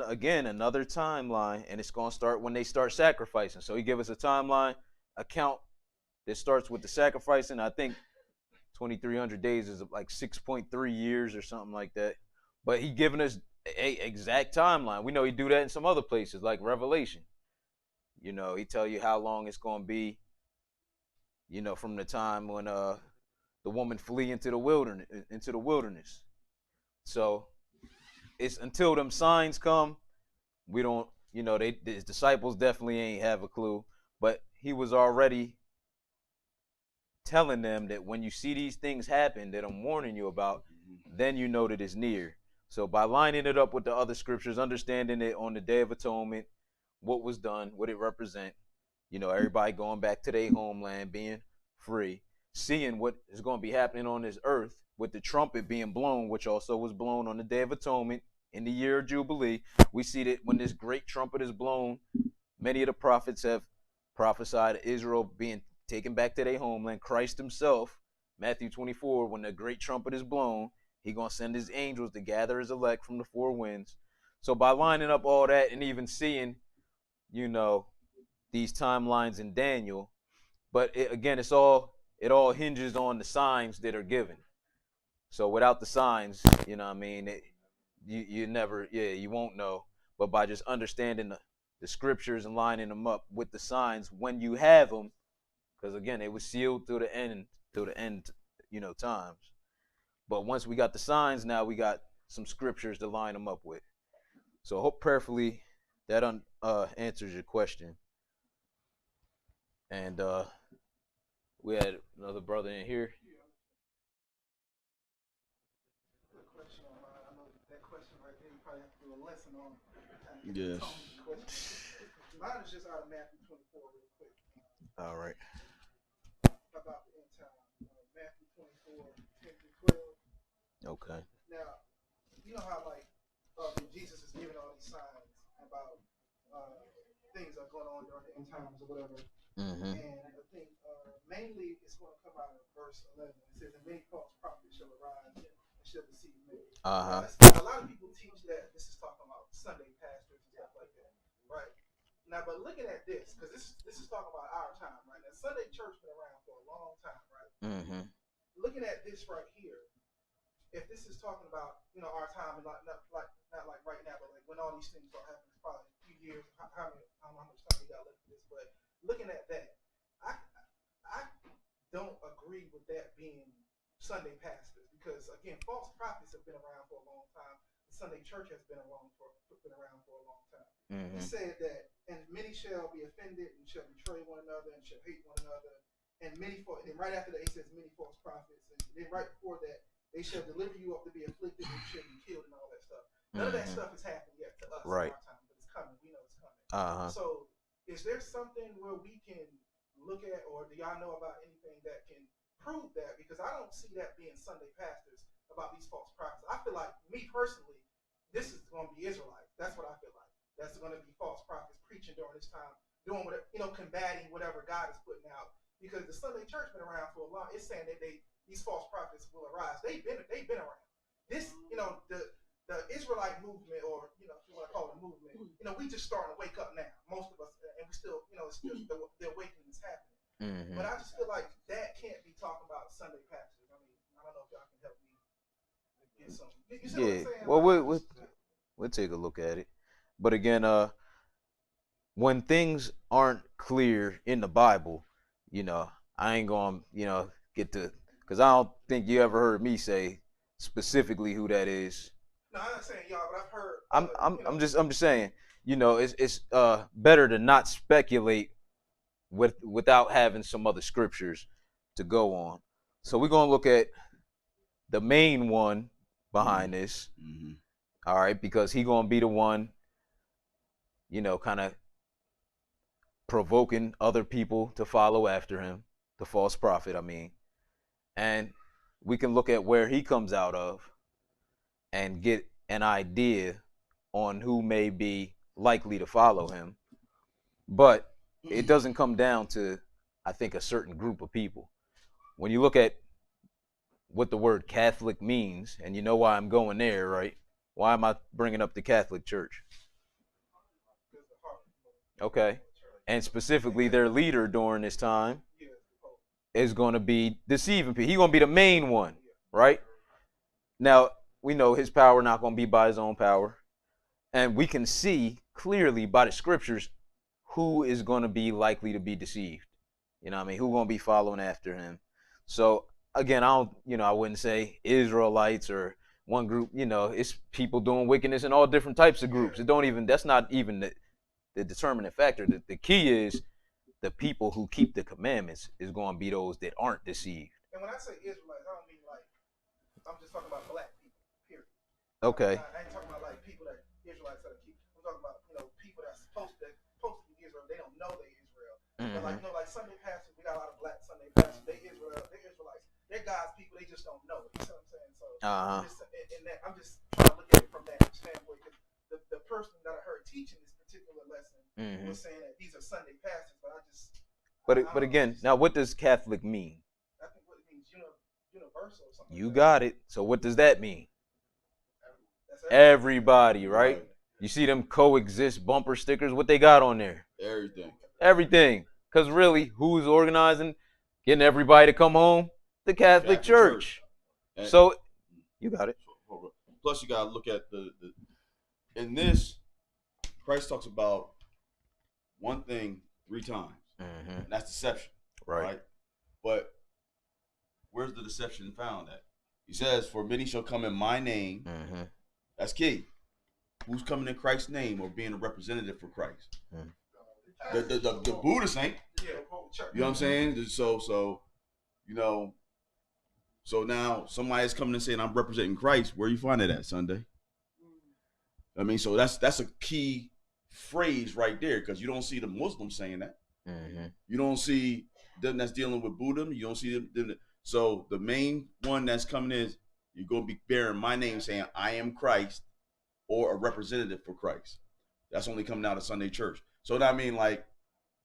Speaker 3: again another timeline, and it's going to start when they start sacrificing. So he gave us a timeline account that starts with the sacrificing. I think 2,300 days is like 6.3 years or something like that. But he given us a exact timeline. We know he do that in some other places like Revelation. He tell you how long it's going to be, from the time when the woman flee into the wilderness. So it's until them signs come, we don't, his disciples definitely ain't have a clue, but he was already telling them that when you see these things happen that I'm warning you about, then you know that it's near. So by lining it up with the other scriptures, understanding it on the Day of Atonement, what was done, what it represent, everybody going back to their homeland, being free, seeing what is going to be happening on this earth with the trumpet being blown, which also was blown on the Day of Atonement in the year of Jubilee. We see that when this great trumpet is blown, many of the prophets have prophesied Israel being taken back to their homeland. Christ himself, Matthew 24, when the great trumpet is blown, he's going to send his angels to gather his elect from the four winds. So by lining up all that and even seeing, these timelines in Daniel, but it all hinges on the signs that are given. So without the signs, you never, you won't know. But by just understanding the scriptures and lining them up with the signs when you have them, because again, it was sealed through the end, times. But once we got the signs, now we got some scriptures to line them up with. So I hope prayerfully that answers your question. And we had another brother in here.
Speaker 10: I know that question right there, you probably have to do a lesson on.
Speaker 1: Yes.
Speaker 10: Mine is just out of Matthew 24 real quick.
Speaker 3: All right.
Speaker 10: About the end time. Matthew 24, 10 through 12.
Speaker 3: Okay.
Speaker 10: Now, you know how when Jesus is giving all these signs about things are going on during the end times or whatever.
Speaker 3: Mm-hmm.
Speaker 10: And I think mainly it's going to come out of verse 11. It says, "And many false prophets shall arise and shall deceive many."
Speaker 3: Uh-huh.
Speaker 10: A lot of people teach that this is talking about Sunday pastors and stuff like that, right? Now, but looking at this, because this is talking about our time, right? Now, Sunday church been around for a long time, right?
Speaker 3: Mm-hmm.
Speaker 10: Looking at this right here, if this is talking about our time and not like right now, but like when all these things are happening, it's probably a few years. I don't know how much time you got left for this, but looking at that, I don't agree with that being Sunday pastors, because again, false prophets have been around for a long time. The Sunday church has been around for a long time.
Speaker 3: Mm-hmm.
Speaker 10: He said that, and many shall be offended and shall betray one another and shall hate one another, and then right after that he says many false prophets, and then right before that they shall deliver you up to be afflicted and shall be killed and all that stuff. None of that stuff has happened yet to us
Speaker 3: Right.
Speaker 10: in our time, but it's coming. We know it's coming.
Speaker 3: Uh-huh.
Speaker 10: So is there something where we can look at, or do y'all know about anything that can prove that? Because I don't see that being Sunday pastors about these false prophets. I feel like, me personally, this is going to be Israelites. That's what I feel like. That's going to be false prophets preaching during this time, doing whatever, combating whatever God is putting out. Because the Sunday church been around for a long. It's saying that these false prophets will arise. They've been around. This, the Israelite movement, or if you want to call it a movement, we just starting to wake up now. Most of us, and we still, it's still the awakening is happening.
Speaker 3: Mm-hmm.
Speaker 10: But I just feel like that can't be talking about Sunday pastors. I mean, I don't know if y'all can help me get some. You see what I'm saying?
Speaker 3: Well, we'll take a look at it. But again, when things aren't clear in the Bible, I ain't gonna, get to, because I don't think you ever heard me say specifically who that is.
Speaker 10: No, I'm not saying y'all, but I've heard.
Speaker 3: I'm just saying, it's better to not speculate without having some other scriptures to go on. So we're gonna look at the main one behind this.
Speaker 1: Mm-hmm.
Speaker 3: All right, because he gonna be the one, kind of provoking other people to follow after him, the false prophet, I mean. And we can look at where he comes out of and get an idea on who may be likely to follow him. But it doesn't come down to, I think, a certain group of people. When you look at what the word Catholic means, and you know why I'm going there, right? Why am I bringing up the Catholic Church? Okay. And specifically their leader during this time is going to be deceiving people. He's going to be the main one, right? Now, we know his power not going to be by his own power. And we can see clearly by the scriptures who is going to be likely to be deceived. You know what I mean? Who's going to be following after him. So, again, I wouldn't say Israelites or one group. It's people doing wickedness in all different types of groups. That's not even the determining factor. The key is the people who keep the commandments is going to be those that aren't deceived.
Speaker 10: And when I say Israelites, I don't mean I'm just talking about black people, period.
Speaker 3: Okay.
Speaker 10: I ain't talking about people that Israelites that keep. I'm talking about people that's supposed to be Israel. They don't know they Israel.
Speaker 3: Mm-hmm.
Speaker 10: But like Sunday pastors, we got a lot of black Sunday pastors. They Israelites. They're God's people. They just don't know it. You see what I'm saying? So I'm just trying to look at it from that standpoint. Because the person that I heard teaching this particular lesson was saying that these are Sunday pastors, but I just.
Speaker 3: But again, now what does Catholic mean?
Speaker 10: I think what it means universal or something.
Speaker 3: You got it. So what does that mean? Everybody, right? You see them coexist bumper stickers? What they got on there? Everything. Because really, who's organizing, getting everybody to come home? The Catholic Church. So you got it.
Speaker 1: Plus, you got to look at in this, Christ talks about one thing 3 times.
Speaker 3: Mm-hmm.
Speaker 1: And that's deception. Right? But where's the deception found at? He says, "For many shall come in my name."
Speaker 3: Mm-hmm.
Speaker 1: That's key. Who's coming in Christ's name or being a representative for Christ?
Speaker 3: Mm-hmm.
Speaker 1: The Buddhists ain't. You know what I'm saying? So now somebody's coming and saying, "I'm representing Christ." Where you find it at, Sunday? I mean, so that's a key phrase right there, because you don't see the Muslims saying that.
Speaker 3: Mm-hmm.
Speaker 1: You don't see them that's dealing with Buddha. You don't see them. So the main one that's coming is, you're going to be bearing my name, saying, "I am Christ," or a representative for Christ. That's only coming out of Sunday church. So I mean, like,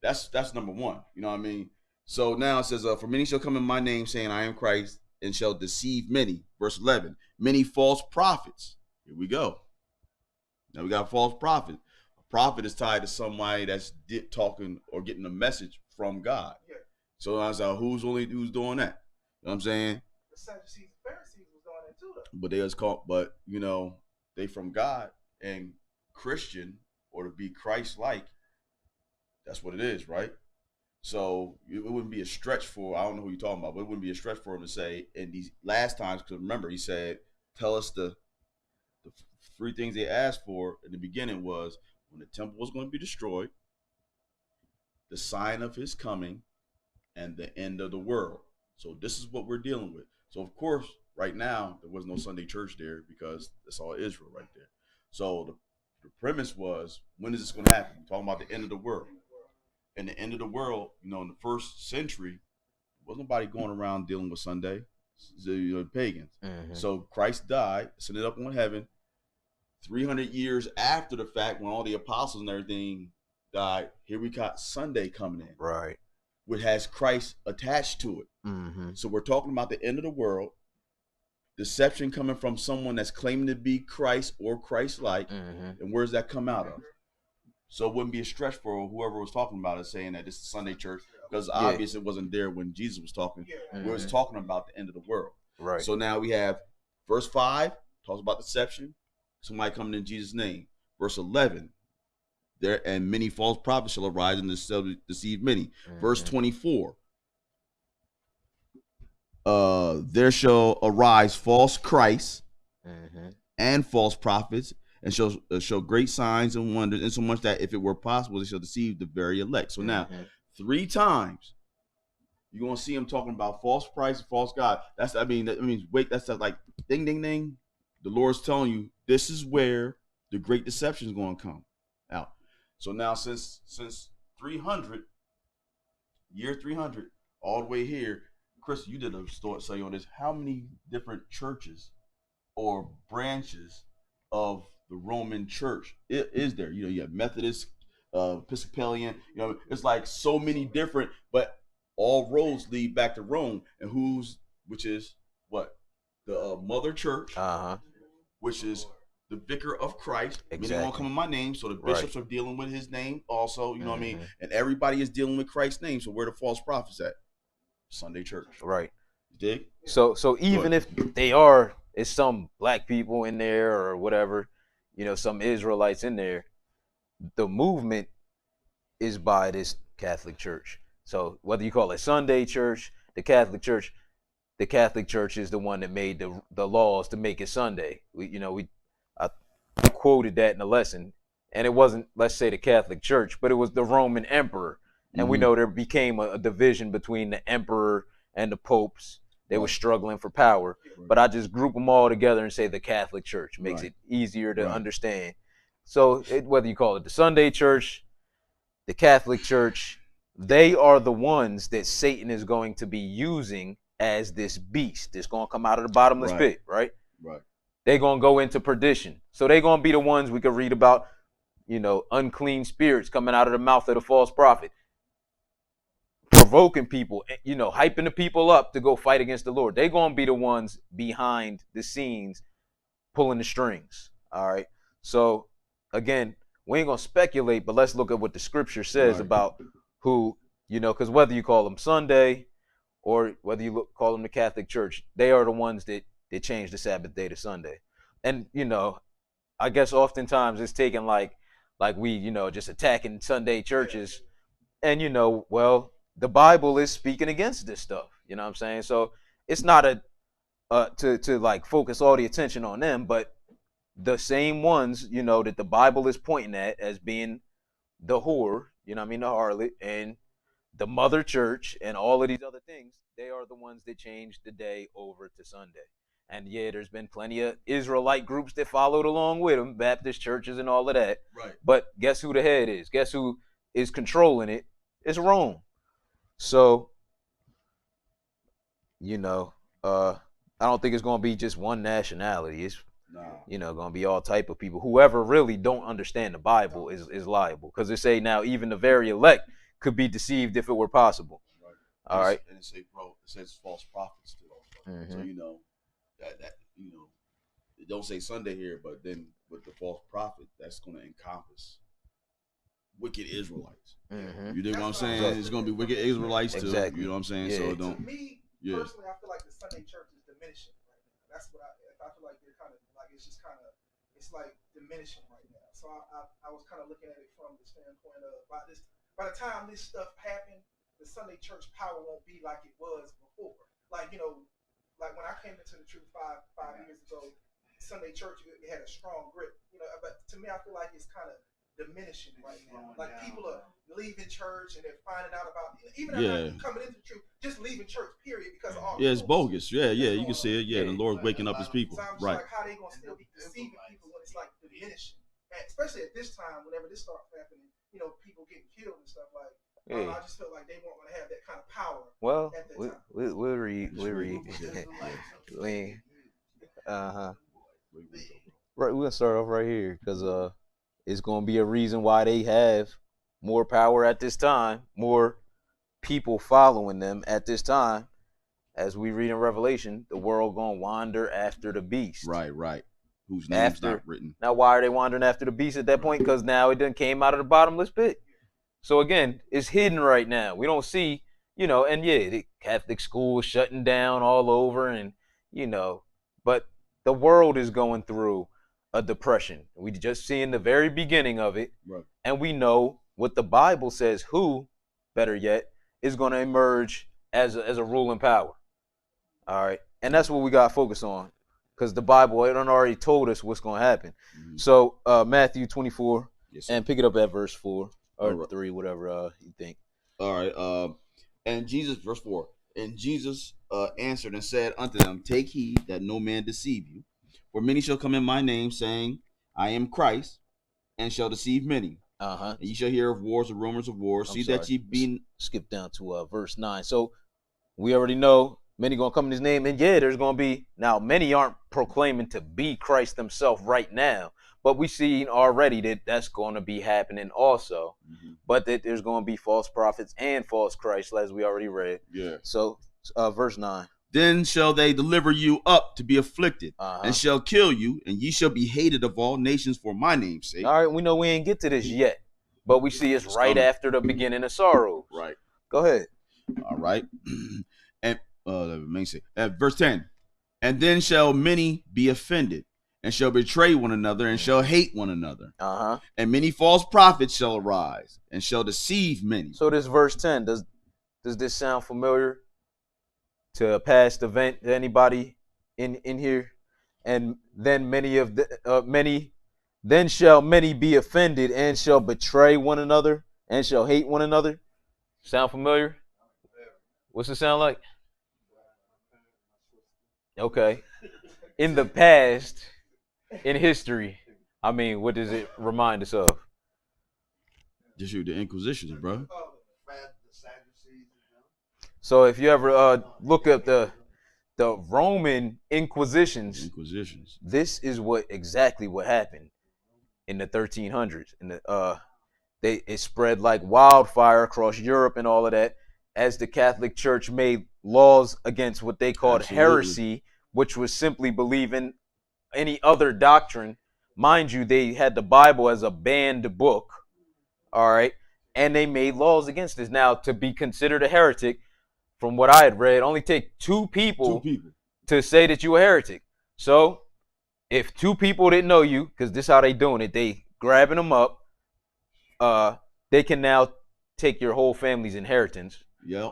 Speaker 1: that's number one. You know what I mean? So now it says, for many shall come in my name, saying, I am Christ, and shall deceive many. Verse 11, many false prophets. Here we go. Now we got a false prophet. A prophet is tied to somebody that's talking or getting a message from God.
Speaker 10: Yeah.
Speaker 1: So I was like, who's doing that? You know what I'm saying?
Speaker 10: The Sadducees and Pharisees was doing that too, though.
Speaker 1: But they was called, but you know, they from God, and Christian, or to be Christ-like, that's what it is, right? So it wouldn't be a stretch for, I don't know who you're talking about, but it wouldn't be a stretch for him to say in these last times, because remember, he said, tell us the three things they asked for in the beginning was when the temple was going to be destroyed, the sign of his coming, and the end of the world. So this is what we're dealing with. So of course, right now, there was no Sunday church there because that's all Israel right there. So the premise was, when is this going to happen? We're talking about the end of the world. And the end of the world, you know, in the first century, wasn't nobody going around dealing with Sunday, the pagans.
Speaker 3: Mm-hmm.
Speaker 1: So Christ died, ascended up on heaven. 300 years after the fact, when all the apostles and everything died, here we got Sunday coming in.
Speaker 3: Right.
Speaker 1: Which has Christ attached to it.
Speaker 3: Mm-hmm.
Speaker 1: So we're talking about the end of the world, deception coming from someone that's claiming to be Christ or Christ-like,
Speaker 3: Mm-hmm.
Speaker 1: and where does that come out of? So it wouldn't be a stretch for whoever was talking about it saying that this is Sunday church, because obviously it wasn't there when Jesus was talking.
Speaker 10: Yeah.
Speaker 1: Where it's talking about the end of the world.
Speaker 3: Right.
Speaker 1: So now we have verse 5, talks about deception, somebody coming in Jesus' name. Verse 11, there and many false prophets shall arise and deceive many.
Speaker 3: Mm-hmm.
Speaker 1: Verse 24, there shall arise false Christs
Speaker 3: Mm-hmm.
Speaker 1: and false prophets, and shall show great signs and wonders, insomuch that if it were possible, they shall deceive the very elect. So now, 3 times you're gonna see him talking about false Christ and false God. That's wait, that's like ding ding ding. The Lord's telling you this is where the great deception is going to come out. So now, since 300, year 300, all the way here, Chris, you did a study on this. How many different churches or branches of the Roman Church is there? You know, you have Methodist, Episcopalian. You know, it's like so many different, but all roads lead back to Rome. And which is what? The mother church, which is the vicar of Christ.
Speaker 3: Exactly.
Speaker 1: Many won't come in my name, so the bishops are dealing with his name also. You know what I mean? And everybody is dealing with Christ's name. So where the false prophets at? Sunday church.
Speaker 3: Right.
Speaker 1: You dig?
Speaker 3: So even if they are, it's some black people in there or whatever, you know, some Israelites in there, the movement is by this Catholic Church. So whether you call it Sunday church, the Catholic Church is the one that made the laws to make it Sunday. I quoted that in the lesson, and it wasn't, let's say, the Catholic Church, but it was the Roman emperor. And we know there became a division between the emperor and the popes. They were struggling for power. But I just group them all together and say the Catholic Church. Makes it easier to understand. So whether you call it the Sunday church, the Catholic Church, they are the ones that Satan is going to be using as this beast that's going to come out of the bottomless pit, right?
Speaker 1: Right.
Speaker 3: They're going to go into perdition. So they're going to be the ones we could read about, you know, unclean spirits coming out of the mouth of the false prophet, provoking people, you know, hyping the people up to go fight against the Lord. They're going to be the ones behind the scenes pulling the strings, all right? So, again, we ain't going to speculate, but let's look at what the scripture says about who, you know, because whether you call them Sunday or whether you call them the Catholic Church, they are the ones that changed the Sabbath day to Sunday. And, you know, I guess oftentimes it's taken like we, you know, just attacking Sunday churches. And, you know, well, the Bible is speaking against this stuff. You know what I'm saying? So it's not to like focus all the attention on them, but the same ones, you know, that the Bible is pointing at as being the whore, you know what I mean, the harlot, and the mother church, and all of these other things, they are the ones that changed the day over to Sunday. And yeah, there's been plenty of Israelite groups that followed along with them, Baptist churches and all of that.
Speaker 1: Right.
Speaker 3: But guess who the head is? Guess who is controlling it? It's Rome. So, you know, I don't think it's going to be just one nationality. You know, gonna be all type of people. Whoever really don't understand the Bible is liable, because they say now even the very elect could be deceived if it were possible. All right.
Speaker 1: And it says false prophets too. So you know that you know, it don't say Sunday here, but then with the false prophet, that's going to encompass wicked Israelites. You dig what I'm saying?
Speaker 10: Exactly.
Speaker 1: It's going to be wicked Israelites too.
Speaker 3: Exactly.
Speaker 1: You know what I'm saying?
Speaker 3: Yeah.
Speaker 1: So
Speaker 10: To
Speaker 1: don't.
Speaker 10: me,
Speaker 1: Yeah.
Speaker 10: personally, I feel like the Sunday church is diminishing right now. That's what I feel like they're kind of like, it's like diminishing right now. So I was kind of looking at it from the standpoint of by the time this stuff happened, the Sunday church power won't be like it was before. Like, you know, like when I came into the truth five years ago, Sunday church, it had a strong grip, you know, but to me, I feel like it's kind of diminishing right now. Like people are leaving church and they're finding out about, even if they're coming into the truth, just leaving church, period, because of all
Speaker 1: Yeah, it's bogus. Yeah, you can
Speaker 10: on.
Speaker 1: see it. Yeah, the Lord's waking up His people.
Speaker 10: So I'm just
Speaker 1: Right.
Speaker 10: like, how they gonna still be deceiving people when it's like diminishing, and especially at this time, whenever this starts happening, you know, people getting killed and stuff like. I just felt like they weren't gonna have that kind of power.
Speaker 3: Well,
Speaker 10: at that
Speaker 3: we'll
Speaker 10: time.
Speaker 3: read. Right, we're gonna start off right here because it's gonna be a reason why they have more power at this time, more people following them at this time. As we read in Revelation, the world gonna wander after the beast.
Speaker 1: Right. Whose name's not written.
Speaker 3: Now, why are they wandering after the beast at that point? Because now it done came out of the bottomless pit. So again, it's hidden right now. We don't see, you know, and yeah, the Catholic schools shutting down all over, and you know, but the world is going through a depression. We just seeing the very beginning of it,
Speaker 1: Right.
Speaker 3: and we know what the Bible says. Who, better yet, is going to emerge as a ruling power. All right, and that's what we got to focus on, because the Bible it done already told us what's going to happen. So Matthew 24, and pick it up at verse 4 or 3, whatever you think.
Speaker 1: All right. And Jesus, verse 4. And Jesus answered and said unto them, take heed that no man deceive you. For many shall come in my name, saying, I am Christ, and shall deceive many. And ye shall hear of wars and rumors of wars. See that ye be...
Speaker 3: Skip down to verse 9. So we already know many going to come in his name. And yeah, there's going to be... Now, many aren't proclaiming to be Christ themselves right now. But we see already that that's going to be happening also. But that there's going to be false prophets and false Christ, as we already read.
Speaker 1: Yeah.
Speaker 3: So verse 9.
Speaker 1: Then shall they deliver you up to be afflicted, and shall kill you, and ye shall be hated of all nations for my name's sake.
Speaker 3: All right, we know we ain't get to this yet, but we see it's right after the beginning of sorrow.
Speaker 1: Right.
Speaker 3: Go ahead.
Speaker 1: All right. And verse 10. And then shall many be offended, and shall betray one another, and shall hate one another. And many false prophets shall arise, and shall deceive many.
Speaker 3: So this verse 10, does this sound familiar to a past event to anybody in here? And then then shall many be offended, and shall betray one another, and shall hate one another. Sound familiar? What's it sound like? Okay. In the past, in history, I mean, what does it remind us of?
Speaker 1: Just the Inquisitions, bro.
Speaker 3: So if you ever look at the Roman Inquisitions, this is exactly what happened in the 1300s. And it spread like wildfire across Europe and all of that, as the Catholic Church made laws against what they called heresy, which was simply believing any other doctrine. Mind you, they had the Bible as a banned book, all right, and they made laws against this. Now, to be considered a heretic, from what I had read, only take two people to say that you a heretic. So if two people didn't know you, because this is how they doing it, they grabbing them up, they can now take your whole family's inheritance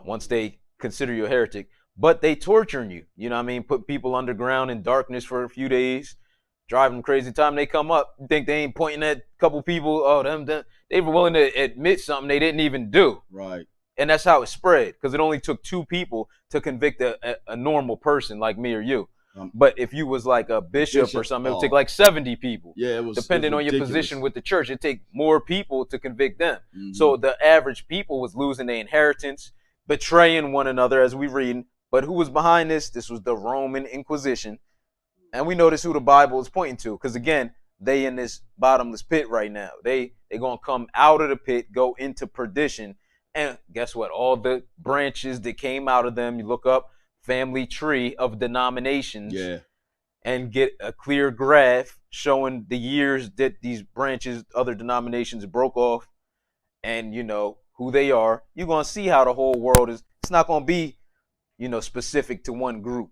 Speaker 3: once they consider you a heretic. But they torturing you, you know what I mean? Put people underground in darkness for a few days, drive them crazy. Time they come up, you think they ain't pointing at a couple people, they were willing to admit something they didn't even do.
Speaker 1: Right.
Speaker 3: And that's how it spread, because it only took two people to convict a normal person like me or you. But if you was like a bishop or something, it would take like 70 people.
Speaker 1: Yeah,
Speaker 3: depending on your position with the church, it'd take more people to convict them. So the average people was losing their inheritance, betraying one another, as we read. But who was behind this? This was the Roman Inquisition. And we notice who the Bible is pointing to, because again, they in this bottomless pit right now. They gonna come out of the pit, go into perdition, and guess what? All the branches that came out of them, you look up family tree of denominations,
Speaker 1: Yeah.
Speaker 3: and get a clear graph showing the years that these branches, other denominations broke off, and you know who they are. You're gonna see how the whole world is. It's not gonna be, you know, specific to one group.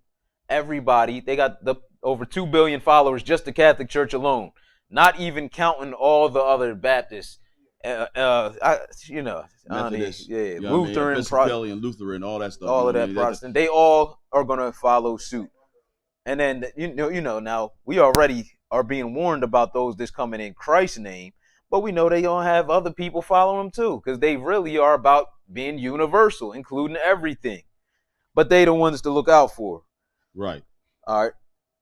Speaker 3: Everybody, they got the over 2 billion followers, just the Catholic Church alone, not even counting all the other Baptists, you know,
Speaker 1: Methodist,
Speaker 3: yeah,
Speaker 1: you know what I mean?
Speaker 3: Lutheran,
Speaker 1: Episcopalian, Lutheran, all that stuff.
Speaker 3: all
Speaker 1: you
Speaker 3: of
Speaker 1: know what I
Speaker 3: that
Speaker 1: mean?
Speaker 3: Protestant, they all are gonna follow suit. And then you know, now we already are being warned about those that's coming in Christ's name, but we know they don't have other people follow them too, because they really are about being universal, including everything. But they the ones to look out for.
Speaker 1: Right.
Speaker 3: All right.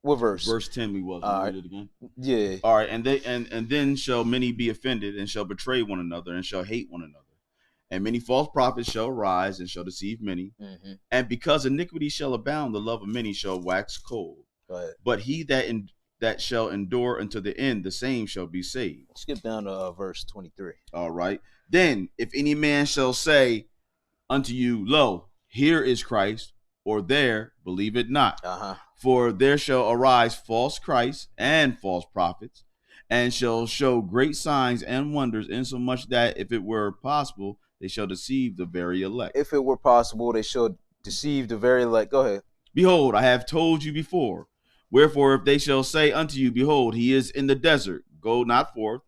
Speaker 3: What verse?
Speaker 1: Verse 10 we was.
Speaker 3: All
Speaker 1: Read
Speaker 3: right.
Speaker 1: it again.
Speaker 3: Yeah.
Speaker 1: All right. And then shall many be offended, and shall betray one another, and shall hate one another. And many false prophets shall rise, and shall deceive many.
Speaker 3: Mm-hmm.
Speaker 1: And because iniquity shall abound, the love of many shall wax cold.
Speaker 3: Go ahead.
Speaker 1: But he that shall endure unto the end, the same shall be saved.
Speaker 3: Skip down to verse 23.
Speaker 1: All right. Then, if any man shall say unto you, Lo, here is Christ, or there, believe it not.
Speaker 3: Uh-huh.
Speaker 1: For there shall arise false Christs and false prophets, and shall show great signs and wonders, insomuch that if it were possible, they shall deceive the very elect.
Speaker 3: If it were possible, they shall deceive the very elect. Go ahead.
Speaker 1: Behold, I have told you before. Wherefore, if they shall say unto you, Behold, he is in the desert, go not forth.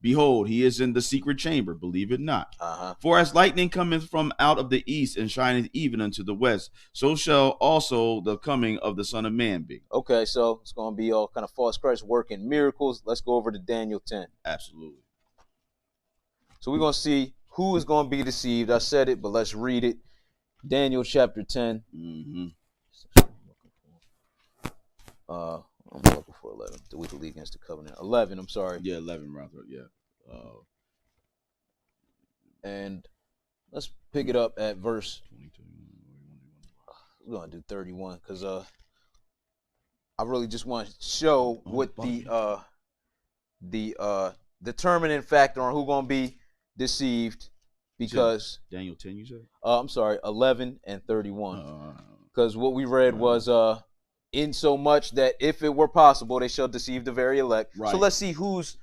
Speaker 1: Behold, he is in the secret chamber, believe it not.
Speaker 3: Uh-huh.
Speaker 1: For as lightning cometh from out of the east and shineth even unto the west, so shall also the coming of the Son of Man be.
Speaker 3: Okay, so it's going to be all kind of false Christ working miracles. Let's go over to Daniel 10.
Speaker 1: Absolutely.
Speaker 3: So we're going to see who is going to be deceived. I said it, but let's read it. Daniel chapter 10.
Speaker 1: Mm-hmm.
Speaker 3: I'm looking for 11. The wicked league against the covenant. 11, I'm sorry.
Speaker 1: Yeah, 11 rather, yeah.
Speaker 3: And let's pick it up at verse. We're going to do 31 because I really just want to show what the determining factor on who's going to be deceived, because
Speaker 1: Daniel 10, you said?
Speaker 3: I'm sorry, 11 and 31. Because what we read was in so much that if it were possible, they shall deceive the very elect.
Speaker 1: Right.
Speaker 3: So let's see who's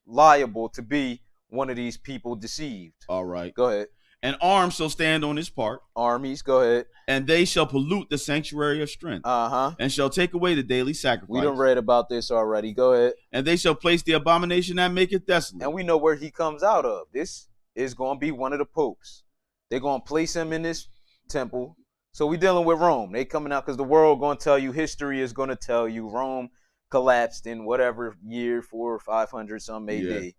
Speaker 3: liable to be one of these people deceived.
Speaker 1: All right.
Speaker 3: Go ahead.
Speaker 1: And arms shall stand on his part.
Speaker 3: Armies, go ahead.
Speaker 1: And they shall pollute the sanctuary of strength.
Speaker 3: Uh-huh.
Speaker 1: And shall take away the daily sacrifice.
Speaker 3: We done read about this already. Go ahead.
Speaker 1: And they shall place the abomination that maketh desolate.
Speaker 3: And we know where he comes out of. This is going to be one of the popes. They're going to place him in this temple. So we dealing with Rome. They coming out because the world going to tell you, history is going to tell you Rome collapsed in whatever year, 400 or 500 some AD.
Speaker 1: Yeah.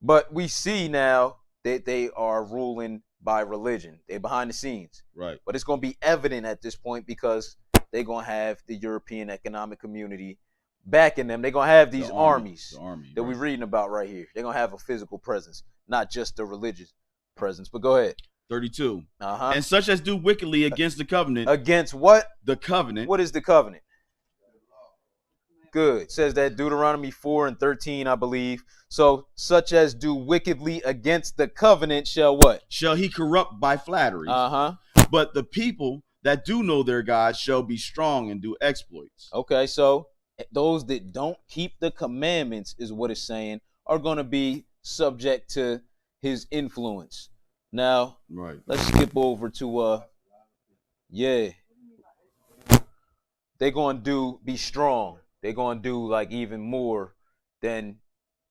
Speaker 3: But we see now that they are ruling by religion. They're behind the scenes.
Speaker 1: Right.
Speaker 3: But it's going to be evident at this point because they're going to have the European Economic Community backing them. They're going to have these armies that we're reading about right here. They're going to have a physical presence, not just a religious presence. But go ahead.
Speaker 1: 32.
Speaker 3: Uh-huh.
Speaker 1: And such as do wickedly against the covenant.
Speaker 3: Against what?
Speaker 1: The covenant.
Speaker 3: What is the covenant? Good. It says that Deuteronomy 4 and 13, I believe. So, such as do wickedly against the covenant shall what?
Speaker 1: Shall he corrupt by flattery.
Speaker 3: Uh-huh.
Speaker 1: But the people that do know their God shall be strong and do exploits.
Speaker 3: Okay, so those that don't keep the commandments, is what it's saying, are going to be subject to his influence. Now,
Speaker 1: right.
Speaker 3: Let's skip over to they're going to be strong. They're going to do like even more than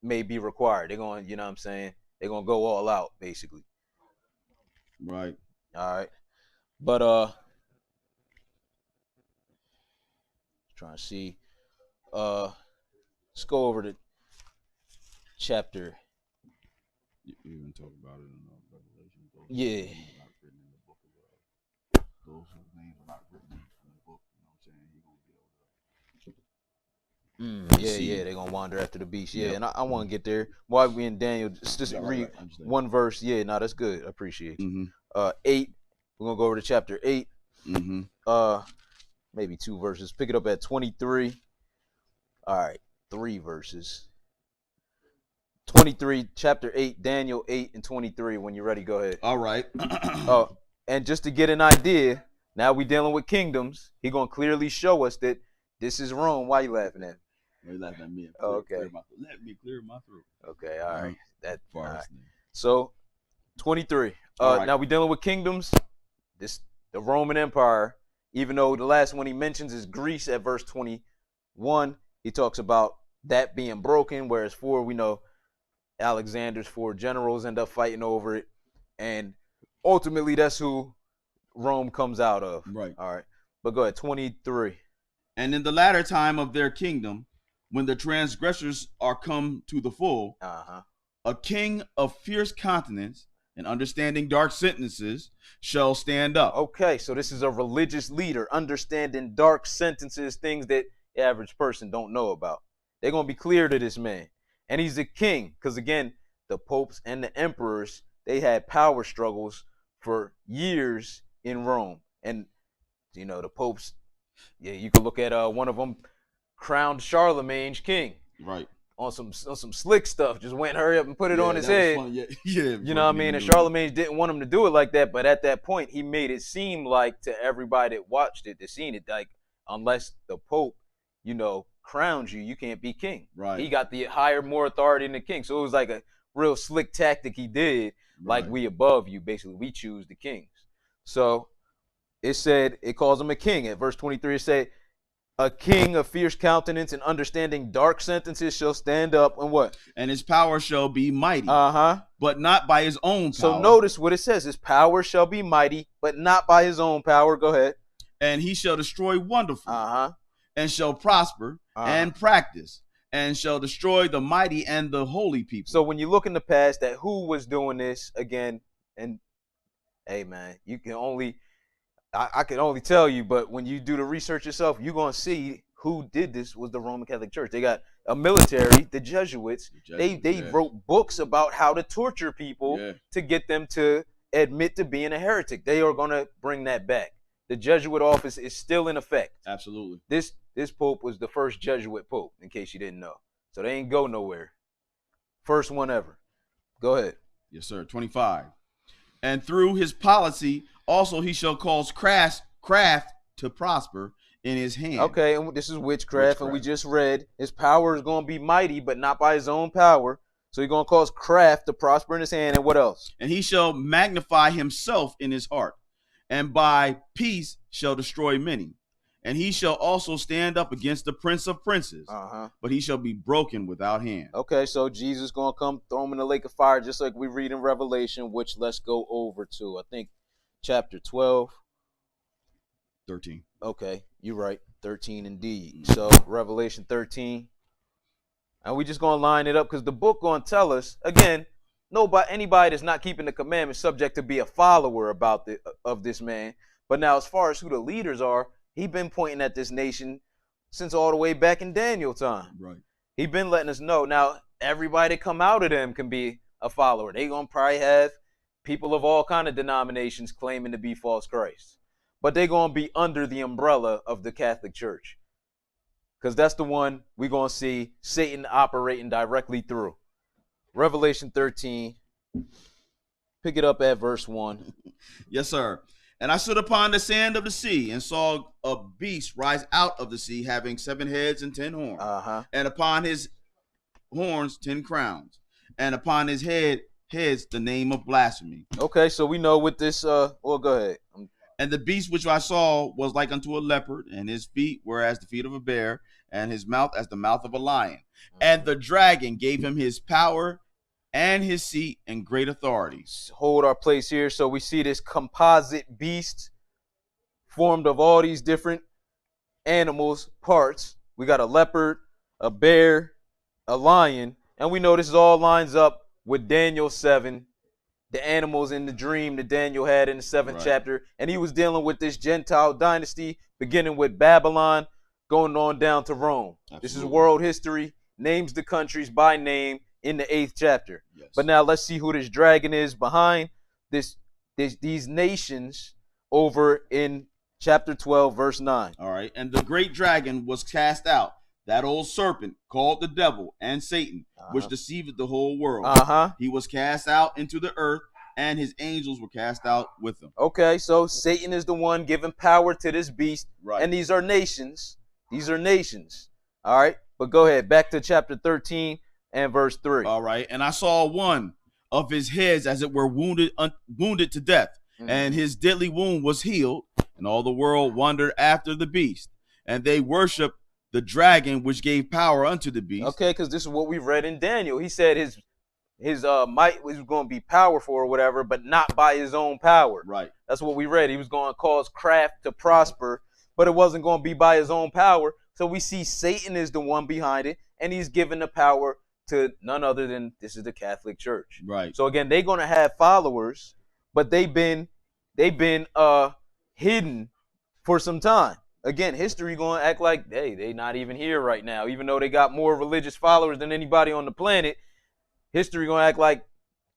Speaker 3: may be required. They're going, you know what I'm saying? They're going to go all out, basically.
Speaker 1: Right.
Speaker 3: All right. But trying to see. Let's go over to chapter.
Speaker 1: You even talk about it in Revelation.
Speaker 3: Yeah.
Speaker 1: Those whose names are not written in the book, you know what I'm saying? You're going to be able
Speaker 3: Yeah, they're gonna wander after the beast. Yeah, and I want to get there. While we in Daniel, just read one verse. Yeah, no, that's good. I appreciate you. 8. We're gonna go over to chapter 8. maybe 2 verses. Pick it up at 23. All right, 3 verses. 23, chapter 8, Daniel 8 and 23. When you're ready, go ahead.
Speaker 1: All right.
Speaker 3: Oh, and just to get an idea, now we dealing with kingdoms. He gonna clearly show us that this is Rome. Why you laughing at me?
Speaker 1: You're laughing at me.
Speaker 3: Oh, okay.
Speaker 1: Let me clear my throat.
Speaker 3: Okay, all right. That all right.
Speaker 1: Forest.
Speaker 3: So 23.
Speaker 1: All right.
Speaker 3: Now we dealing with kingdoms. The Roman Empire, even though the last one he mentions is Greece at verse 21, he talks about that being broken, whereas 4, we know Alexander's 4 generals end up fighting over it, and ultimately that's who Rome comes out of.
Speaker 1: Right.
Speaker 3: All right. But go ahead, 23.
Speaker 1: And in the latter time of their kingdom, when the transgressors are come to the full, a king of fierce countenance and understanding dark sentences shall stand up.
Speaker 3: Okay, so this is a religious leader understanding dark sentences, things that the average person don't know about. They're going to be clear to this man. And he's a king because, again, the popes and the emperors, they had power struggles for years in Rome. And, you know, the popes, yeah, you can look at one of them crowned Charlemagne's king.
Speaker 1: Right.
Speaker 3: On some slick stuff, just went hurry up and put it on his head.
Speaker 1: Yeah.
Speaker 3: You know what I mean? And Charlemagne didn't want him to do it like that, but at that point, he made it seem like to everybody that watched it, that seen it, like unless the Pope, you know, crowns you, you can't be king.
Speaker 1: Right.
Speaker 3: He got the higher, more authority than the king. So it was like a real slick tactic he did, like
Speaker 1: Right.
Speaker 3: we above you, basically. We choose the kings. So it said, it calls him a king. At verse 23, it said, a king of fierce countenance and understanding dark sentences shall stand up and what?
Speaker 1: And his power shall be mighty.
Speaker 3: Uh-huh.
Speaker 1: But not by his own power.
Speaker 3: So notice what it says. His power shall be mighty, but not by his own power. Go ahead.
Speaker 1: And he shall destroy wonderfully.
Speaker 3: Uh-huh.
Speaker 1: And shall prosper and practice. And shall destroy the mighty and the holy people.
Speaker 3: So when you look in the past at who was doing this again, and hey man, you can only I can only tell you, but when you do the research yourself, you're going to see who did this was the Roman Catholic Church. They got a military, the Jesuits. They wrote books about how to torture people to get them to admit to being a heretic. They are going to bring that back. The Jesuit office is still in effect.
Speaker 1: Absolutely.
Speaker 3: This pope was the first Jesuit pope, in case you didn't know. So they ain't go nowhere. First one ever. Go ahead.
Speaker 1: Yes, sir. 25. And through his policy also he shall cause craft to prosper in his hand.
Speaker 3: Okay, and this is witchcraft, and we just read his power is going to be mighty, but not by his own power. So he's going to cause craft to prosper in his hand, and what else?
Speaker 1: And he shall magnify himself in his heart, and by peace shall destroy many. And he shall also stand up against the prince of princes, but he shall be broken without hand.
Speaker 3: Okay, so Jesus going to come throw him in the lake of fire, just like we read in Revelation, which let's go over to, I think, chapter 12.
Speaker 1: 13.
Speaker 3: Okay, you're right. 13 indeed. So Revelation 13. And we just going to line it up because the book going to tell us, again, anybody that's not keeping the commandments subject to be a follower of this man. But now as far as who the leaders are, he been pointing at this nation since all the way back in Daniel time.
Speaker 1: Right.
Speaker 3: He been letting us know. Now, everybody that come out of them can be a follower. They going to probably have people of all kind of denominations claiming to be false Christ. But they're going to be under the umbrella of the Catholic Church. Because that's the one we're going to see Satan operating directly through. Revelation 13. Pick it up at verse 1.
Speaker 1: Yes, sir. And I stood upon the sand of the sea and saw a beast rise out of the sea, having 7 heads and 10 horns. And upon his horns 10 crowns. And upon his heads the name of blasphemy.
Speaker 3: Okay, so we know with this, well, go ahead.
Speaker 1: And the beast which I saw was like unto a leopard, and his feet were as the feet of a bear, and his mouth as the mouth of a lion. And the dragon gave him his power and his seat and great authority.
Speaker 3: Hold our place here. So we see this composite beast formed of all these different animals, parts. We got a leopard, a bear, a lion, and we know this all lines up with Daniel 7, the animals in the dream that Daniel had in the 7th chapter. And he was dealing with this Gentile dynasty, beginning with Babylon, going on down to Rome. Absolutely. This is world history, names the countries by name in the 8th chapter. Yes. But now let's see who this dragon is behind these nations over in chapter 12, verse 9.
Speaker 1: All right. And the great dragon was cast out, that old serpent called the devil and Satan, which deceiveth the whole world. He was cast out into the earth, and his angels were cast out with him.
Speaker 3: Okay, so Satan is the one giving power to this beast.
Speaker 1: Right.
Speaker 3: And these are nations. These are nations. All right. But go ahead. Back to chapter 13 and verse 3.
Speaker 1: All right. And I saw one of his heads as it were wounded to death, and his deadly wound was healed, and all the world wondered after the beast, and they worshiped the dragon which gave power unto the beast.
Speaker 3: Okay, because this is what we read in Daniel. He said his might was going to be powerful or whatever, but not by his own power.
Speaker 1: Right.
Speaker 3: That's what we read. He was going to cause craft to prosper, but it wasn't going to be by his own power. So we see Satan is the one behind it, and he's given the power to none other than, this is the Catholic Church.
Speaker 1: Right.
Speaker 3: So again, they're going to have followers, but they've been hidden for some time. Again, history going to act like, hey, they not even here right now. Even though they got more religious followers than anybody on the planet, history going to act like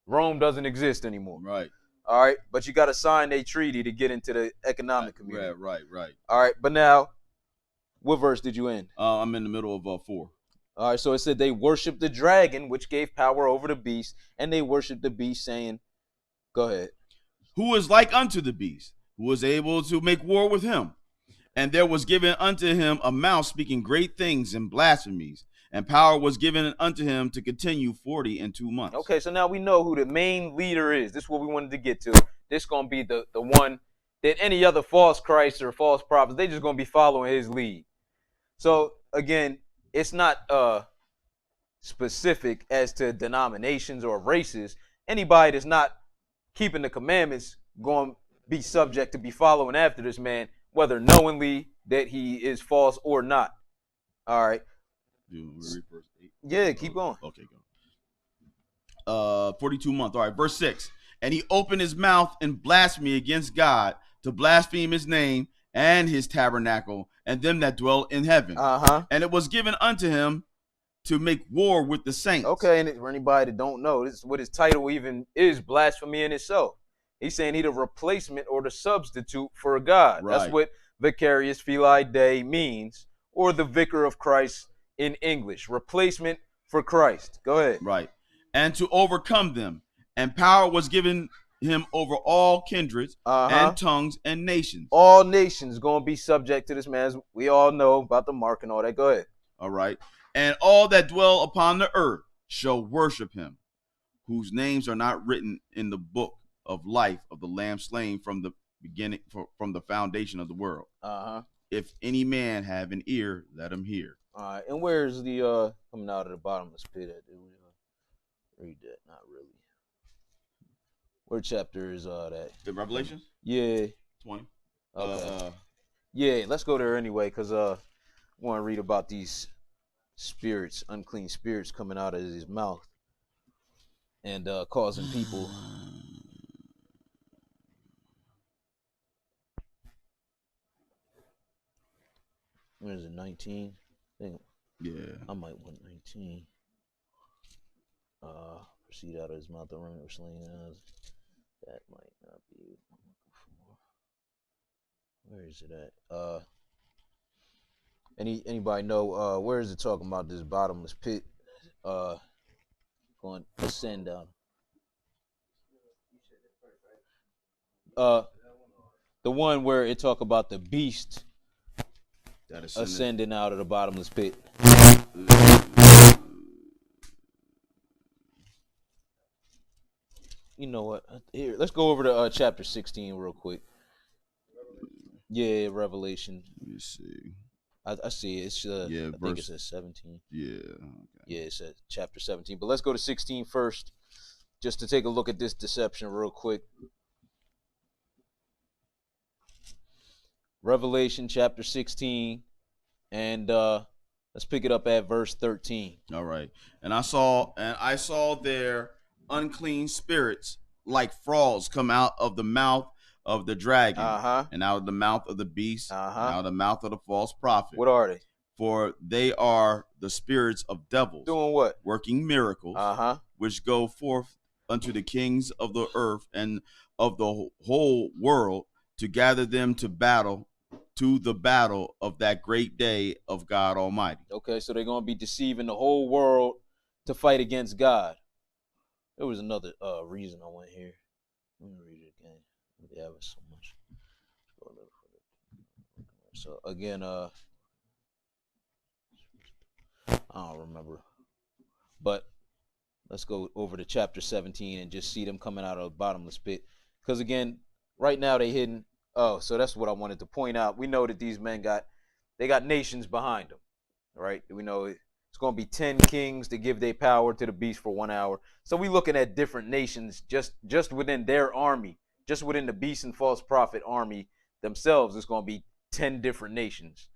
Speaker 3: Rome doesn't exist anymore.
Speaker 1: Right.
Speaker 3: All right. But you got to sign a treaty to get into the economic community.
Speaker 1: Right.
Speaker 3: All right. But now, what verse did you end?
Speaker 1: I'm in the middle of 4.
Speaker 3: All right. So it said they worshiped the dragon, which gave power over the beast, and they worshiped the beast, saying, go ahead.
Speaker 1: Who is like unto the beast, who was able to make war with him. And there was given unto him a mouth speaking great things and blasphemies, and power was given unto him to continue 42 months.
Speaker 3: Okay, so now we know who the main leader is. This is what we wanted to get to. This is going to be the one that any other false Christ or false prophets, they just going to be following his lead. So, again, it's not specific as to denominations or races. Anybody that's not keeping the commandments going to be subject to be following after this man, whether knowingly that he is false or not. All right. Yeah, keep going.
Speaker 1: Okay, go. 42 months. All right, verse 6. And he opened his mouth in blasphemy against God, to blaspheme his name and his tabernacle and them that dwell in heaven. And it was given unto him to make war with the saints.
Speaker 3: Okay, and for anybody that don't know, this is what his title even is, blasphemy in itself. He's saying he's a replacement or the substitute for a God.
Speaker 1: Right.
Speaker 3: That's what Vicarius Filii Dei means, or the Vicar of Christ in English. Replacement for Christ. Go ahead.
Speaker 1: Right. And to overcome them. And power was given him over all kindreds and tongues and nations.
Speaker 3: All nations going to be subject to this man. As we all know about the mark and all that. Go ahead.
Speaker 1: All right. And all that dwell upon the earth shall worship him, whose names are not written in the book of life of the Lamb slain from the beginning, from the foundation of the world. If any man have an ear, let him hear.
Speaker 3: All right. And where's the coming out of the bottomless pit at? Did we read that? Not really. Where chapter is that?
Speaker 1: The Revelation?
Speaker 3: Yeah.
Speaker 1: 20.
Speaker 3: Okay. Yeah, let's go there anyway, because I want to read about these spirits, unclean spirits coming out of his mouth and causing people. Where is it? 19? I think,
Speaker 1: yeah.
Speaker 3: I might want 19. Proceed out of his mouth the ring or sling. That might not be. Where is it at? Anybody know where is it talking about this bottomless pit going to ascend down? The one where it talk about the beast
Speaker 1: that
Speaker 3: ascending out of the bottomless pit. You know what? Here, let's go over to chapter 16 real quick. Yeah, Revelation.
Speaker 1: Let me see.
Speaker 3: I see it. It's
Speaker 1: yeah,
Speaker 3: I think it says 17.
Speaker 1: Yeah. Okay.
Speaker 3: Yeah, it says chapter 17. But let's go to 16 first, just to take a look at this deception real quick. Revelation chapter 16, and let's pick it up at verse 13.
Speaker 1: All right. And I saw there unclean spirits like frogs come out of the mouth of the dragon, and out of the mouth of the beast, and out of the mouth of the false prophet.
Speaker 3: What are they?
Speaker 1: For they are the spirits of devils.
Speaker 3: Doing what?
Speaker 1: Working miracles, which go forth unto the kings of the earth and of the whole world to gather them to battle to the battle of that great day of God Almighty.
Speaker 3: Okay, so they're going to be deceiving the whole world to fight against God. There was another reason I went here. Let me read it again. They have it so much. So again, I don't remember. But let's go over to chapter 17 and just see them coming out of the bottomless pit. Because again, right now they hidden. Oh, so that's what I wanted to point out. We know that these men got nations behind them, right? We know it's going to be 10 kings to give their power to the beast for 1 hour. So we looking at different nations just within their army, just within the beast and false prophet army themselves. It's going to be 10 different nations.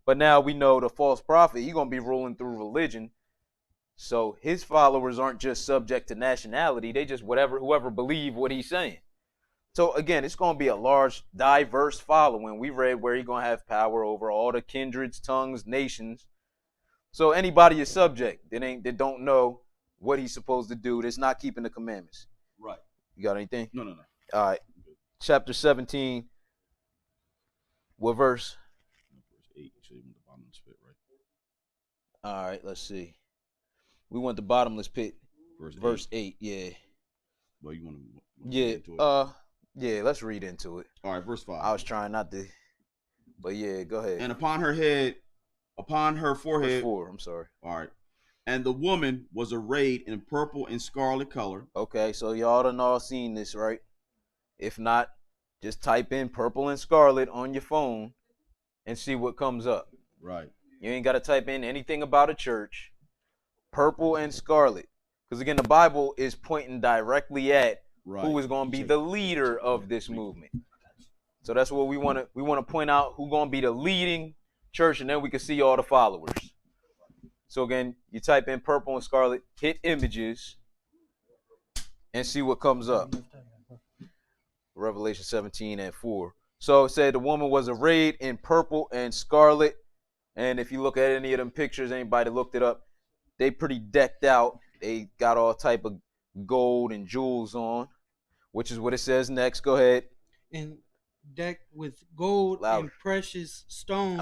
Speaker 3: But now we know the false prophet, he's going to be ruling through religion. So his followers aren't just subject to nationality. They just whoever believe what he's saying. So again, it's going to be a large, diverse following. We read where he's going to have power over all the kindreds, tongues, nations. So anybody is subject that don't know what he's supposed to do, that's not keeping the commandments.
Speaker 1: Right.
Speaker 3: You got anything?
Speaker 1: No.
Speaker 3: All right. Chapter 17. What verse?
Speaker 1: Verse 8. You said the bottomless pit, right?
Speaker 3: All right, let's see. We want the bottomless pit. Verse 8, yeah.
Speaker 1: Well, you want to
Speaker 3: yeah,
Speaker 1: into it?
Speaker 3: Yeah, let's read into it.
Speaker 1: All right, verse 5.
Speaker 3: I was trying not to, but yeah, go ahead.
Speaker 1: And upon her forehead.
Speaker 3: Verse 4, I'm sorry.
Speaker 1: All right. And the woman was arrayed in purple and scarlet color.
Speaker 3: Okay, so y'all done all seen this, right? If not, just type in purple and scarlet on your phone and see what comes up.
Speaker 1: Right.
Speaker 3: You ain't got to type in anything about a church. Purple and scarlet. Because again, the Bible is pointing directly at who is going to be the leader of this movement. So that's what we want to point out, who's going to be the leading church, and then we can see all the followers. So again, you type in purple and scarlet, hit images, and see what comes up. Revelation 17 and 4. So it said the woman was arrayed in purple and scarlet. And if you look at any of them pictures, anybody looked it up, they pretty decked out. They got all type of gold and jewels on, which is what it says next. Go ahead.
Speaker 11: And decked with gold and precious stones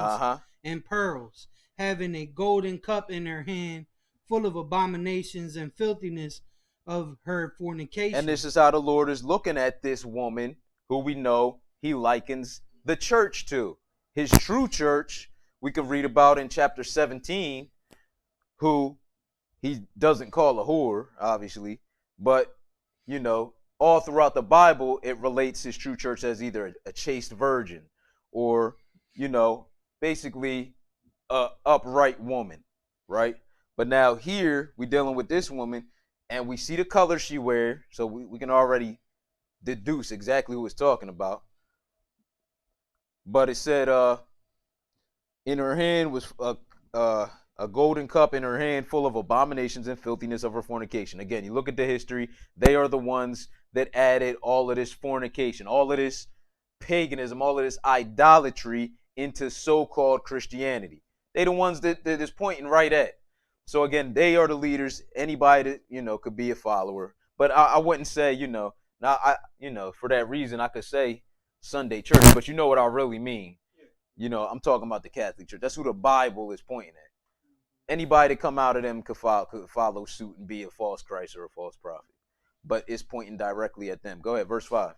Speaker 11: and pearls, having a golden cup in her hand, full of abominations and filthiness of her fornication.
Speaker 3: And this is how the Lord is looking at this woman, who we know he likens the church to. His true church, we can read about in chapter 17, who he doesn't call a whore, obviously, but, you know, all throughout the Bible, it relates his true church as either a chaste virgin or, you know, basically a upright woman, right? But now here, we're dealing with this woman, and we see the color she wears, so we can already deduce exactly who it's talking about. But it said, in her hand was a golden cup in her hand, full of abominations and filthiness of her fornication. Again, you look at the history, they are the ones that added all of this fornication, all of this paganism, all of this idolatry into so-called Christianity. They the ones that is pointing right at. So again, they are the leaders. Anybody that, you know, could be a follower. But I wouldn't say, you know, now for that reason I could say Sunday church, but you know what I really mean. You know, I'm talking about the Catholic Church. That's who the Bible is pointing at. Anybody that come out of them could follow suit and be a false Christ or a false prophet. But it's pointing directly at them. Go ahead, verse 5.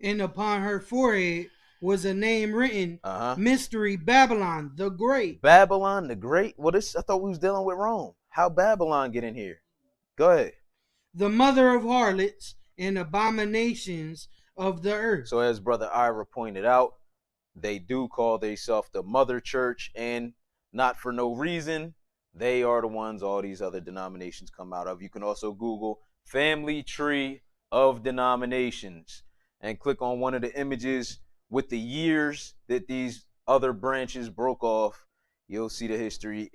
Speaker 11: And upon her forehead was a name written, Mystery Babylon the Great.
Speaker 3: Babylon the Great? Well, I thought we was dealing with Rome. How Babylon get in here? Go ahead.
Speaker 11: The mother of harlots and abominations of the earth.
Speaker 3: So as Brother Ira pointed out, they do call themselves the mother church, and not for no reason. They are the ones all these other denominations come out of. You can also Google family tree of denominations and click on one of the images with the years that these other branches broke off. You'll see the history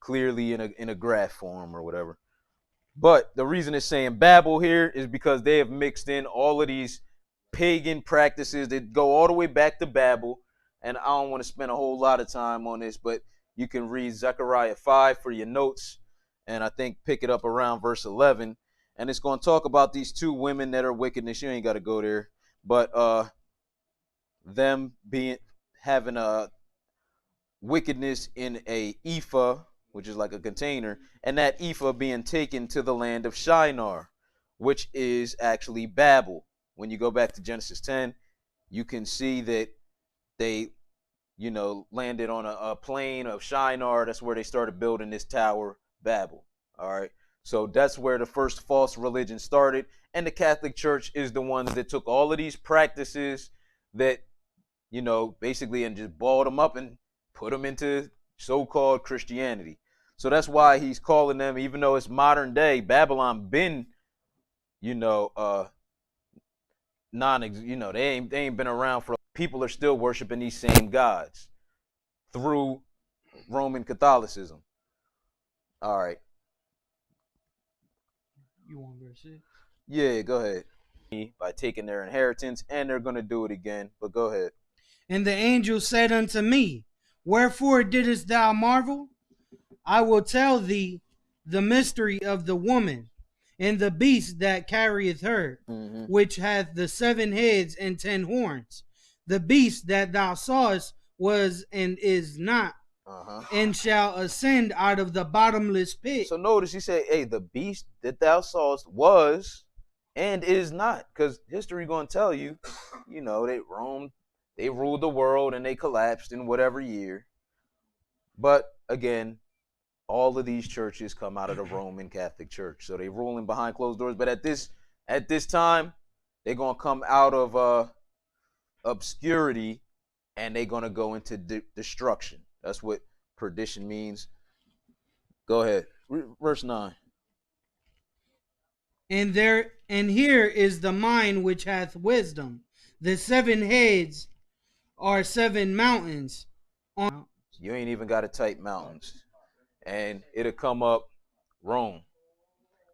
Speaker 3: clearly in a graph form or whatever. But the reason it's saying Babel here is because they have mixed in all of these pagan practices that go all the way back to Babel. And I don't want to spend a whole lot of time on this, but you can read Zechariah 5 for your notes, and I think pick it up around verse 11. And it's going to talk about these two women that are wickedness. You ain't got to go there. But them having a wickedness in a ephah, which is like a container, and that ephah being taken to the land of Shinar, which is actually Babel. When you go back to Genesis 10, you can see that they, landed on a plain of Shinar. That's where they started building this tower, Babel. All right. So that's where the first false religion started. And the Catholic Church is the ones that took all of these practices that, basically, and just balled them up and put them into so-called Christianity. So that's why he's calling them, even though it's modern day, Babylon been, they ain't been around for. People are still worshiping these same gods through Roman Catholicism. All right.
Speaker 11: You want verse 6?
Speaker 3: Yeah, go ahead. By taking their inheritance, and they're going to do it again. But go ahead.
Speaker 11: And the angel said unto me, Wherefore didst thou marvel? I will tell thee the mystery of the woman and the beast that carrieth her, which hath the 7 heads and 10 horns. The beast that thou sawest was and is not, and shall ascend out of the bottomless pit.
Speaker 3: So notice he said, hey, the beast that thou sawest was and is not. Because history going to tell you, they ruled the world and they collapsed in whatever year. But again, all of these churches come out of the Roman Catholic Church. So they ruling behind closed doors. But at this time, they're going to come out of obscurity and they're going to go into destruction. That's what perdition means. Go ahead. Verse 9.
Speaker 11: And here is the mind which hath wisdom. The 7 heads are 7 mountains.
Speaker 3: You ain't even got to type mountains. And it'll come up Rome.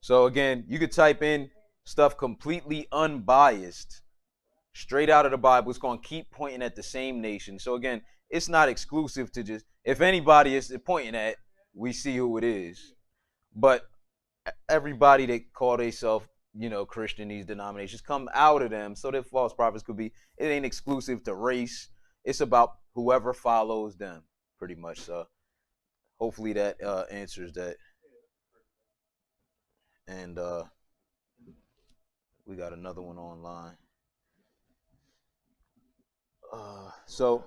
Speaker 3: So again, you could type in stuff completely unbiased, straight out of the Bible. It's going to keep pointing at the same nation. So again, it's not exclusive to just, if anybody is pointing at, we see who it is. But everybody that call themselves, Christian, these denominations, come out of them. So that false prophets could be, it ain't exclusive to race. It's about whoever follows them, pretty much. So hopefully that answers that. And we got another one online. So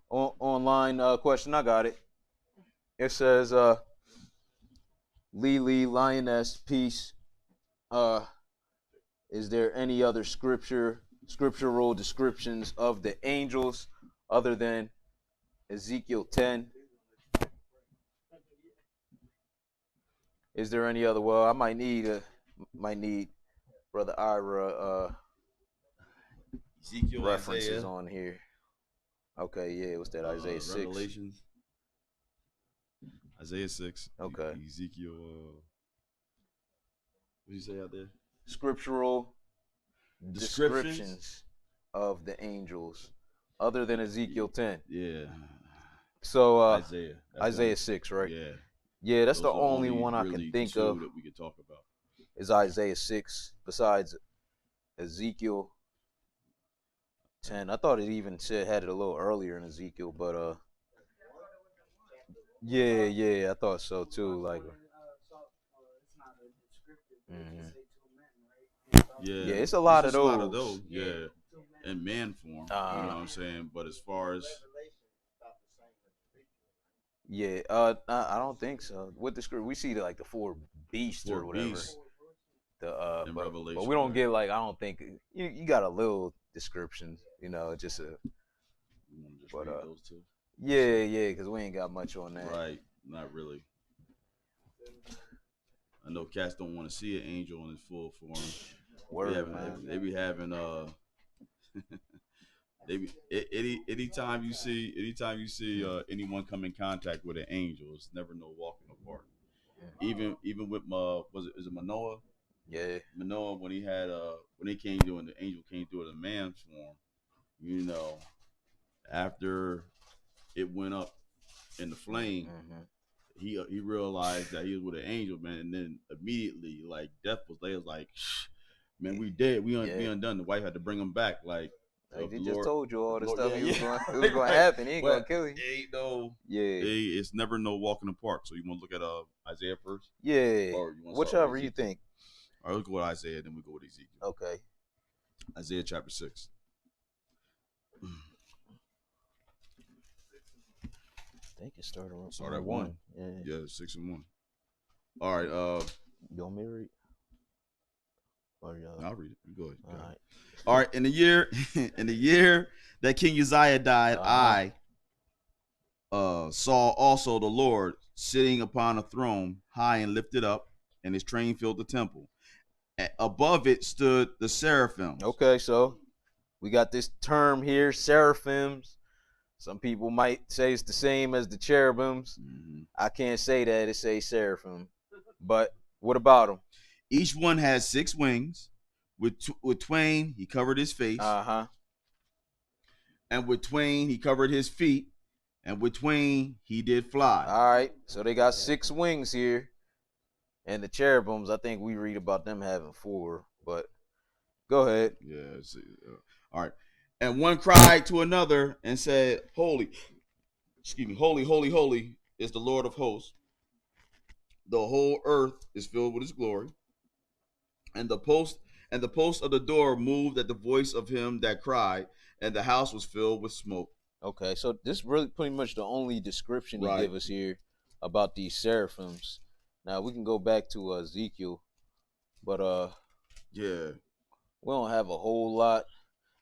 Speaker 3: online question, I got it. It says, Lily Lioness Peace. Is there any other scriptural descriptions of the angels other than Ezekiel 10? Is there any other? Well, I might need Brother Ira
Speaker 1: Ezekiel,
Speaker 3: references
Speaker 1: Isaiah.
Speaker 3: On here. Okay, yeah, what's that? Isaiah 6.
Speaker 1: Revelations. Isaiah 6.
Speaker 3: Okay.
Speaker 1: Ezekiel. What did you say out there?
Speaker 3: Scriptural descriptions of the angels other than Ezekiel 10.
Speaker 1: Yeah.
Speaker 3: So
Speaker 1: Isaiah.
Speaker 3: Isaiah 6, right?
Speaker 1: Yeah.
Speaker 3: Yeah, that's
Speaker 1: Those
Speaker 3: the
Speaker 1: are
Speaker 3: only one I
Speaker 1: really
Speaker 3: can think
Speaker 1: two
Speaker 3: of
Speaker 1: that we could talk about.
Speaker 3: is Isaiah 6, besides Ezekiel 10. I thought it even had it a little earlier in Ezekiel, but yeah, I thought so too. Like,
Speaker 1: Yeah,
Speaker 3: it's a lot of
Speaker 1: just
Speaker 3: those.
Speaker 1: A lot of those, yeah, in man form. You know what I'm saying? But as far as
Speaker 3: I don't think so. With the script, we see like the 4 beasts or whatever.
Speaker 1: Beasts.
Speaker 3: But
Speaker 1: Revelation,
Speaker 3: we don't get like, I don't think you got a little description, just a.
Speaker 1: Just read those two.
Speaker 3: Yeah, because we ain't got much on that.
Speaker 1: Right, not really. I know cats don't want to see an angel in his full form. They be having anytime you see anyone come in contact with an angel, it's never no walking apart. Even with is it Manoah?
Speaker 3: Yeah.
Speaker 1: Manoah, when they came doing, the angel came through in a man's form, after it went up in the flame, he realized that he was with an angel, man, and then immediately like death was there. It was like, man, we dead, we undone. The wife had to bring him back, like,
Speaker 3: Like, he
Speaker 1: the
Speaker 3: just
Speaker 1: Lord.
Speaker 3: told you all the
Speaker 1: Lord,
Speaker 3: stuff
Speaker 1: yeah,
Speaker 3: it was
Speaker 1: yeah.
Speaker 3: going to happen. He ain't going to kill you.
Speaker 1: Ain't no.
Speaker 3: Yeah.
Speaker 1: It's never no walk in the park. So you want to look at Isaiah first?
Speaker 3: Yeah.
Speaker 1: Or you want to
Speaker 3: Whichever you think.
Speaker 1: All right, let's go with Isaiah, then we go with Ezekiel.
Speaker 3: Okay.
Speaker 1: Isaiah chapter 6.
Speaker 3: I think it started on
Speaker 1: Start at 1. Yeah, 6 and 1. All right.
Speaker 3: You want me to read? Or,
Speaker 1: I'll read it. You go ahead.
Speaker 3: All right.
Speaker 1: All right. In the year that King Uzziah died, I saw also the Lord sitting upon a throne, high and lifted up, and his train filled the temple. Above it stood the seraphim.
Speaker 3: Okay, so we got this term here, seraphims. Some people might say it's the same as the cherubims.
Speaker 1: Mm-hmm.
Speaker 3: I can't say that. It says seraphim. But what about them?
Speaker 1: Each one has 6 wings. With twain, he covered his face. And with twain, he covered his feet. And with twain, he did fly.
Speaker 3: All right. So they got 6 wings here. And the cherubims, I think we read about them having 4. But go ahead.
Speaker 1: Yeah. All right. And one cried to another and said, holy, holy, holy is the Lord of hosts. The whole earth is filled with his glory. And the post of the door moved at the voice of him that cried, and the house was filled with smoke.
Speaker 3: Okay, so this is really pretty much the only description he gave us here about these seraphims. Now we can go back to Ezekiel, but
Speaker 1: yeah,
Speaker 3: we don't have a whole lot.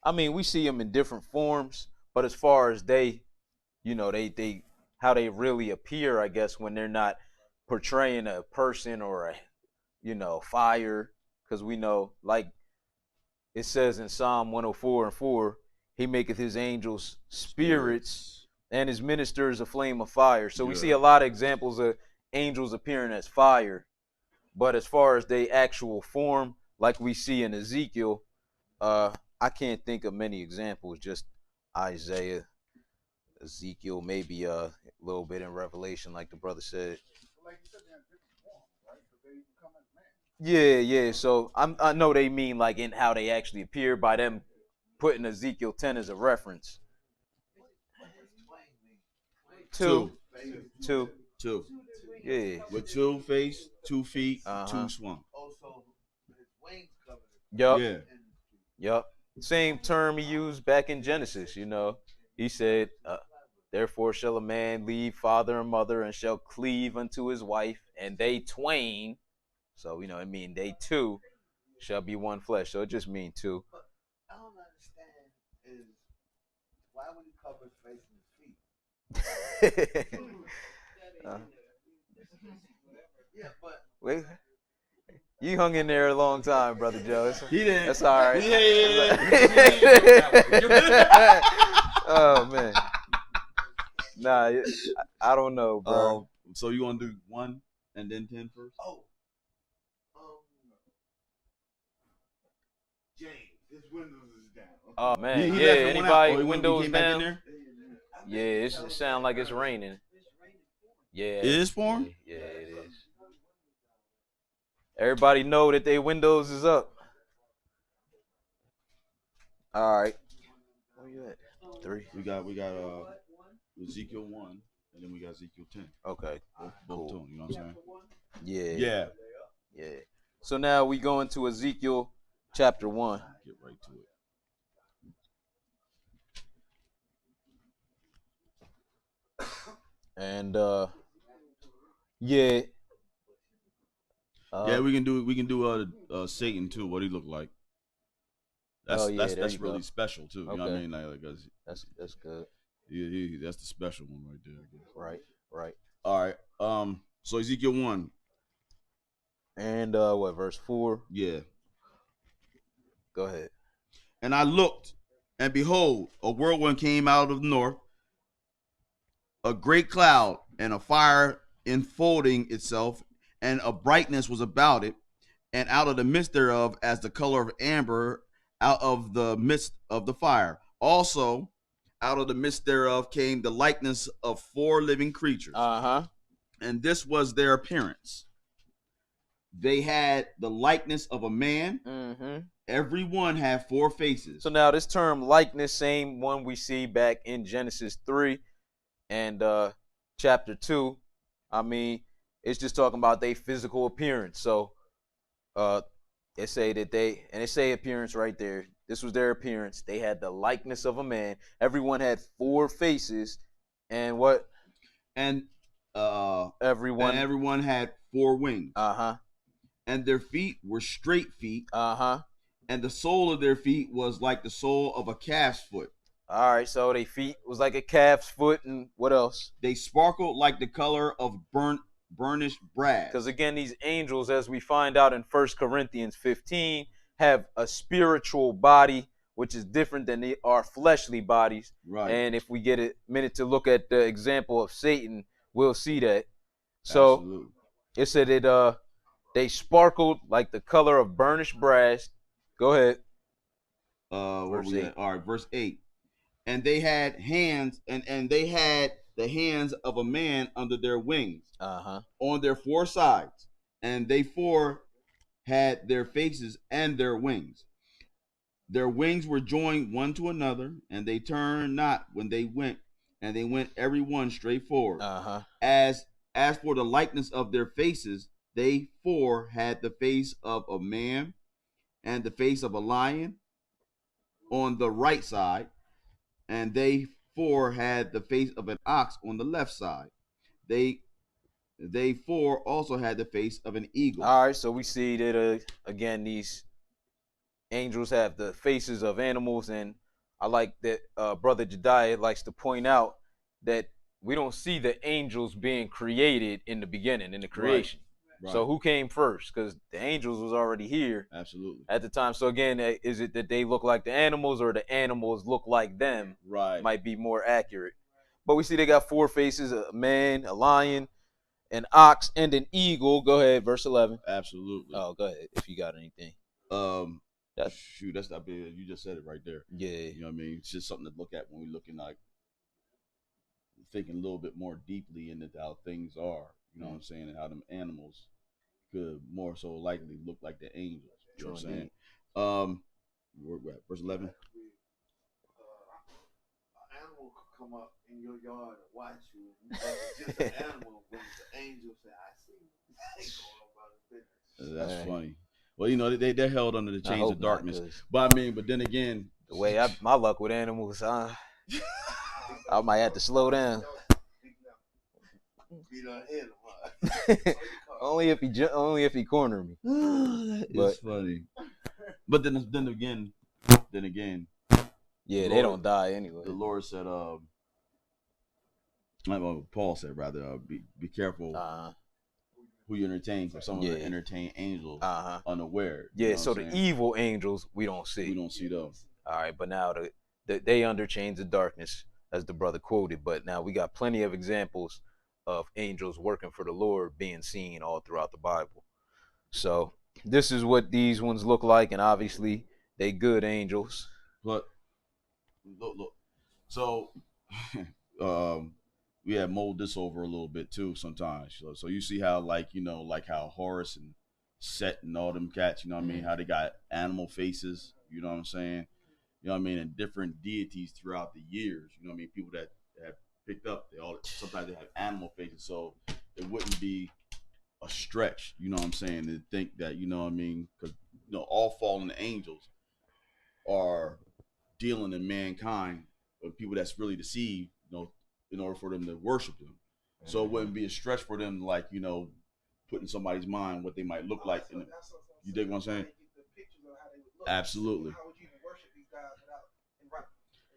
Speaker 3: I mean, we see them in different forms, but as far as they how they really appear, I guess, when they're not portraying a person or a fire, because we know, like it says in Psalm 104:4, he maketh his angels spirits and his ministers a flame of fire. So we see a lot of examples of angels appearing as fire, but as far as they actual form, like we see in Ezekiel, I can't think of many examples. Just Isaiah, Ezekiel, maybe a little bit in Revelation, like the brother said. Yeah. So I know they mean like in how they actually appear by them putting Ezekiel 10 as a reference. Two. Yeah.
Speaker 1: With 2 face, 2 feet, 2 swung.
Speaker 3: Yup.
Speaker 1: Yeah.
Speaker 3: Yup. Same term he used back in Genesis, He said, therefore shall a man leave father and mother and shall cleave unto his wife, and they twain. So, it mean they 2 shall be one flesh. So it just mean 2.
Speaker 9: But I don't understand is why would he cover his face and his feet? Yeah, but
Speaker 3: wait. You hung in there a long time, Brother Joe.
Speaker 1: He didn't.
Speaker 3: That's all right.
Speaker 1: Yeah.
Speaker 3: Oh, man. Nah, I don't know, bro.
Speaker 1: So you want to do 1 and then 10 first?
Speaker 9: James, his windows is down.
Speaker 3: Oh, man.
Speaker 1: He
Speaker 3: Anybody windows
Speaker 1: came
Speaker 3: down?
Speaker 1: back in there?
Speaker 3: Yeah, it sound like it's raining. Yeah.
Speaker 1: It is pouring?
Speaker 3: Yeah, it is. Everybody know that their windows is up. All right. Where you at? 3.
Speaker 1: We got Ezekiel 1, and then we got Ezekiel 10.
Speaker 3: Okay.
Speaker 1: Both cool. You know what I'm
Speaker 3: saying?
Speaker 1: Yeah.
Speaker 3: So now we go into Ezekiel chapter 1.
Speaker 1: Get right to it.
Speaker 3: And yeah.
Speaker 1: We can do Satan too. What he look like? That's really special too. You know what I mean? Like
Speaker 3: that's good.
Speaker 1: Yeah, that's the special one right there. I guess.
Speaker 3: Right.
Speaker 1: All right. So Ezekiel 1.
Speaker 3: And verse 4?
Speaker 1: Yeah.
Speaker 3: Go ahead.
Speaker 1: And I looked, and behold, a whirlwind came out of the north, a great cloud, and a fire enfolding itself, and a brightness was about it, and out of the midst thereof, as the color of amber, out of the midst of the fire. Also, out of the midst thereof came the likeness of 4 living creatures.
Speaker 3: And
Speaker 1: this was their appearance. they had the likeness of a man. Every one had 4 faces.
Speaker 3: So now this term likeness, same one we see back in Genesis 3 and chapter 2. I mean, it's just talking about their physical appearance. So they say that they say appearance right there. This was their appearance. They had the likeness of a man. Everyone had 4 faces, and what?
Speaker 1: And
Speaker 3: everyone
Speaker 1: had 4 wings.
Speaker 3: Uh-huh.
Speaker 1: And their feet were straight feet.
Speaker 3: Uh-huh.
Speaker 1: And the sole of their feet was like the sole of a calf's foot.
Speaker 3: All right, so their feet was like a calf's foot, and what else?
Speaker 1: They sparkled like the color of burnished brass.
Speaker 3: Because again, these angels, as we find out in 1 Corinthians 15, have a spiritual body, which is different than our fleshly bodies.
Speaker 1: Right.
Speaker 3: And if we get a minute to look at the example of Satan, we'll see that. So
Speaker 1: Absolutely.
Speaker 3: It said they sparkled like the color of burnished brass. Go ahead.
Speaker 1: Verse 8. All right, verse 8. And they had hands, and they had the hands of a man under their wings, on their 4 sides, and they 4 had their faces and their wings. Their wings were joined one to another, and they turned not when they went, and they went every one straight forward. As for the likeness of their faces, they 4 had the face of a man and the face of a lion on the right side, and they 4 had the face of an ox on the left side. They 4 also had the face of an eagle.
Speaker 3: All right, so we see that again, these angels have the faces of animals, and I like that Brother Jediah likes to point out that we don't see the angels being created in the beginning, in the creation. Right. So who came first? Because the angels was already here.
Speaker 1: Absolutely.
Speaker 3: At the time. So again, is it that they look like the animals, or the animals look like them?
Speaker 1: Right.
Speaker 3: Might be more accurate. But we see they got 4 faces: a man, a lion, an ox, and an eagle. Go ahead, verse 11.
Speaker 1: Absolutely.
Speaker 3: Oh, go ahead if you got anything.
Speaker 1: That's not big. You just said it right there.
Speaker 3: Yeah.
Speaker 1: You know what I mean? It's just something to look at when we're looking, like thinking a little bit more deeply into how things are. You know what I'm saying? And how them animals could more so likely look like the angels. You know what I'm saying? We're at verse 11.
Speaker 9: An animal could come up in your yard and watch you. It's just an animal, but the angel say, I see.
Speaker 1: That's funny. Well, you know, they're held under the chains of darkness. But I mean, but then again,
Speaker 3: the way my luck with animals, I might have to slow down. only if he cornered me.
Speaker 1: It's funny. But then again,
Speaker 3: yeah, they don't die anyway.
Speaker 1: The Lord said, Paul said rather, be careful who you entertain, for someone to entertain angels unaware.
Speaker 3: Yeah, so the evil angels we don't see.
Speaker 1: We don't see those.
Speaker 3: All right, but now they under chains of darkness, as the brother quoted. But now we got plenty of examples of angels working for the Lord being seen all throughout the Bible. So this is what these ones look like, and obviously they good angels.
Speaker 1: But look. So we have mold this over a little bit too sometimes. So you see how, like, you know, like how Horus and Set and all them cats, you know what I mean, how they got animal faces, you know what I'm saying? You know what I mean? And different deities throughout the years, you know what I mean? People that have picked up, sometimes they have animal faces, so it wouldn't be a stretch, you know what I'm saying, to think that, you know what I mean, because, you know, all fallen angels are dealing in mankind with people that's really deceived, you know, in order for them to worship them. So it wouldn't be a stretch for them, like, you know, put in somebody's mind what they might look like. You dig what I'm saying? Absolutely.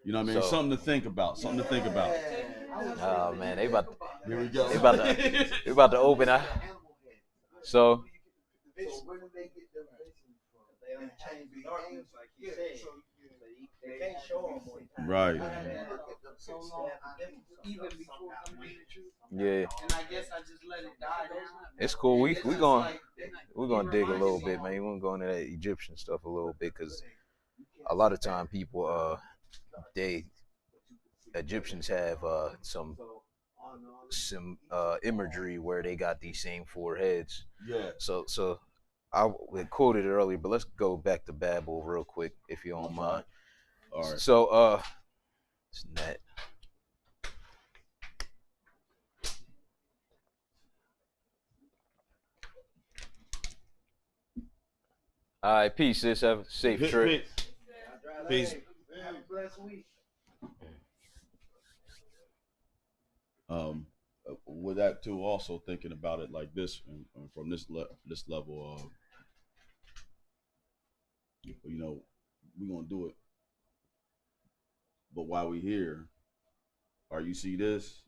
Speaker 1: You know what I mean? Something to think about.
Speaker 3: Oh man, they about to,
Speaker 1: here we go.
Speaker 3: They about to open up. So
Speaker 8: where do they get their visions from? They don't change the darkness like you said. They can't show them one time.
Speaker 1: Right.
Speaker 11: So long, even before coming to the truth.
Speaker 3: Yeah.
Speaker 11: And I guess I just let it die down.
Speaker 3: It's cool. We're gonna dig a little bit, man. We're gonna go into that Egyptian stuff a little bit, because a lot of time people Egyptians have some some imagery where they got these same 4 heads.
Speaker 1: Yeah.
Speaker 3: So I quoted it earlier, but let's go back to Babel real quick, if you don't mind.
Speaker 1: All right.
Speaker 3: So it's net. All right, peace, sis. Have a safe trip.
Speaker 1: Peace.
Speaker 8: Have a blessed week.
Speaker 1: With that too, also thinking about it like this, and from this level of, you know, we're gonna do it. But while we here, you see this,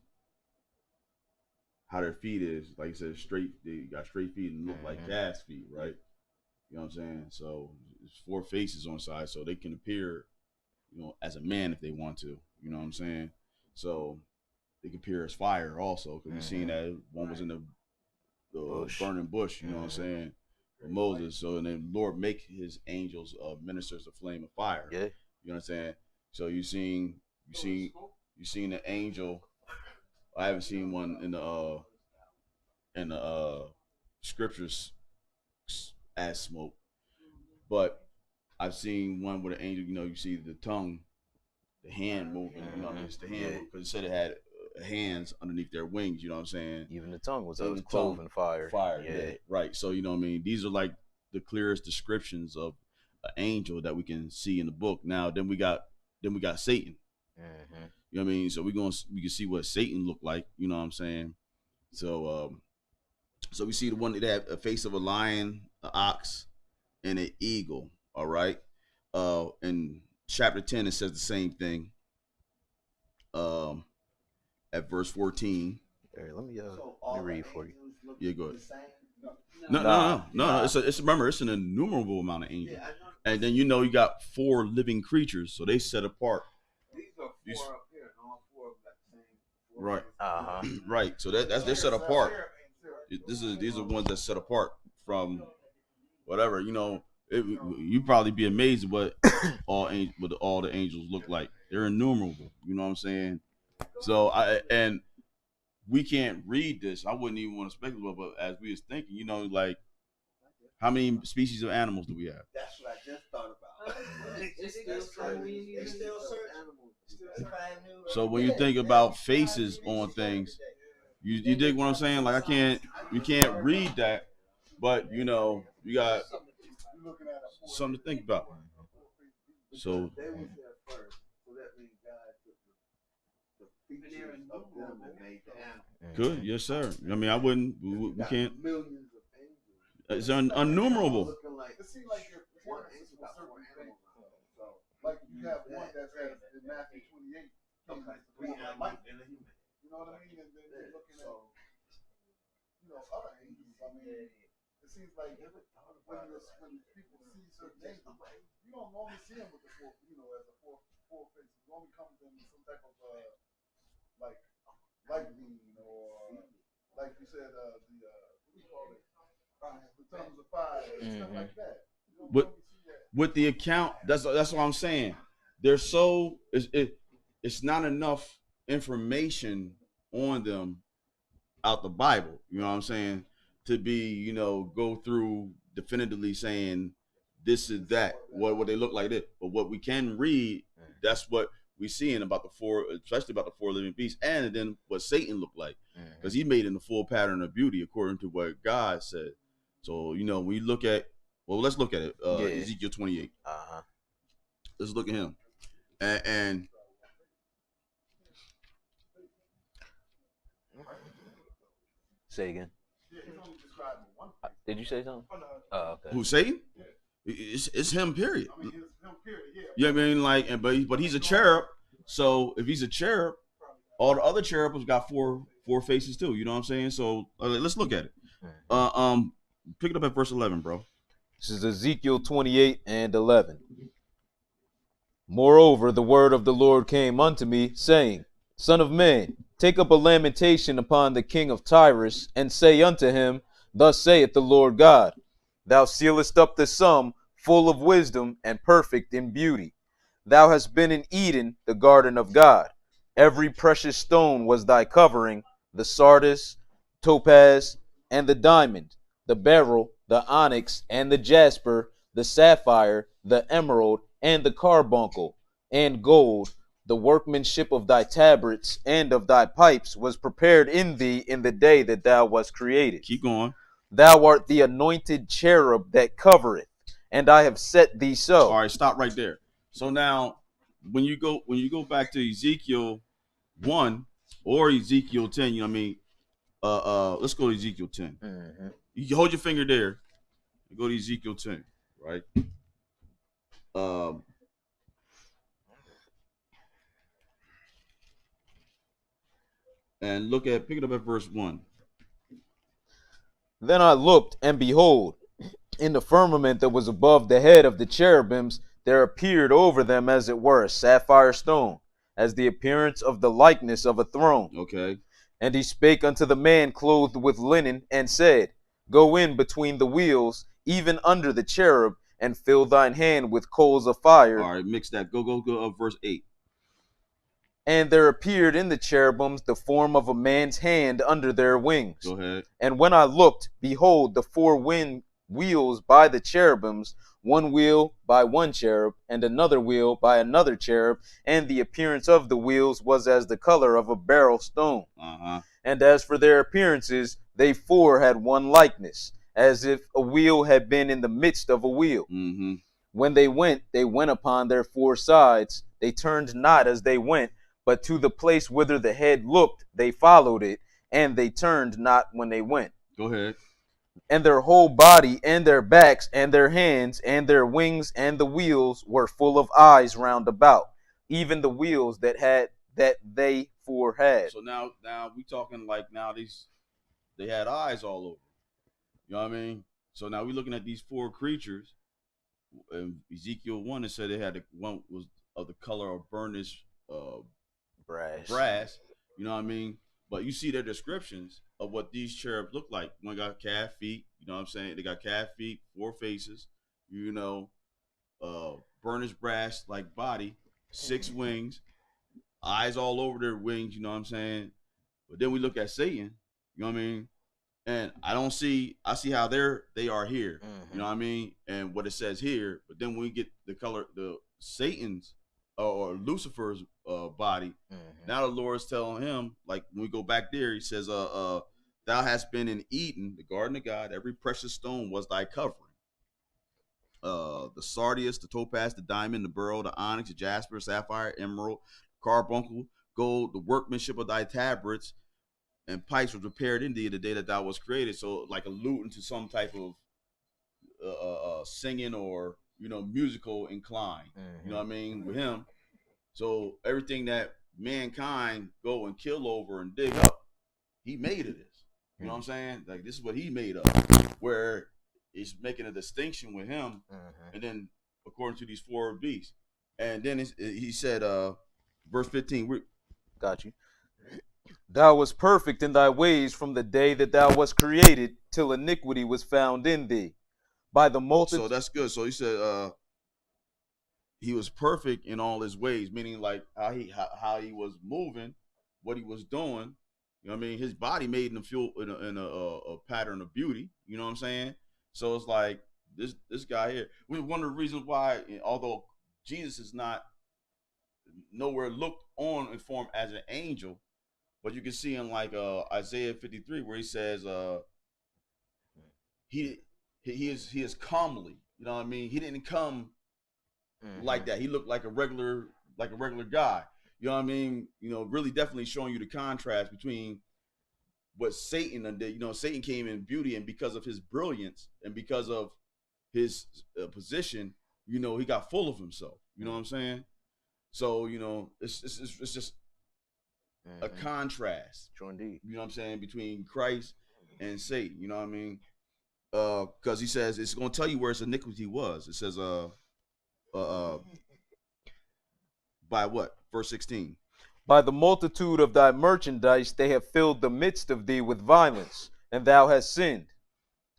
Speaker 1: how their feet is, like you said, straight. They got straight feet and look like gas feet, right? You know what I'm saying? So there's 4 faces on the side, so they can appear, you know, as a man if they want to. You know what I'm saying? So they can appear as fire also, because we've seen that one was in the burning bush. You know what I'm saying? With Moses. So and then Lord make his angels ministers of flame of fire.
Speaker 3: Yeah.
Speaker 1: You know what I'm saying? So you seen the angel. I haven't seen one in the scriptures as smoke, but I've seen one with an angel. You know, you see the tongue, the hand moving. You know, it's the hand because it said it had hands underneath their wings. You know what I'm saying?
Speaker 3: Even the tongue was
Speaker 1: Even the
Speaker 3: cloven fire.
Speaker 1: Yeah. Right. So you know what I mean. These are like the clearest descriptions of an angel that we can see in the book. Now, then we got Satan. You know what I mean? So we can see what Satan looked like. You know what I'm saying? So so we see the one that had a face of a lion, an ox, and an eagle. All right. In chapter 10, it says the same thing. At verse 14.
Speaker 3: Hey, let me read for you.
Speaker 1: Yeah, go ahead. No. Remember, it's an innumerable amount of angels. And then you got 4 living creatures, so they set apart.
Speaker 9: These are 4 up here, and all 4 of that same.
Speaker 1: Right. Right. So they're set apart. These are ones that set apart from whatever. You know, you probably be amazed at what all the angels look like. They're innumerable. You know what I'm saying? So and we can't read this. I wouldn't even want to speculate, but as we was thinking, you know, like how many species of animals do we have?
Speaker 9: That's what I just thought about.
Speaker 8: They still search animals.
Speaker 1: So when you think about faces on things, you dig what I'm saying? Like you can't read that, but you know, you got something to think about. So
Speaker 9: they was there first, so that means God took the features of them and made the animal.
Speaker 1: Good, yes, sir. I mean, I wouldn't. We can't.
Speaker 9: Millions of angels.
Speaker 1: It's innumerable.
Speaker 6: It seems like you're one angel got 4 animals. So, like you have one that's in Matthew 28. You know what I mean? And then you're looking at, other angels. I mean, it seems like when people see certain angels, you don't normally see them with the 4, as a 4 face. It normally comes in some type of like lightning or like you said, what do you call it? The tongues of fire and stuff like that.
Speaker 1: With the account, that's what I'm saying. They're so it's not enough information on them out the Bible. You know what I'm saying? To be, go through definitively saying this is that, what they look like this. But what we can read, that's what we seeing about the 4, especially about the 4 living beasts, and then what Satan looked like, because he made in the full pattern of beauty according to what God said. So when you look at, let's look at it. Ezekiel 28. Let's look at him, and
Speaker 3: say again. Did you say something? Oh, okay.
Speaker 1: Who, Satan? It's him. Period.
Speaker 6: I mean, it's him. Period. Yeah.
Speaker 1: You know what I mean? But he's a cherub. So if he's a cherub, all the other cherubs got four faces too. You know what I'm saying? So let's look at it. Pick it up at verse 11, bro.
Speaker 3: This is Ezekiel 28 and 11. Moreover, the word of the Lord came unto me, saying, Son of man, take up a lamentation upon the king of Tyrus, and say unto him, Thus saith the Lord God, Thou sealest up the sum, full of wisdom and perfect in beauty. Thou hast been in Eden, the garden of God. Every precious stone was thy covering, the sardis, topaz, and the diamond, the beryl, the onyx, and the jasper, the sapphire, the emerald, and the carbuncle, and gold. The workmanship of thy tabrets and of thy pipes was prepared in thee in the day that thou wast created.
Speaker 1: Keep going.
Speaker 3: Thou art the anointed cherub that covereth, and I have set thee so.
Speaker 1: All right, stop right there. So now, when you go back to Ezekiel 1 or Ezekiel 10, you know what I mean? Let's go to Ezekiel 10.
Speaker 3: Mm-hmm.
Speaker 1: You hold your finger there. Go to Ezekiel 10, right? And pick it up at verse 1.
Speaker 3: Then I looked, and behold, in the firmament that was above the head of the cherubims, there appeared over them as it were a sapphire stone, as the appearance of the likeness of a throne.
Speaker 1: Okay.
Speaker 3: And he spake unto the man clothed with linen, and said, Go in between the wheels, even under the cherub, and fill thine hand with coals of fire.
Speaker 1: All right, mix that. Go up verse 8.
Speaker 3: And there appeared in the cherubims the form of a man's hand under their wings.
Speaker 1: Go ahead.
Speaker 3: And when I looked, behold, the four wheels by the cherubims, one wheel by one cherub, and another wheel by another cherub, and the appearance of the wheels was as the color of a beryl stone.
Speaker 1: Uh-huh.
Speaker 3: And as for their appearances, they four had one likeness, as if a wheel had been in the midst of a wheel.
Speaker 1: Mm-hmm.
Speaker 3: When they went upon their four sides. They turned not as they went, but to the place whither the head looked, they followed it, and they turned not when they went.
Speaker 1: Go ahead.
Speaker 3: And their whole body, and their backs, and their hands, and their wings, and the wheels were full of eyes round about, even the wheels that they four had.
Speaker 1: So now we talking like now they had eyes all over. You know what I mean? So now we're looking at these four creatures. In Ezekiel 1, it said they had one was of the color of burnished brass. You know what I mean? But you see their descriptions of what these cherubs look like. One got calf feet. You know what I'm saying? They got calf feet, four faces. You know, burnished brass like body, 6 wings, eyes all over their wings. You know what I'm saying? But then we look at Satan. You know what I mean? And I see how they are here.
Speaker 3: Mm-hmm.
Speaker 1: You know what I mean? And what it says here. But then when we get the Satan's or Lucifer's body,
Speaker 3: Mm-hmm.
Speaker 1: now the Lord's telling him, like when we go back there, he says, thou hast been in Eden, the garden of God, every precious stone was thy covering. The sardius, the topaz, the diamond, the beryl, the onyx, the jasper, sapphire, emerald, carbuncle, gold, the workmanship of thy tabrets and pipes was prepared in thee the day that thou was created. So like alluding to some type of singing or, you know, musical incline.
Speaker 3: Mm-hmm.
Speaker 1: You know what I mean? With him. So everything that mankind go and kill over and dig up, he made of this. You know what I'm saying? Like this is what he made of. Where it's making a distinction with him.
Speaker 3: Mm-hmm.
Speaker 1: And then according to these four beasts. And then he said, verse 15.
Speaker 3: Got you. Thou wast perfect in thy ways from the day that thou wast created, till iniquity was found in thee. By the multitude.
Speaker 1: So that's good. So he said he was perfect in all his ways, meaning like how he was moving, what he was doing. You know what I mean? His body made him feel in a pattern of beauty. You know what I'm saying? So it's like this guy here. One of the reasons why, although Jesus is not nowhere looked on and formed as an angel, but you can see in like Isaiah 53 where he says he is comely. You know what I mean? He didn't come like that. He looked like a regular guy. You know what I mean? You know, really definitely showing you the contrast between what Satan did. You know, Satan came in beauty, and because of his brilliance and because of his position, you know, he got full of himself. You know what I'm saying? So, you know, it's just a contrast.
Speaker 3: True indeed.
Speaker 1: You know what I'm saying? Between Christ and Satan. You know what I mean? Because he says it's going to tell you where his iniquity was. It says, by what? Verse 16.
Speaker 3: By the multitude of thy merchandise they have filled the midst of thee with violence, and thou hast sinned.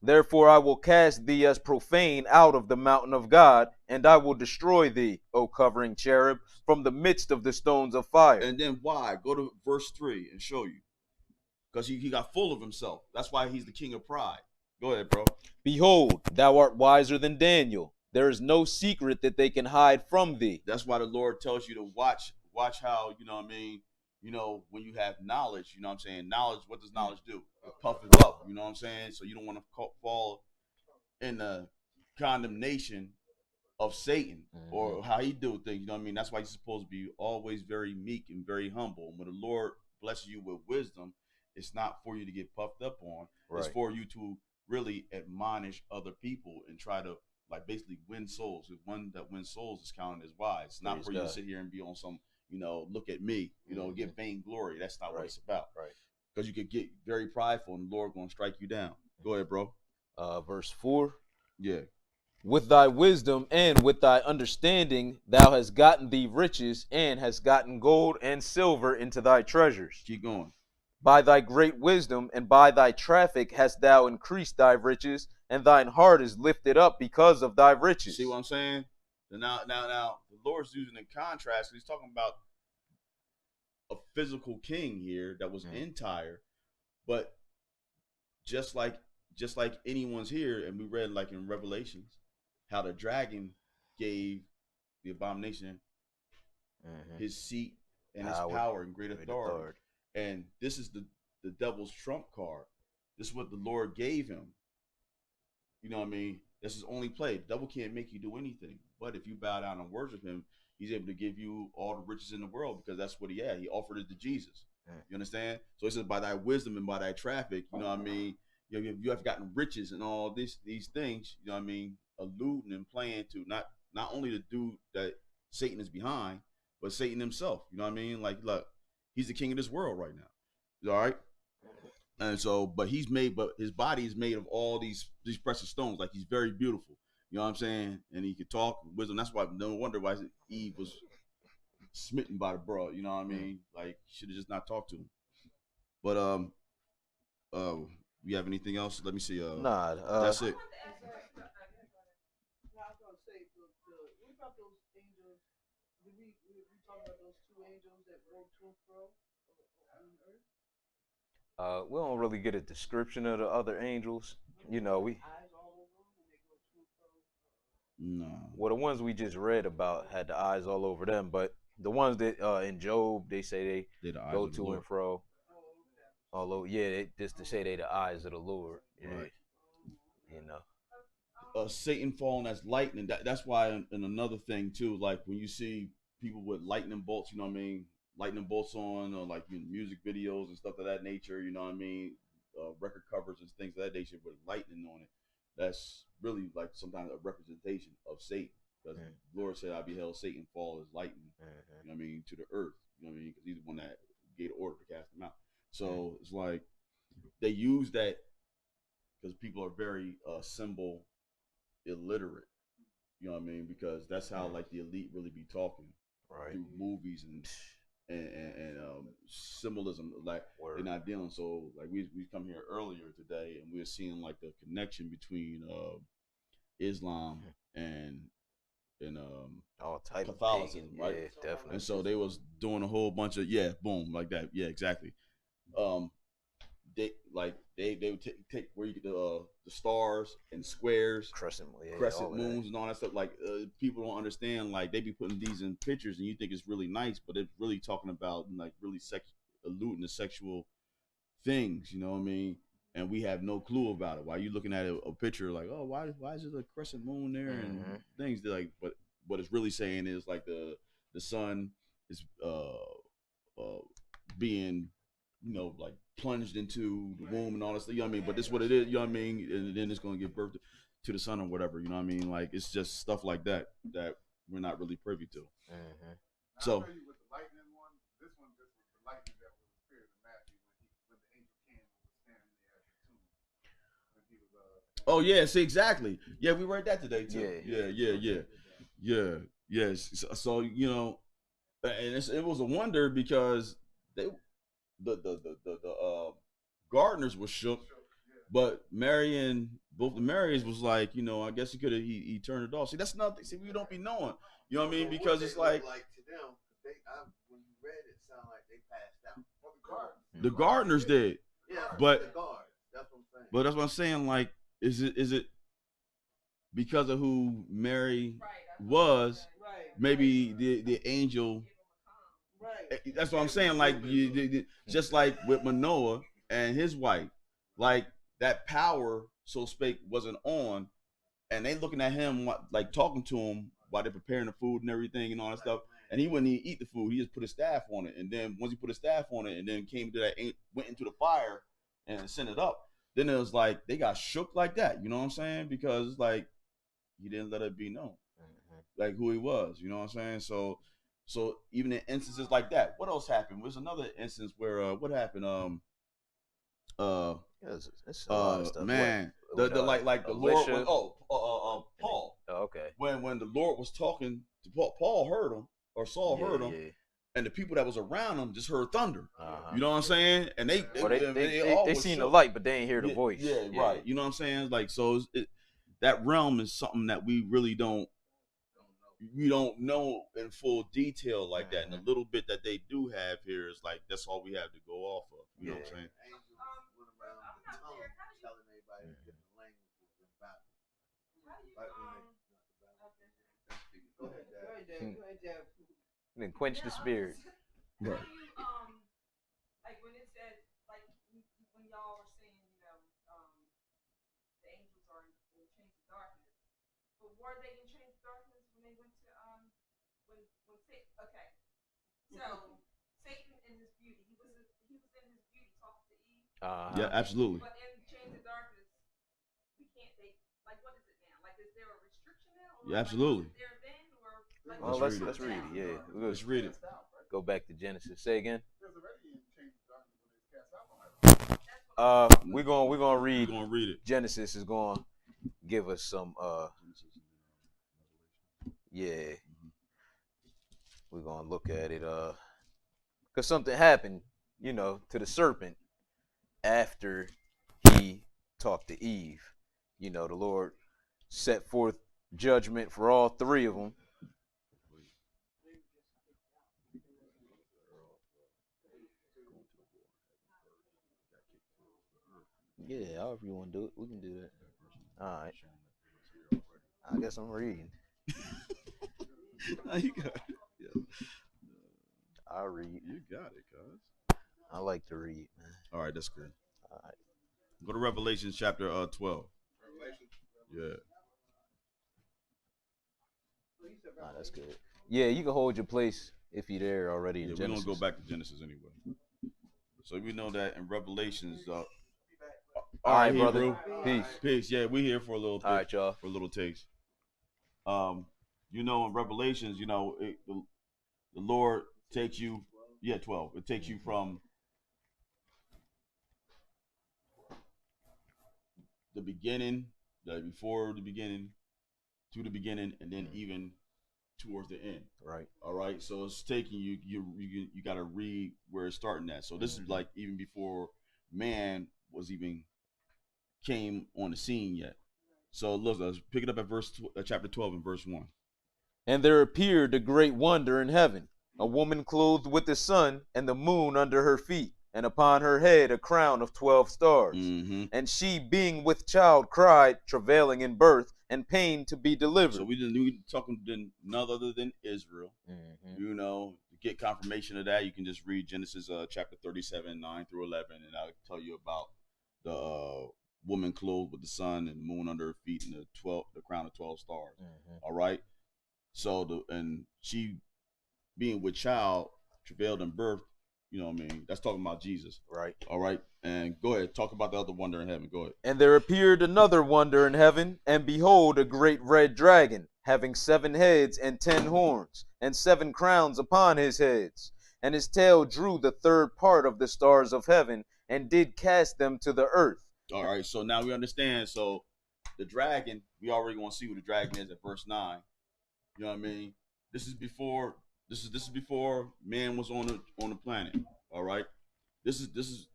Speaker 3: Therefore I will cast thee as profane out of the mountain of God, and I will destroy thee, O covering cherub, from the midst of the stones of fire.
Speaker 1: And then why? Go to verse 3 and show you. Because he got full of himself. That's why he's the king of pride. Go ahead, bro.
Speaker 3: Behold, thou art wiser than Daniel. There is no secret that they can hide from thee.
Speaker 1: That's why the Lord tells you to watch how, you know what I mean, you know, when you have knowledge, you know what I'm saying? Knowledge, what does knowledge do? It puffs it up, you know what I'm saying? So you don't want to fall in the condemnation of Satan or how he do things, you know what I mean? That's why you're supposed to be always very meek and very humble. And when the Lord blesses you with wisdom, it's not for you to get puffed up on. Right. It's for you to really admonish other people and try to like basically win souls. If one that wins souls is counted as wise. It's not for you to sit here and be on some, you know, look at me, you know, get vainglory. That's not what it's about.
Speaker 3: Right.
Speaker 1: Because you could get very prideful and the Lord gonna strike you down. Go ahead, bro.
Speaker 3: Verse 4.
Speaker 1: Yeah.
Speaker 3: With thy wisdom and with thy understanding, thou hast gotten thee riches and hast gotten gold and silver into thy treasures.
Speaker 1: Keep going.
Speaker 3: By thy great wisdom and by thy traffic hast thou increased thy riches, and thine heart is lifted up because of thy riches.
Speaker 1: See what I'm saying? Now, the Lord's using in contrast. He's talking about a physical king here that was in Tyre, but just like anyone's here, and we read like in Revelations, how the dragon gave the abomination his seat and his power and great authority. And this is the devil's trump card. This is what the Lord gave him. You know what I mean? This is only play. The devil can't make you do anything. But if you bow down and worship him, he's able to give you all the riches in the world because that's what he had. He offered it to Jesus. You understand? So he says, by thy wisdom and by thy traffic, you know what I mean? You have gotten riches and all these things, you know what I mean? Alluding and playing to not only the dude that Satan is behind, but Satan himself. You know what I mean? Like, look, he's the king of this world right now. All right? And so, but his body is made of all these precious stones. Like, he's very beautiful. You know what I'm saying? And he could talk with wisdom. That's why no wonder why Eve was smitten by the bro. You know what I mean? Like, should have just not talked to him. But you have anything else? Let me see.
Speaker 3: Nah,
Speaker 1: that's it.
Speaker 4: What about those angels? Did we talk about those two angels that rode to and fro on earth?
Speaker 3: We don't really get a description of the other angels. You know,
Speaker 1: No.
Speaker 3: Well, the ones we just read about had the eyes all over them, but the ones that in Job, they say they go to and fro. Although, yeah, just to say they the eyes of the Lord. Yeah. Right. You know.
Speaker 1: Satan falling as lightning. That's why, and another thing too, like when you see people with lightning bolts, you know what I mean? Lightning bolts on, or like in music videos and stuff of that nature, you know what I mean? Record covers and things of that nature with lightning on it. That's really like sometimes a representation of Satan. Because the Lord said, I beheld Satan fall as lightning, you know what I mean, to the earth. You know what I mean? Because he's the one that gave the order to cast him out. So it's like they use that because people are very symbol illiterate. You know what I mean? Because that's how like the elite really be talking, right? Through movies and symbolism. Like they're not dealing. So like we come here earlier today and we were seeing like the connection between Islam and
Speaker 3: all type
Speaker 1: Catholicism,
Speaker 3: of
Speaker 1: right?
Speaker 3: Yeah, definitely.
Speaker 1: And so they was doing a whole bunch of boom, like that. Yeah, exactly. They would take where you get the stars and squares, crescent moons, and all that stuff. Like people don't understand. Like they be putting these in pictures, and you think it's really nice, but it's really talking about like really alluding to sexual things. You know what I mean? And we have no clue about it. Why you looking at a picture like, oh, why is there a crescent moon there and things that like, but what it's really saying is like the sun is being, you know, like plunged into the womb and all this, you know what I mean? But this is what it is, you know what I mean? And then it's going to give birth to the sun or whatever, you know what I mean? Like, it's just stuff like that we're not really privy to. So,
Speaker 6: with the lightning one, this one just was the lightning that was the spirit of Matthew when the angel came and was standing there at the tomb. When he was,
Speaker 1: oh, yeah, see, exactly. Yeah, we read that today, too. Yeah. Yes. So, you know, and it was a wonder because the gardeners were shook, but Mary and both the Marys was like, you know, I guess he turned it off. See, that's nothing. See, we don't be knowing. You know what I mean? Because it's like
Speaker 9: to them, when you read it, it sounded like they passed out.
Speaker 1: the gardeners did.
Speaker 9: Yeah,
Speaker 1: but
Speaker 9: the guards. That's what I'm saying.
Speaker 1: But that's what I'm saying. Like, is it because of who Mary was? Maybe the angel. That's what I'm saying. Like, just like with Manoah and his wife, like that power, so to speak, wasn't on, and they looking at him like talking to him while they're preparing the food and everything and all that stuff. And he wouldn't even eat the food. He just put his staff on it, and then once he put his staff on it, and then came to that, went into the fire and sent it up. Then it was like they got shook like that. You know what I'm saying? Because it's like he didn't let it be known, like who he was. You know what I'm saying? So even in instances like that, what else happened? There's another instance where what happened?
Speaker 3: It's a lot of stuff.
Speaker 1: Man, the Lord was, Paul.
Speaker 3: Oh, okay.
Speaker 1: When the Lord was talking to Paul heard him, or Saul heard him, and the people that was around him just heard thunder. You know what I'm saying? And they
Speaker 3: seen the light, but they ain't hear the voice.
Speaker 1: Yeah, right. You know what I'm saying? Like, so that realm is something that we really don't know in full detail like that. And the little bit that they do have here is like that's all we have to go off of. You know what I'm saying?
Speaker 3: Then quench the spirit.
Speaker 1: Right.
Speaker 5: Like when it said, like when y'all were saying, you know, the angels are in chains of darkness. But were they in chains of darkness when they went to when Satan? Okay, so Satan in his beauty, he was in his beauty talking to Eve.
Speaker 1: Yeah, absolutely.
Speaker 5: But in chains of darkness, we can't. Like, what is it now? Like, is there a restriction now?
Speaker 1: Yeah, absolutely.
Speaker 5: Like, was it there then, or like,
Speaker 3: Well, let's read it. Yeah,
Speaker 1: let's read it.
Speaker 3: Go back to Genesis. Say again. We're gonna read.
Speaker 1: It.
Speaker 3: Genesis is gonna give us some. Yeah. We're gonna look at it. Cause something happened, you know, to the serpent after he talked to Eve. You know, the Lord set forth judgment for all three of them. Yeah, however you want to do it, we can do that. All right. I guess I'm reading.
Speaker 1: You got it. Yeah.
Speaker 3: I'll read.
Speaker 1: You got it, cuz.
Speaker 3: I like to read, man.
Speaker 1: All right, that's good.
Speaker 3: All right.
Speaker 1: Go to Revelation chapter 12. Yeah.
Speaker 3: Nah, that's good. Yeah, you can hold your place if you're there already in Genesis.
Speaker 1: We're going to go back to Genesis anyway. So we know that in Revelations.
Speaker 3: All right, brother.
Speaker 1: Peace. Yeah, we here for a little.
Speaker 3: All right, y'all.
Speaker 1: For a little taste. You know, in Revelations, you know, the Lord takes you. Yeah, 12. It takes you from the beginning, before the beginning, to the beginning, and then even towards the end.
Speaker 3: Right.
Speaker 1: All right. So it's taking you. You got to read where it's starting at. So this is like even before man was even came on the scene yet. So let's pick it up at chapter 12 and verse 1.
Speaker 3: And there appeared a great wonder in heaven, a woman clothed with the sun and the moon under her feet, and upon her head a crown of 12 stars. And she, being with child, cried, travailing in birth, and pain to be delivered.
Speaker 1: So we talking to none other than Israel. You know, to get confirmation of that, you can just read Genesis chapter 37, 9 through 11, and I'll tell you about the woman clothed with the sun and the moon under her feet and the crown of 12 stars. All right. So and she being with child, travailed in birth, you know what I mean? That's talking about Jesus.
Speaker 3: Right.
Speaker 1: All right. And go ahead, talk about the other wonder in heaven. Go ahead.
Speaker 3: And there appeared another wonder in heaven, and behold, a great red dragon, having 7 heads and 10 horns, and 7 crowns upon his heads. And his tail drew the 3rd part of the stars of heaven, and did cast them to the earth.
Speaker 1: All right. So now we understand. So the dragon, we already want to see who the dragon is at verse 9. You know what I mean? This is before man was on the planet. All right. This is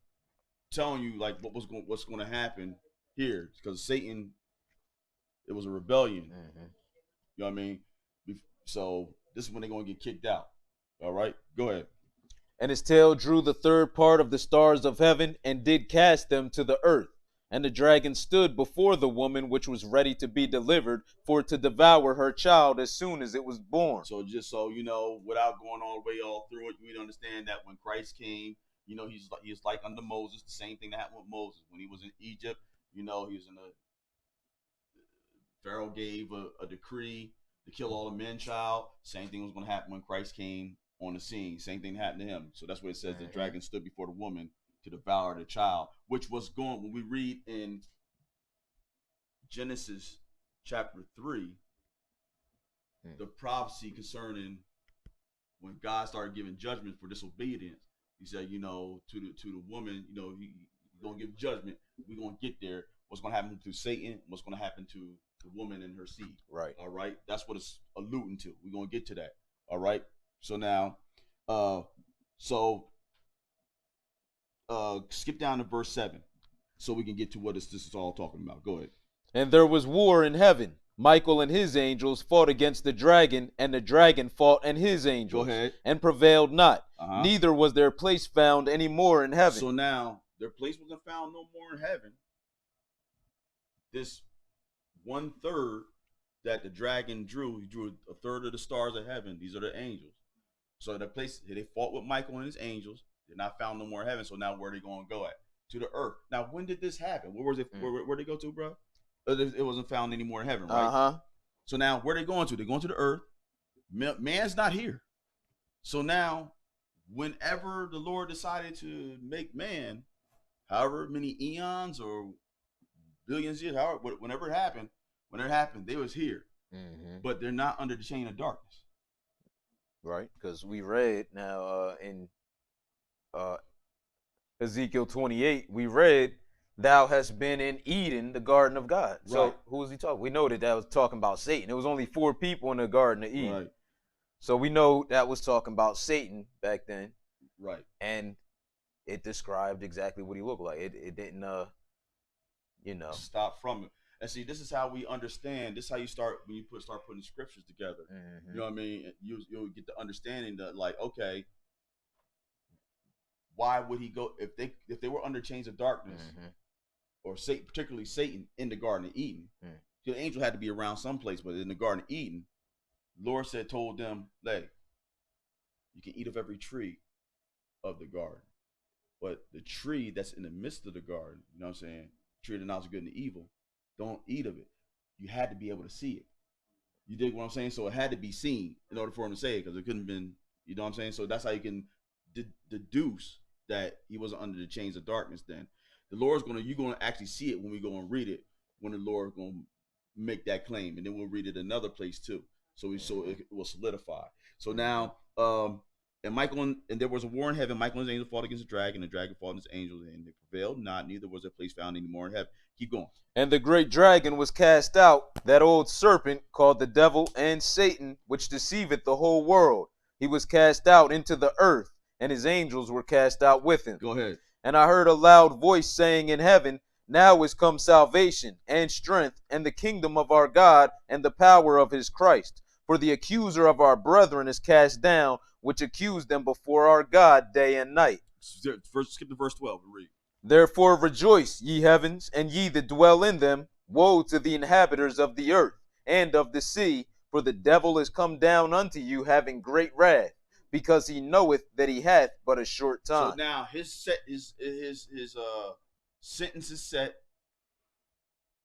Speaker 1: telling you like what's going to happen here because Satan, it was a rebellion.
Speaker 3: Mm-hmm.
Speaker 1: You know what I mean? So this is when they're going to get kicked out. All right, go ahead.
Speaker 3: And his tail drew the third part of the stars of heaven and did cast them to the earth. And the dragon stood before the woman which was ready to be delivered for to devour her child as soon as it was born.
Speaker 1: So just so you know, without going all the way all through it, you need to understand that when Christ came, you know, he's like under Moses. The same thing that happened with Moses when he was in Egypt. You know, he was in Pharaoh gave a decree to kill all the men child. Same thing was going to happen when Christ came on the scene. Same thing happened to him. So that's what it says. The dragon stood before the woman to devour the child, which was going, when we read in Genesis chapter 3, the prophecy concerning when God started giving judgment for disobedience. He said, you know, to the woman, you know, he's going to give judgment. We're going to get there. What's going to happen to Satan? What's going to happen to the woman and her seed?
Speaker 3: Right.
Speaker 1: All right. That's what it's alluding to. We're going to get to that. All right. So now, skip down to verse 7 so we can get to what this is all talking about. Go ahead.
Speaker 3: And there was war in heaven. Michael and his angels fought against the dragon, and the dragon fought and his angels.
Speaker 1: Go ahead.
Speaker 3: And prevailed not. Neither was their place found any more in heaven.
Speaker 1: So now their place wasn't found no more in heaven. This 1/3 that the dragon drew, he drew a third of the stars of heaven. These are the angels. So the place they fought with Michael and his angels. They're not found no more in heaven. So now where are they going to go at? To the earth. Now when did this happen? Where was it? Where they go to, bro? It wasn't found anymore in heaven, right? So now where they going to? They're going to the earth. Man's not here. So now, whenever the Lord decided to make man, however many eons or billions of years, whenever it happened, they was here. But they're not under the chain of darkness.
Speaker 3: Right, because we read now in Ezekiel 28, we read, thou hast been in Eden, the garden of God. Right. So who was he talking? We know that was talking about Satan. It was only 4 people in the garden of Eden. Right. So we know that was talking about Satan back then.
Speaker 1: Right.
Speaker 3: And it described exactly what he looked like. It didn't, you know.
Speaker 1: Stop from it. And see, this is how we understand. This is how you start when you start putting scriptures together. You know what I mean? You'll get the understanding that, like, okay, why would he go if they were under chains of darkness, or Satan, particularly Satan in the Garden of Eden? The angel had to be around someplace, but in the Garden of Eden, Lord told them, "Hey, you can eat of every tree of the garden, but the tree that's in the midst of the garden, you know what I'm saying, tree of the knowledge of good and evil, don't eat of it. You had to be able to see it. You dig what I'm saying? So it had to be seen in order for him to say it, because it couldn't have been, you know what I'm saying? So that's how you can deduce that he wasn't under the chains of darkness then. The Lord's you're going to actually see it when we go and read it, when the Lord's going to make that claim. And then we'll read it another place too. So it will solidify. So now, and Michael and there was a war in heaven. Michael and his angels fought against the dragon fought against his angels, and they prevailed not. Neither was their place found anymore in heaven. Keep going.
Speaker 3: And the great dragon was cast out, that old serpent called the devil and Satan, which deceiveth the whole world. He was cast out into the earth, and his angels were cast out with him.
Speaker 1: Go ahead.
Speaker 3: And I heard a loud voice saying in heaven, now is come salvation and strength and the kingdom of our God and the power of his Christ. For the accuser of our brethren is cast down, which accused them before our God day and night.
Speaker 1: First, skip to verse 12 and read.
Speaker 3: Therefore rejoice, ye heavens, and ye that dwell in them. Woe to the inhabitants of the earth and of the sea, for the devil is come down unto you, having great wrath, because he knoweth that he hath but a short time.
Speaker 1: So now his sentence is set.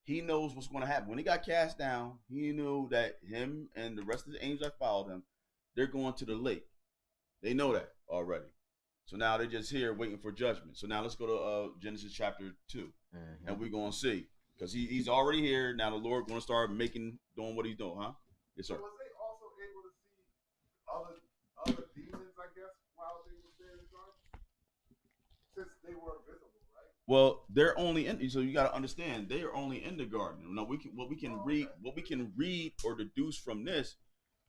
Speaker 1: He knows what's going to happen. When he got cast down, he knew that him and the rest of the angels that followed him, they're going to the lake. They know that already. So now they're just here waiting for judgment. So now let's go to Genesis chapter 2, and we're going to see, because he's already here. Now the Lord going to start doing what he's doing, huh? Yes, sir.
Speaker 6: So was they also able to see other demons, I guess, while they were there in the garden? Since they were visible, right?
Speaker 1: Well, they're only in. So you got to understand, they are only in the garden. Now what we can read or deduce from this,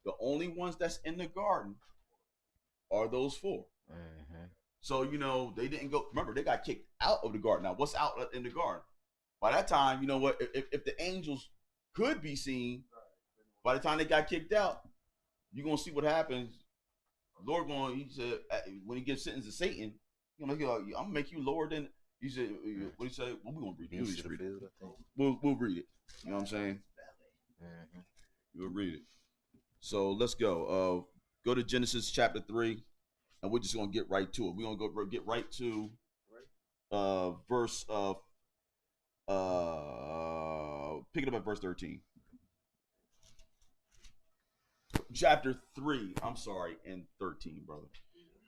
Speaker 1: the only ones that's in the garden are those 4. So, you know, they didn't go. Remember, they got kicked out of the garden. Now, what's out in the garden? By that time, you know what? If the angels could be seen, by the time they got kicked out, you're gonna see what happens. Lord he said when he gives sentence to Satan, I'm gonna make you lower than. He said, what he say? Well, we're gonna read it. We'll read it. You know what I'm saying?
Speaker 3: Mm-hmm.
Speaker 1: We'll read it. So let's go. Go to Genesis chapter 3, and we're just gonna get right to it. We're gonna get right to verse pick it up at verse 13. Chapter 3, I'm sorry, and 13, brother.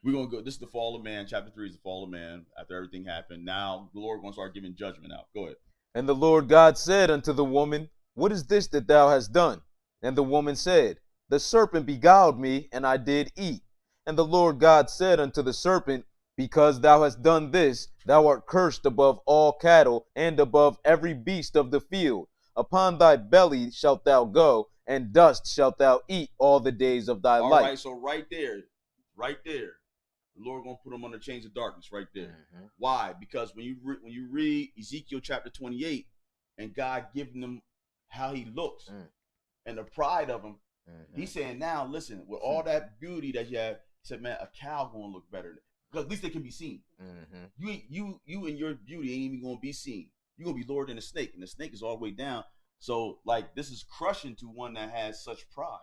Speaker 1: We're gonna go. This is the fall of man. Chapter 3 is the fall of man. After everything happened, now the Lord gonna start giving judgment out. Go ahead.
Speaker 3: And the Lord God said unto the woman, what is this that thou hast done? And the woman said, the serpent beguiled me, and I did eat. And the Lord God said unto the serpent, because thou hast done this, thou art cursed above all cattle, and above every beast of the field. Upon thy belly shalt thou go, and dust shalt thou eat all the days of thy life.
Speaker 1: All right, so right there, the Lord gonna put them on the chains of darkness right there. Mm-hmm. Why? Because when you read Ezekiel chapter 28, and God giving them how He looks and the pride of Him, He's saying now, listen, with all that beauty that you have, He said, man, a cow gonna look better, because at least they can be seen. Mm-hmm. You and your beauty ain't even gonna be seen. You're gonna be lower than a snake, and the snake is all the way down. So, like, this is crushing to one that has such pride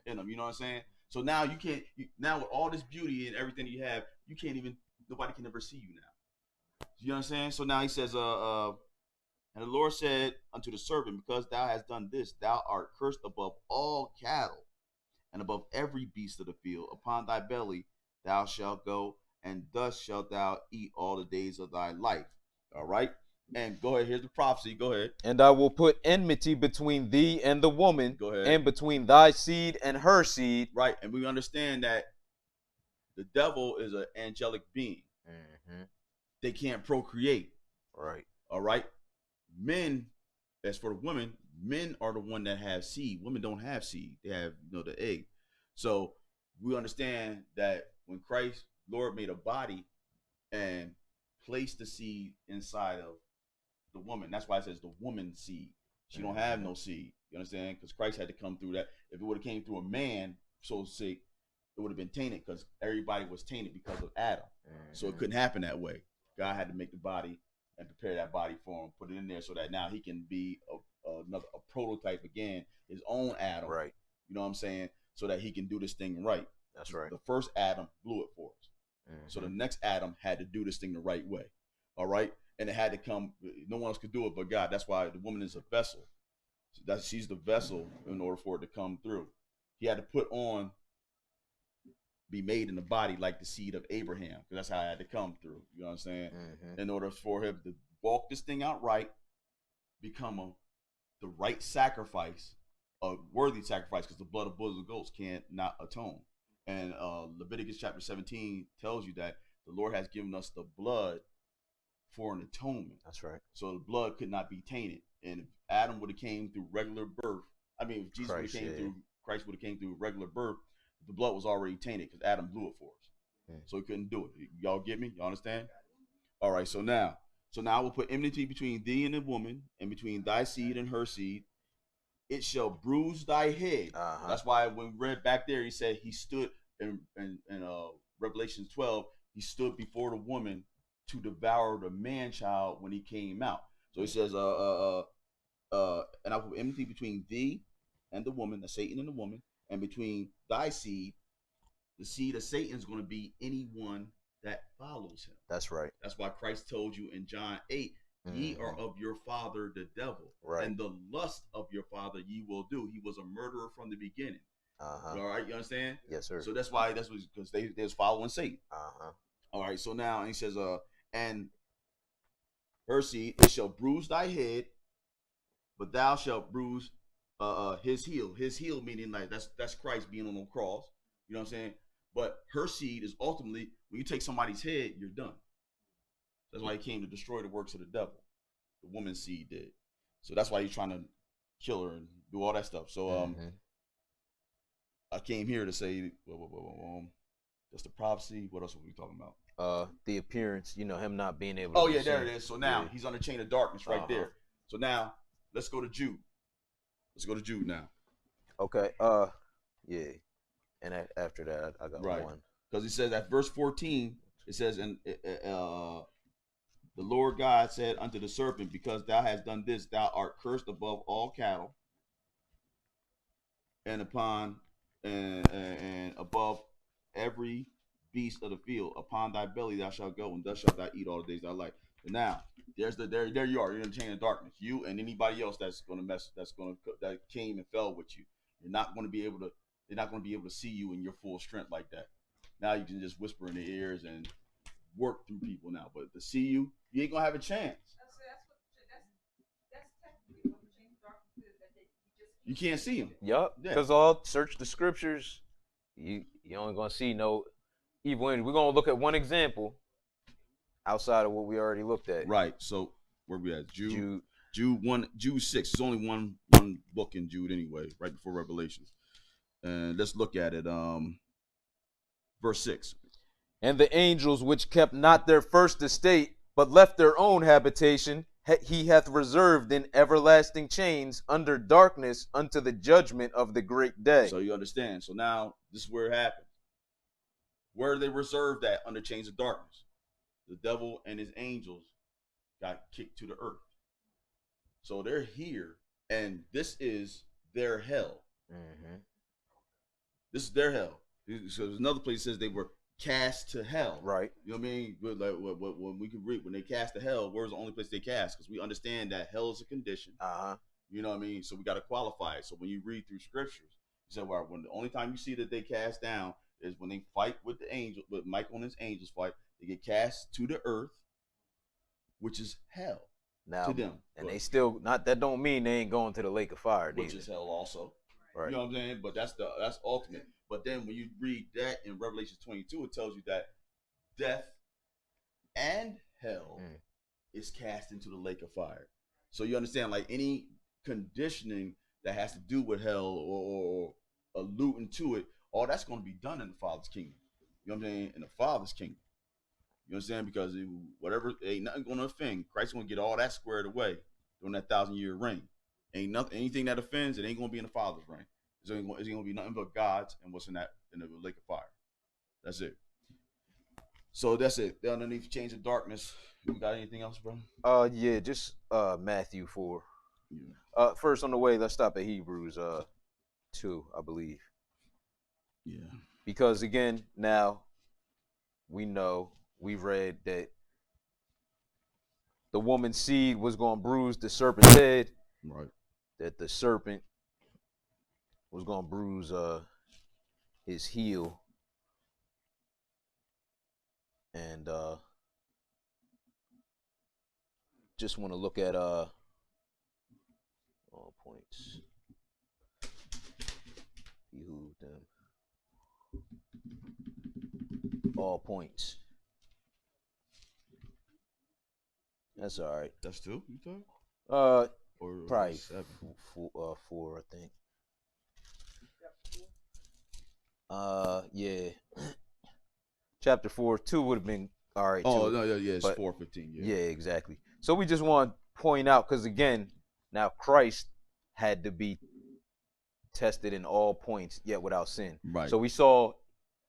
Speaker 1: in them. You know what I'm saying? So now you can't. Now with all this beauty and everything you have, you can't even. Nobody can ever see you now. You know what I'm saying? So now He says, and the Lord said unto the serpent, because thou hast done this, thou art cursed above all cattle, and above every beast of the field. Upon thy belly thou shalt go, and dust shalt thou eat all the days of thy life. All right. And go ahead, here's the prophecy. Go ahead.
Speaker 3: And I will put enmity between thee and the woman.
Speaker 1: Go ahead.
Speaker 3: And between thy seed and her seed.
Speaker 1: Right. And we understand that the devil is an angelic being. Mm-hmm. They can't procreate.
Speaker 3: Right.
Speaker 1: All right. Men, as for the women, men are the one that have seed. Women don't have seed. They have, the egg. So we understand that when Christ, Lord, made a body and placed the seed inside of the woman. That's why it says the woman's seed. She don't have no seed. You understand? Because Christ had to come through that. If it would have came through a man, so to say, it would have been tainted, because everybody was tainted because of Adam. So it couldn't happen that way. God had to make the body and prepare that body for him, put it in there so that now he can be a prototype again, his own Adam.
Speaker 3: Right.
Speaker 1: You know what I'm saying? So that he can do this thing right.
Speaker 3: That's right.
Speaker 1: The first Adam blew it for us. So the next Adam had to do this thing the right way. All right. And it had to come. No one else could do it but God. That's why the woman is a vessel. She's the vessel in order for it to come through. He had to be made in the body like the seed of Abraham, because that's how it had to come through. You know what I'm saying? In order for him to walk this thing out right, become the right sacrifice, a worthy sacrifice, because the blood of bulls and goats can't not atone. And Leviticus chapter 17 tells you that the Lord has given us the blood for an atonement.
Speaker 3: That's right.
Speaker 1: So the blood could not be tainted. And if Adam would have came through regular birth, if Jesus would have came through, Christ would have came through regular birth, the blood was already tainted because Adam blew it for us. So he couldn't do it. Y'all get me? Y'all understand? All right. So now we'll put enmity between thee and the woman, and between thy seed and her seed. It shall bruise thy head. That's why when we read back there, he said he stood in Revelation 12. He stood before the woman to devour the man child when he came out. So he says, and I will put enmity between thee and the woman, the Satan and the woman, and between thy seed. The seed of Satan is going to be anyone that follows him.
Speaker 3: That's right.
Speaker 1: That's why Christ told you in John 8, ye are of your father the devil, and the lust of your father ye will do. He was a murderer from the beginning. All right, you understand?
Speaker 3: Yes, sir.
Speaker 1: So that's because they was following Satan. All right, so now he says, and her seed, it shall bruise thy head, but thou shalt bruise his heel. His heel meaning like that's Christ being on the cross. You know what I'm saying? But her seed is ultimately, when you take somebody's head, you're done. That's why he came to destroy the works of the devil. The woman's seed did. So that's why he's trying to kill her and do all that stuff. So I came here to say, that's the prophecy. What else are we talking about?
Speaker 3: The appearance, him not being able to.
Speaker 1: Oh yeah, there it is. So now he's on the chain of darkness right there. So now let's go to Jude. Let's go to Jude now.
Speaker 3: Okay. Yeah. And after that, I got one.
Speaker 1: Because he says at verse 14, it says, and the Lord God said unto the serpent, because thou hast done this, thou art cursed above all cattle, and above every beast of the field. Upon thy belly thou shalt go, and thus shalt thou eat all the days of thy life. And now, there you are. You're in the chain of darkness. You and anybody else that came and fell with you. You're not going to be able to. They're not going to be able to see you in your full strength like that. Now you can just whisper in their ears and work through people now. But to see you, you ain't gonna have a chance.
Speaker 5: That's technically what the chain of darkness is. That
Speaker 1: you can't see them.
Speaker 3: Yup. Because all search the scriptures, you only gonna see no evil. We're gonna look at one example outside of what we already looked at.
Speaker 1: Right. So where we at? Jude 6. There's only one book in Jude anyway, right before Revelations. And let's look at it. Verse 6.
Speaker 3: And the angels which kept not their first estate, but left their own habitation, he hath reserved in everlasting chains under darkness unto the judgment of the great day.
Speaker 1: So you understand. So now this is where it happens. Where are they reserved at under chains of darkness? The devil and his angels got kicked to the earth. So they're here, and this is their hell.
Speaker 3: Mm-hmm.
Speaker 1: This is their hell. So there's another place that says they were cast to hell.
Speaker 3: Right.
Speaker 1: You know what I mean? Like, when we can read, when they cast to hell, where's the only place they cast? Because we understand that hell is a condition. You know what I mean? So we got to qualify it. So when you read through scriptures, you say, well, when the only time you see that they cast down is when they fight with the angel, with Michael and his angels fight. They get cast to the earth, which is hell
Speaker 3: now,
Speaker 1: to them.
Speaker 3: And they still not. That don't mean they ain't going to the lake of fire.
Speaker 1: Which is hell also.
Speaker 3: Right.
Speaker 1: You know what I'm saying? But that's ultimate. But then when you read that in Revelation 22, it tells you that death and hell is cast into the lake of fire. So you understand, like any conditioning that has to do with hell or alluding to it, all that's going to be done in the Father's kingdom. You know what I'm saying? In the Father's kingdom. You understand? Because whatever, ain't nothing going to offend. Christ's going to get all that squared away during that 1,000-year reign. Ain't nothing, anything that offends, it ain't going to be in the Father's reign. It's going to be nothing but God's and what's in the lake of fire. That's it. So that's it. They're underneath the chains of darkness. You got anything else, bro?
Speaker 3: Yeah, just Matthew 4. Yeah. First on the way, let's stop at Hebrews 2, I believe.
Speaker 1: Yeah.
Speaker 3: Because again, now we read that the woman's seed was going to bruise the serpent's head.
Speaker 1: Right.
Speaker 3: That the serpent was going to bruise his heel. And just want to look at all points. Behoove them. All points. That's all right.
Speaker 1: That's 2, you think?
Speaker 3: Or probably
Speaker 1: 7.
Speaker 3: 4, I think. Yeah. Chapter 4, 2 would have been all right.
Speaker 1: Oh, no, yeah, it's 4:15.
Speaker 3: Yeah, exactly. So we just want to point out, because again, now Christ had to be tested in all points, yet without sin.
Speaker 1: Right.
Speaker 3: So we saw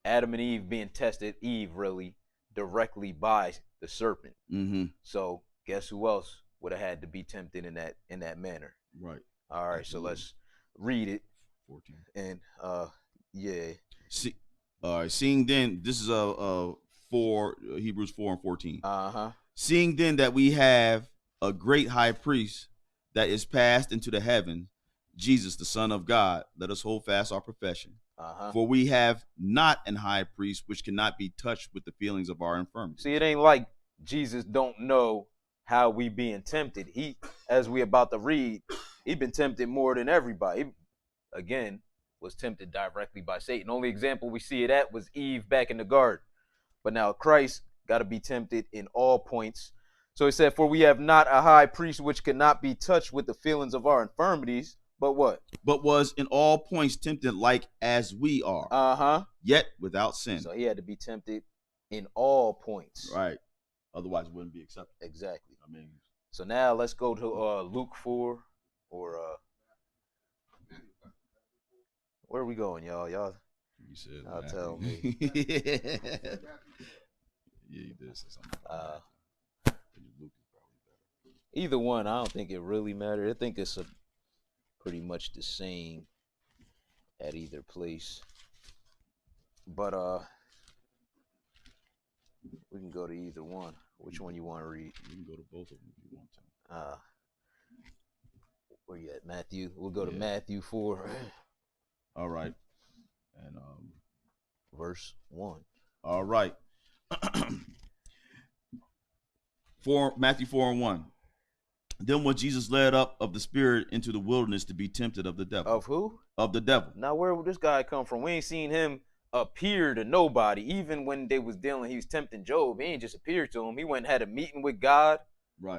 Speaker 3: Adam and Eve being tested, Eve really, directly by the serpent.
Speaker 1: Mm-hmm.
Speaker 3: So guess who else would have had to be tempted in that manner?
Speaker 1: Right.
Speaker 3: All right, so let's read it.
Speaker 1: 14.
Speaker 3: And yeah.
Speaker 1: Seeing then, this is Hebrews 4 and 14.
Speaker 3: Uh-huh.
Speaker 1: Seeing then that we have a great high priest that is passed into the heaven, Jesus, the Son of God, let us hold fast our profession.
Speaker 3: Uh-huh.
Speaker 1: For we have not an high priest which cannot be touched with the feelings of our infirmity.
Speaker 3: See, it ain't like Jesus don't know how we being tempted. He, as we about to read, he been tempted more than everybody. He, again, was tempted directly by Satan. Only example we see it at was Eve back in the garden. But now Christ got to be tempted in all points. So he said, for we have not a high priest which cannot be touched with the feelings of our infirmities, but what?
Speaker 1: But was in all points tempted like as we are.
Speaker 3: Uh-huh.
Speaker 1: Yet without sin.
Speaker 3: So he had to be tempted in all points.
Speaker 1: Right. Otherwise it wouldn't be accepted.
Speaker 3: Exactly.
Speaker 1: I mean,
Speaker 3: So now let's go to Luke 4 or where are we going, y'all? Y'all tell me.
Speaker 1: Yeah, you did say something.
Speaker 3: Either one, I don't think it really matters. I think it's pretty much the same at either place. But we can go to either one. Which one you want to read?
Speaker 1: You can go to both of them if you want to.
Speaker 3: Where you at, Matthew? We'll go to Matthew 4.
Speaker 1: All right. And
Speaker 3: verse 1.
Speaker 1: All right. Matthew 4:1. Then was Jesus led up of the Spirit into the wilderness to be tempted of the devil.
Speaker 3: Of who?
Speaker 1: Of the devil.
Speaker 3: Now where would this guy come from? We ain't seen him appear to nobody. Even when they was dealing, he was tempting Job. He ain't just appeared to him. He went and had a meeting with God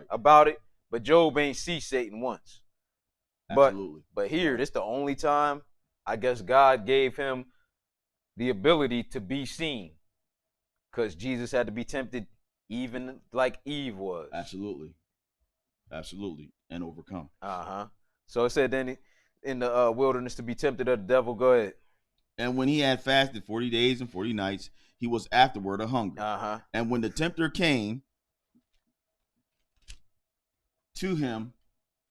Speaker 3: about it. But Job ain't see Satan once.
Speaker 1: Absolutely.
Speaker 3: But here, this the only time I guess God gave him the ability to be seen. Because Jesus had to be tempted even like Eve was.
Speaker 1: Absolutely. Absolutely. And overcome.
Speaker 3: So it said then in the wilderness to be tempted of the devil. Go ahead.
Speaker 1: And when he had fasted 40 days and 40 nights, he was afterward a hungry. And when the tempter came to him,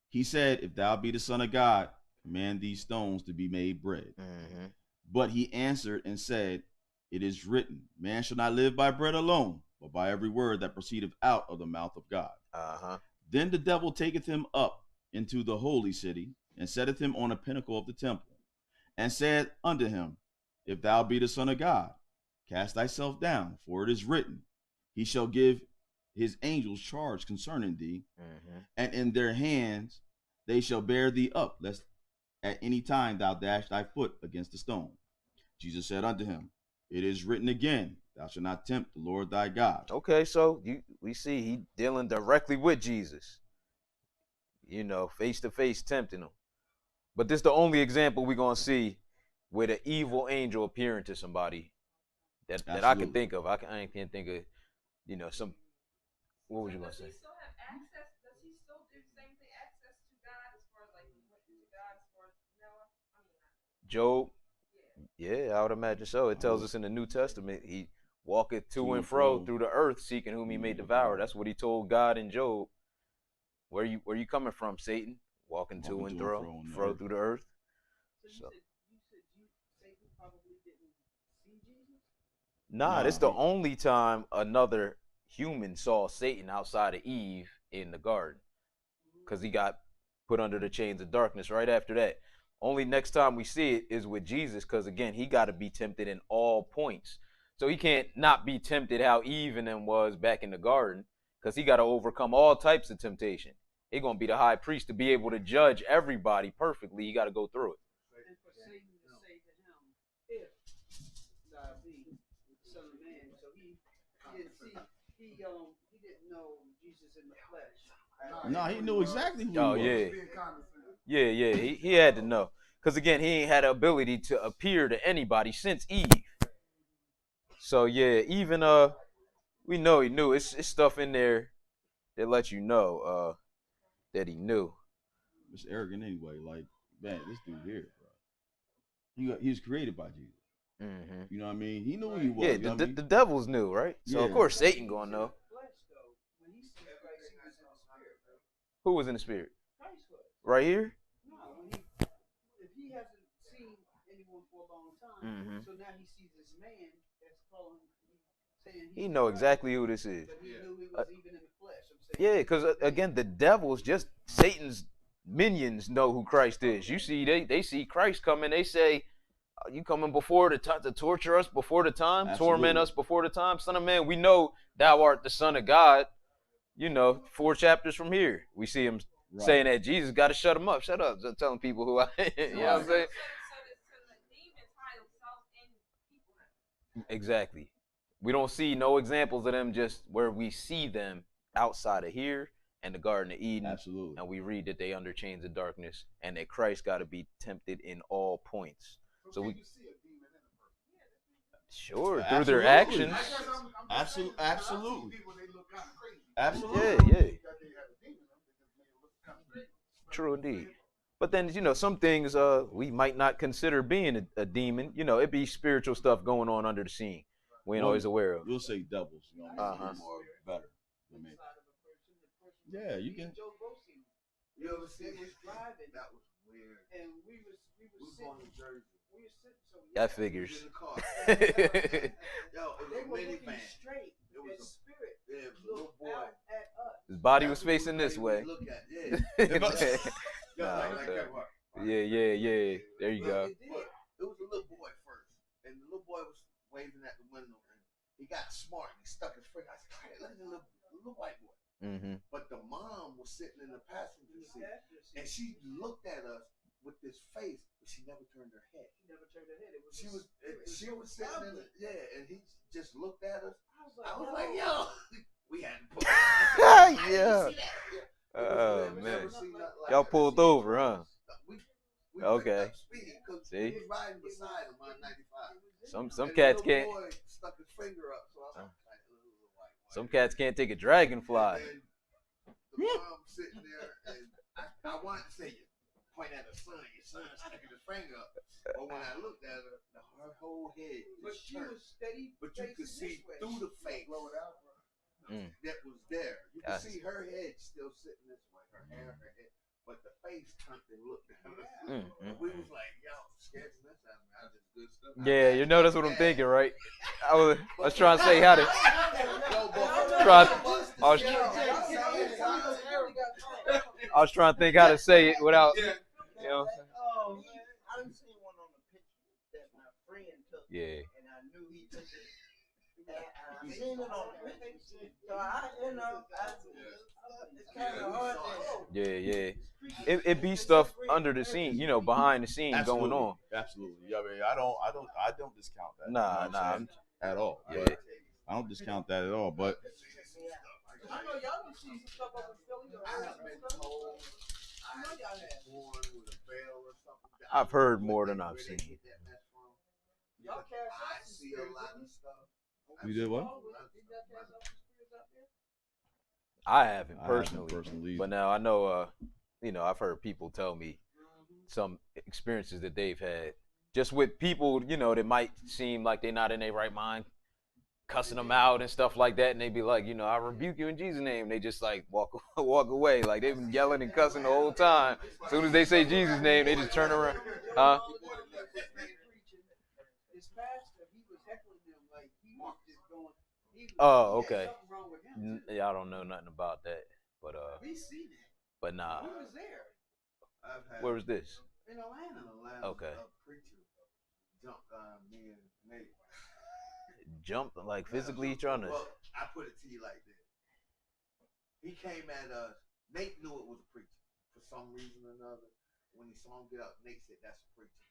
Speaker 1: he said, if thou be the Son of God, command these stones to be made bread. But he answered and said, it is written, man shall not live by bread alone, but by every word that proceedeth out of the mouth of God. Then the devil taketh him up into the holy city, and setteth him on a pinnacle of the temple, and said unto him, if thou be the Son of God, cast thyself down, for it is written, he shall give his angels charge concerning thee, and in their hands they shall bear thee up, lest at any time thou dash thy foot against a stone. Jesus said unto him, it is written again, thou shalt not tempt the Lord thy God.
Speaker 3: Okay, so we see he dealing directly with Jesus. You know, face to face tempting him. But this is the only example we're going to see with an evil angel appearing to somebody that I can think of. I can't think of, you know, some. What was you going to say?
Speaker 5: Does he still have access? Does he still do the same thing, access to God as far as like he went to God as far as Noah?
Speaker 3: Job? Yeah, I would imagine so. It tells us in the New Testament, he walketh to and fro through the earth, seeking whom he may devour. That's what he told God in Job. Where you coming from, Satan? Walking to and fro through the earth. So
Speaker 4: You said Satan probably didn't see Jesus?
Speaker 3: Nah, this is the only time another human saw Satan outside of Eve in the garden. Because he got put under the chains of darkness right after that. Only next time we see it is with Jesus, because again, he got to be tempted in all points. So he can't not be tempted how Eve and them was back in the garden, because he got to overcome all types of temptation. He's going to be the high priest to be able to judge everybody perfectly. He got to go through it.
Speaker 4: And for Satan to say to him, if thou be the Son of Man, so he didn't know Jesus in the flesh.
Speaker 1: No, he knew exactly who he was.
Speaker 3: Yeah, he had to know. Because again, he ain't had the ability to appear to anybody since Eve. So yeah, even we know he knew. It's stuff in there that let you know that he knew.
Speaker 1: It's arrogant anyway. Like, man, this dude here, bro. He was created by Jesus. You know what I mean? He knew who he was.
Speaker 3: Yeah, the devils knew, right? So of course Satan gonna know. Who was in the spirit? Right here?
Speaker 4: No, if he hasn't seen anyone for a long time, so now he sees this man that's calling, saying
Speaker 3: he know exactly who this is.
Speaker 4: But he knew he was even in the flesh.
Speaker 3: Yeah, because again, the devils, just Satan's minions, know who Christ is. You see, they see Christ coming. They say, "You coming before the time to torture us before the time, torment us before the time, Son of Man? We know thou art the Son of God." You know, 4 chapters from here, we see him saying that Jesus got to shut him up. Shut up, telling people who I. You know what I'm saying? Exactly. We don't see no examples of them just where we see them outside of here and the Garden of Eden.
Speaker 1: Absolutely.
Speaker 3: And we read that they under chains of darkness and that Christ got to be tempted in all points. So we see a demon in a person. Sure, through their actions.
Speaker 1: Absolutely.
Speaker 6: People, they look kind of crazy.
Speaker 1: Absolutely.
Speaker 3: Yeah. True indeed. But then, you know, some things we might not consider being a demon. You know, it be spiritual stuff going on under the scene we ain't always aware of.
Speaker 1: We'll say devils, you know, more better. I mean, yeah, you can.
Speaker 9: You ever see it? That was weird.
Speaker 4: And we was
Speaker 9: going to Jersey.
Speaker 4: We was sitting, so
Speaker 3: That figures.
Speaker 9: In the car. Yo, it was a minivan.
Speaker 4: Straight.
Speaker 9: It was a
Speaker 4: spirit.
Speaker 9: Yeah, it was a little boy.
Speaker 4: At us.
Speaker 3: His body was facing this way.
Speaker 9: Look at yeah.
Speaker 3: Yeah. There you go.
Speaker 9: It was a little boy first, and the little boy was waving at the window, and he got smart and he stuck his finger. I said, "Hey, look at the little white boy."
Speaker 3: Mm-hmm.
Speaker 9: But the mom was sitting in the passenger seat, and she looked at us with this face, but she never turned her head. She was sitting in the, and he just looked at us. I was like, "Yo, we had to put."
Speaker 3: Yeah. Oh man, y'all pulled over, huh?
Speaker 9: We
Speaker 3: okay.
Speaker 9: See, he was riding beside him on 95.
Speaker 3: Some cats can't.
Speaker 9: Boy stuck his finger up, so I was like,
Speaker 3: some cats can't take a dragonfly.
Speaker 9: The mom sitting there, and I wanted to say, point at her son. Your son sticking his finger up. But when I looked at her, her whole head
Speaker 4: But she was steady.
Speaker 9: But you could see through the face that was there. You could see her head still sitting this way, her hair, her head. But the face turned and looked at us. We was like, yo, scared to this out of me. I just good stuff.
Speaker 3: Yeah, you know that's what I'm thinking, right? I was trying to say how to I was trying to think how to say it without, you know.
Speaker 8: I done seen one on the picture that my friend took.
Speaker 3: Yeah.
Speaker 8: And I knew he took it. And I seen it on the picture. So it's kind of hard to.
Speaker 3: Yeah. It be stuff under the scene, you know, behind the scene going on.
Speaker 1: Absolutely. I mean, I don't discount that.
Speaker 3: Nah.
Speaker 1: At all.
Speaker 3: Yeah.
Speaker 1: But I don't discount that at all. But
Speaker 4: I know y'all can see some stuff up in Philly.
Speaker 9: I have been told I know y'all had born with a veil or something.
Speaker 3: I've heard more than I've seen.
Speaker 4: Y'all
Speaker 9: I see a lot of stuff.
Speaker 1: You did what?
Speaker 3: I haven't personally, but now I know, you know, I've heard people tell me some experiences that they've had just with people, you know, that might seem like they're not in their right mind, cussing them out and stuff like that, and they be like, you know, I rebuke you in Jesus' name. They just like walk away, like they've been yelling and cussing the whole time. As soon as they say Jesus' name, they just turn around, huh? Oh, okay. Yeah, I don't know nothing about that, but nah.
Speaker 4: Who was there?
Speaker 3: Where was this?
Speaker 4: In Atlanta.
Speaker 3: Okay.
Speaker 9: A preacher jumped on me and Nate.
Speaker 3: Jumped like physically trying to.
Speaker 9: Well, I put it to you like this. He came at us. Nate knew it was a preacher for some reason or another. When he saw him get up, Nate said, "That's a preacher."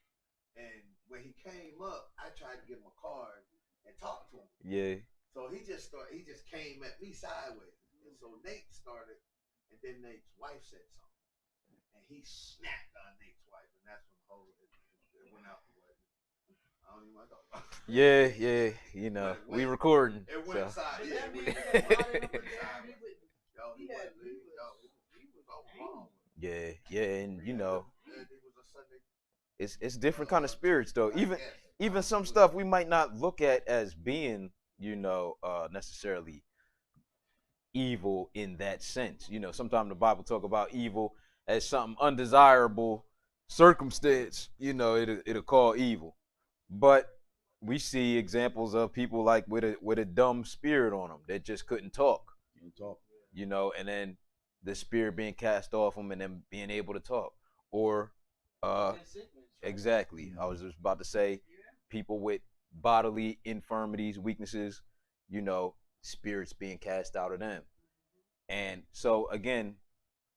Speaker 9: And when he came up, I tried to give him a card and talk to him.
Speaker 3: Yeah.
Speaker 9: So he just came at me sideways. And so Nate started, and then Nate's wife said something. And he snapped on Nate's wife, and that's when the whole it went out the way. I don't even want to talk about it.
Speaker 3: Yeah, you know, we recording.
Speaker 9: It went
Speaker 3: So.
Speaker 9: aside.
Speaker 3: Yeah, and you know, it's different kind of spirits though. Even some stuff we might not look at as being, you know, necessarily evil in that sense. You know, sometimes the Bible talk about evil as something undesirable circumstance, you know, it'll call evil. But we see examples of people like with a dumb spirit on them that just couldn't talk. You know, and then the spirit being cast off them and then being able to talk. Or exactly. I was just about to say people with bodily infirmities, weaknesses, you know, spirits being cast out of them. And so again,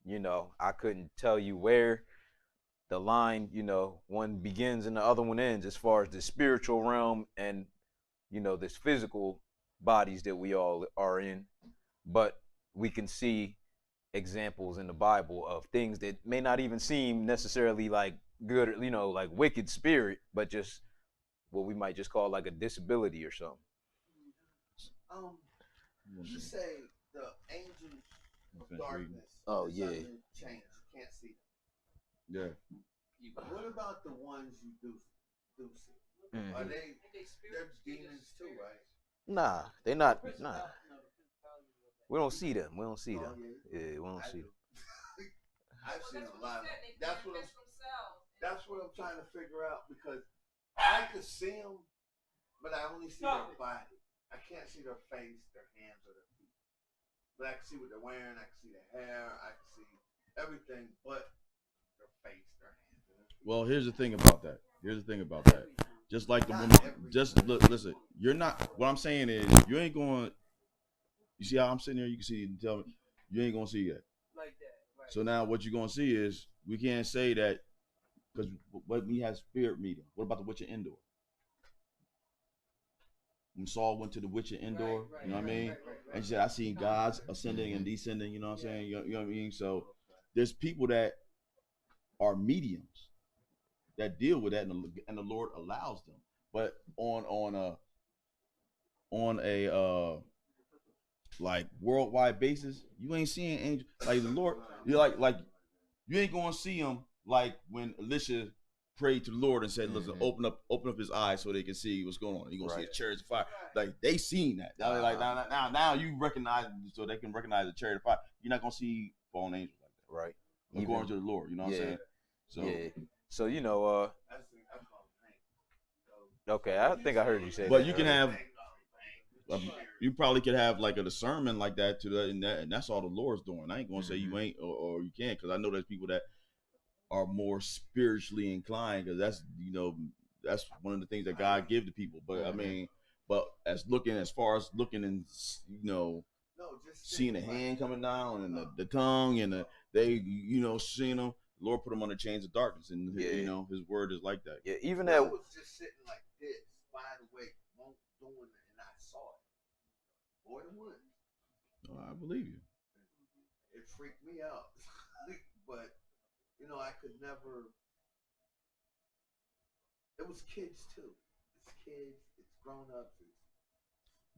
Speaker 3: you know, I couldn't tell you where the line, you know, one begins and the other one ends as far as the spiritual realm and, you know, this physical bodies that we all are in. But we can see examples in the Bible of things that may not even seem necessarily like good, you know, like wicked spirit, but just what we might just call like a disability or something.
Speaker 9: You say the angels of darkness.
Speaker 3: Oh yeah.
Speaker 9: Change. can't see them.
Speaker 1: Yeah.
Speaker 9: What about the ones you do see? Are they're demons too, right?
Speaker 3: Nah, they not. Nah, we don't see them. We don't see them. Yeah, we don't see them.
Speaker 9: I've seen a lot of them. That's what I'm trying to figure out, because I could see them, but I only see their body. I can't see their face, their hands, or their feet. But I can see what they're wearing. I can see their hair. I can see everything but their face, their hands.
Speaker 1: Well, here's the thing about that. Just like the woman, just listen. You're not. What I'm saying is, you ain't going. You see how I'm sitting here? You can see and tell me you ain't gonna see that.
Speaker 4: Like that. Right.
Speaker 1: So now what you're gonna see is we can't say that because what we have spirit meeting. What about the witch of Endor? When Saul went to the witch of Endor, you know what I mean? And she said, I seen gods ascending and descending, you know what I'm saying? You know what I mean? So there's people that are mediums that deal with that, and the Lord allows them. But on a like worldwide basis, you ain't seeing angels like the Lord. You're like you ain't gonna see them like when Elisha prayed to the Lord and said, "Listen, open up his eyes so they can see what's going on." You're gonna see a chariot of fire. Like they seen that. Now you recognize, so they can recognize the chariot of fire. You're not gonna see fallen angels like that,
Speaker 3: right?
Speaker 1: According to the Lord, you know what I'm saying? So
Speaker 3: so you know, okay, I think I heard you say.
Speaker 1: But you can have. You probably could have like a discernment like that to that, and that's all the Lord's doing. I ain't gonna say you ain't or you can't, because I know there's people that are more spiritually inclined, because that's that's one of the things that God give to people. But I mean, but as far as looking and seeing the hand coming down and the tongue and they seeing them, the Lord put them under chains of darkness, and His word is like that.
Speaker 3: Yeah, even
Speaker 9: I
Speaker 3: that.
Speaker 9: was just sitting like this, wide awake, doing it, and I saw it. More than once.
Speaker 1: Oh, I believe you.
Speaker 9: It freaked me out. But, I could never. It was kids, too. It's kids, it's grown-ups.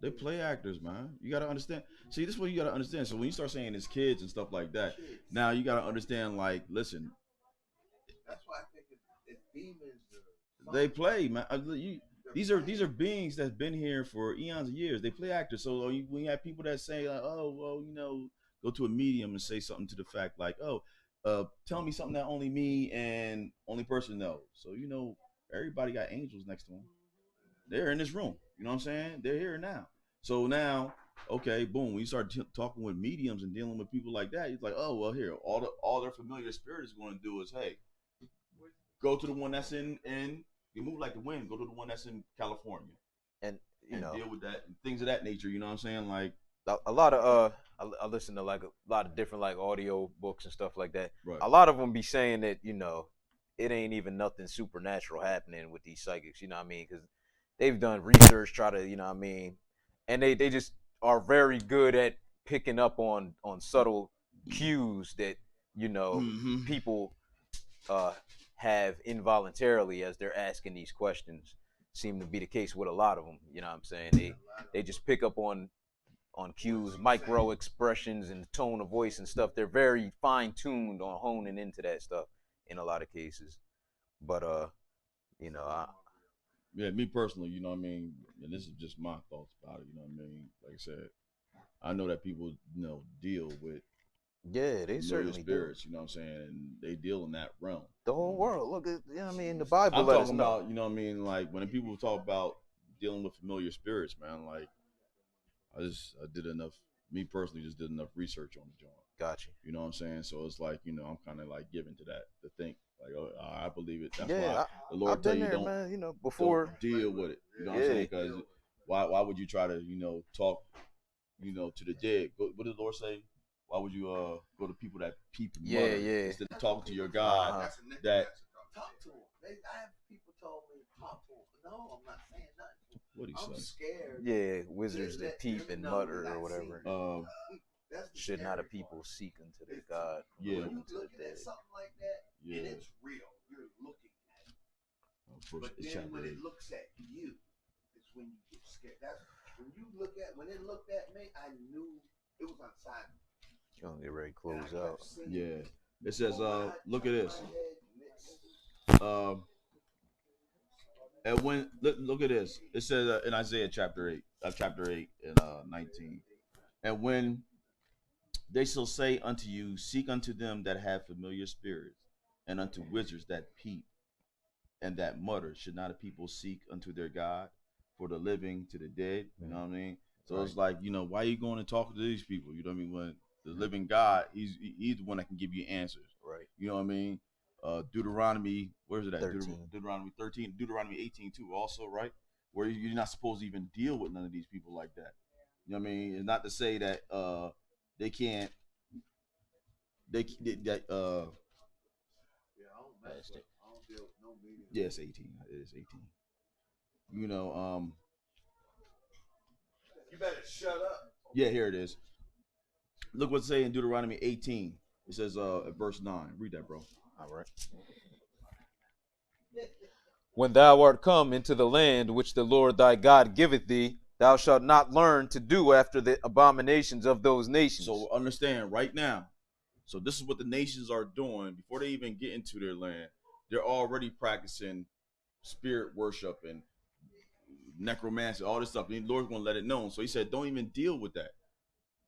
Speaker 1: They play actors, man. You got to understand. See, this is what you got to understand. So when you start saying it's kids and stuff like that, now you got to understand, like, listen.
Speaker 9: That's why I think it's demons.
Speaker 1: They play, man. These are beings that's been here for eons of years. They play actors. So when you have people that say, like, oh, well, go to a medium and say something to the fact like, oh, tell me something that only me and only person knows. So everybody got angels next to them. They're in this room. You know what I'm saying? They're here now. So now, okay, boom. When you start talking with mediums and dealing with people like that, it's like, oh, well, here, all their familiar spirit is going to do is, hey, go to the one that's in you move like the wind. Go to the one that's in California, and deal with that and things of that nature. You know what I'm saying? Like
Speaker 3: a lot of I listen to like a lot of different like audio books and stuff like that.
Speaker 1: Right.
Speaker 3: A lot of them be saying that it ain't even nothing supernatural happening with these psychics. You know what I mean? Because they've done research, try to and they just are very good at picking up on subtle cues that people have involuntarily as they're asking these questions. Seem to be the case with a lot of them. You know what I'm saying? They just pick up on cues, micro expressions and tone of voice and stuff. They're very fine tuned on honing into that stuff in a lot of cases. But
Speaker 1: me personally, you know what I mean, and this is just my thoughts about it. You know what I mean? Like I said, I know that people deal with
Speaker 3: they certainly
Speaker 1: spirits,
Speaker 3: do.
Speaker 1: You know what I'm saying, and they deal in that realm.
Speaker 3: The whole world. Look at the Bible.
Speaker 1: I'm talking about, you know what I mean, like when people talk about dealing with familiar spirits, man, like I did enough. Me personally, just did enough research on the joint.
Speaker 3: Gotcha.
Speaker 1: You know what I'm saying? So it's like I'm kind of like given to that to think like, oh, I believe it. That's why the Lord tell you don't, don't deal with it. You know what I'm saying? Because why would you try to talk to the dead? What did the Lord say? Why would you go to people that peep and mutter instead of talking to your God? That
Speaker 9: talk to him. I have people told me talk to him. No, I'm not saying nothing.
Speaker 1: What he
Speaker 9: I'm
Speaker 1: say?
Speaker 9: scared.
Speaker 3: Yeah, wizards that peep and mutter or whatever. Should not a people seek unto their God?
Speaker 1: Yeah.
Speaker 9: When you're looking at something like that, and it's real, you're looking at it. But then when it looks at you, it's when you get scared. That's when it looked at me, I knew it was on assignment.
Speaker 3: You're gonna get ready to close out.
Speaker 1: Yeah. It says, look at this. And when look at this, it says in Isaiah chapter 8 and 19. And when they shall say unto you, seek unto them that have familiar spirits, and unto wizards that peep and that mutter, should not a people seek unto their God, for the living to the dead? You know what I mean? So it's like, why are you going and talking to these people? You know what I mean? When the living God, he's the one that can give you answers.
Speaker 3: Right.
Speaker 1: You know what I mean? Deuteronomy, where is it at?
Speaker 3: 13.
Speaker 1: Deuteronomy 13, Deuteronomy 18 too, also, right? Where you're not supposed to even deal with none of these people like that. You know what I mean? It's not to say that they can't. Yeah, I don't deal with no media. Yeah, it's 18. It is 18. You better shut up. Yeah, here it is. Look what's saying in Deuteronomy 18. It says at verse 9. Read that, bro.
Speaker 3: All right. When thou art come into the land which the Lord thy God giveth thee, thou shalt not learn to do after the abominations of those nations.
Speaker 1: So understand right now. So this is what the nations are doing before they even get into their land. They're already practicing spirit worship and necromancy, all this stuff. And the Lord's going to let it known. So he said, don't even deal with that.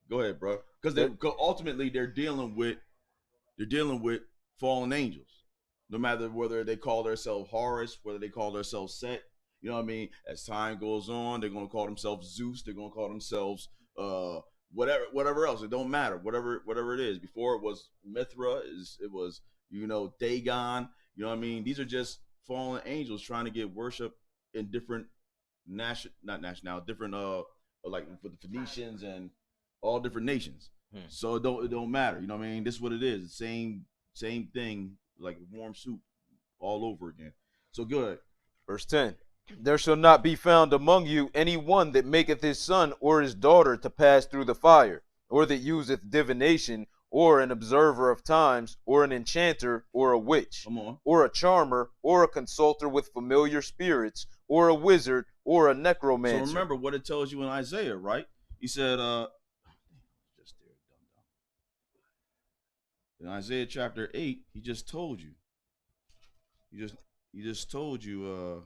Speaker 1: Go ahead, bro. Because ultimately they're dealing with fallen angels. No matter whether they call themselves Horus, whether they call themselves Set, you know what I mean? As time goes on, they're going to call themselves Zeus. They're going to call themselves whatever else. It don't matter. Whatever it is. Before it was Mithra, it was Dagon. You know what I mean? These are just fallen angels trying to get worship in different different like for the Phoenicians and all different nations. So it don't matter. You know what I mean? This is what it is. Same thing, like warm soup all over again. So good.
Speaker 3: Verse 10. There shall not be found among you any one that maketh his son or his daughter to pass through the fire, or that useth divination, or an observer of times, or an enchanter, or a witch, or a charmer, or a consulter with familiar spirits, or a wizard, or a necromancer.
Speaker 1: So remember what it tells you in Isaiah, right? He said, in Isaiah chapter 8, he just told you. He just told you,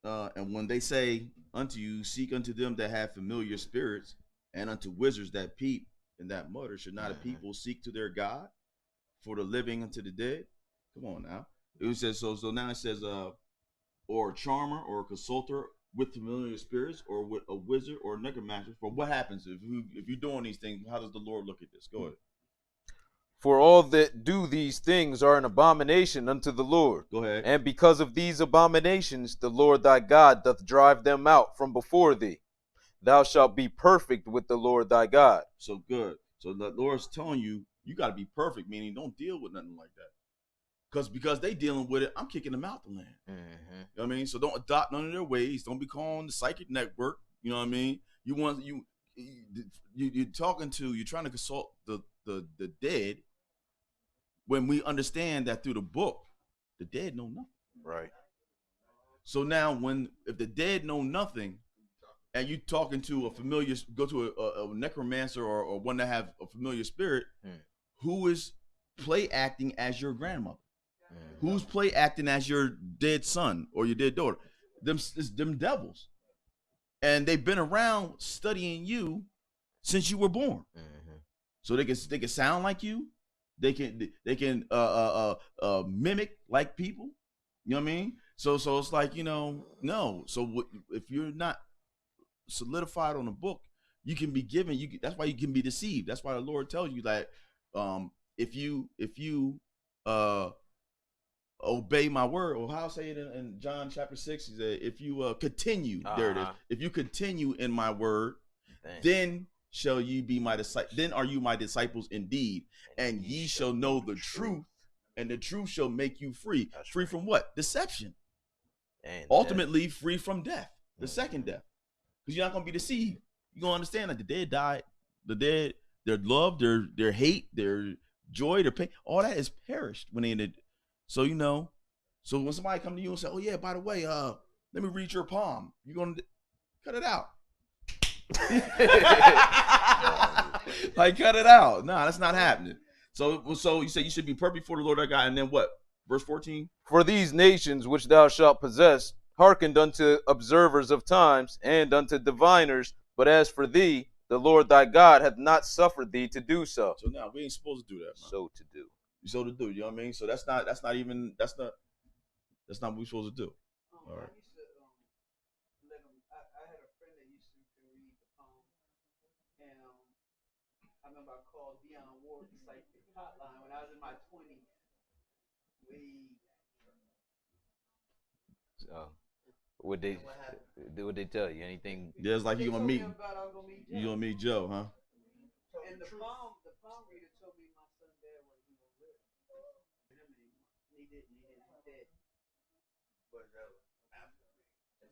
Speaker 1: and when they say unto you, seek unto them that have familiar spirits, and unto wizards that peep and that mutter, should not a people seek to their God, for the living unto the dead? Come on now. It says so now it says or a charmer or a consulter with familiar spirits, or with a wizard or a necromancer. For what happens if you're doing these things? How does the Lord look at this? Go ahead.
Speaker 3: For all that do these things are an abomination unto the Lord.
Speaker 1: Go ahead.
Speaker 3: And because of these abominations, the Lord thy God doth drive them out from before thee. Thou shalt be perfect with the Lord thy God.
Speaker 1: So good. So the Lord's telling you, you got to be perfect, meaning don't deal with nothing like that. Because they dealing with it, I'm kicking them out the land. You know what I mean? So don't adopt none of their ways. Don't be calling the psychic network. You know what I mean? You're trying to consult the dead, when we understand that through the book, the dead know nothing.
Speaker 3: Right.
Speaker 1: So now if the dead know nothing, and you talking to go to a necromancer or one that have a familiar spirit, who is play acting as your grandmother? Who's play acting as your dead son or your dead daughter? Them devils. And they've been around studying you since you were born. So they can sound like you. They can mimic like people. You know what I mean? So it's like, no. So if you're not solidified on the book, you can be given. That's why you can be deceived. That's why the Lord tells you that if you obey my word, or how I say it in John chapter 6, he said, if you continue, there it is. If you continue in my word, then shall you be my disciple. Then are you my disciples indeed, and ye shall know the truth, and the truth shall make you free. That's free from what? Deception. And ultimately free from death, the second death. Because you're not going to be deceived. You're going to understand that the dead died. The dead, their love, their hate, their joy, their pain, all that is perished when they ended. So, so when somebody come to you and say, oh yeah, by the way, let me read your palm, you're going to cut it out. Like, cut it out. No, that's not happening. So you say you should be perfect before the Lord our God, and then what? Verse 14.
Speaker 3: For these nations which thou shalt possess hearkened unto observers of times and unto diviners, but as for thee, the Lord thy God hath not suffered thee to do so.
Speaker 1: So now we ain't supposed to do that. Man.
Speaker 3: So to do.
Speaker 1: So to do. You know what I mean? So that's not what we're supposed to do. All right.
Speaker 4: I had a friend that used to read the poem, and I remember I called Dion Ward Psychic Hotline when I was in my 20s.
Speaker 3: Would they tell you anything?
Speaker 1: Yeah, it's like you gonna meet Joe, huh?
Speaker 4: And the palm reader told me my son dad wasn't gonna live. He didn't. He's dead. But that was after me.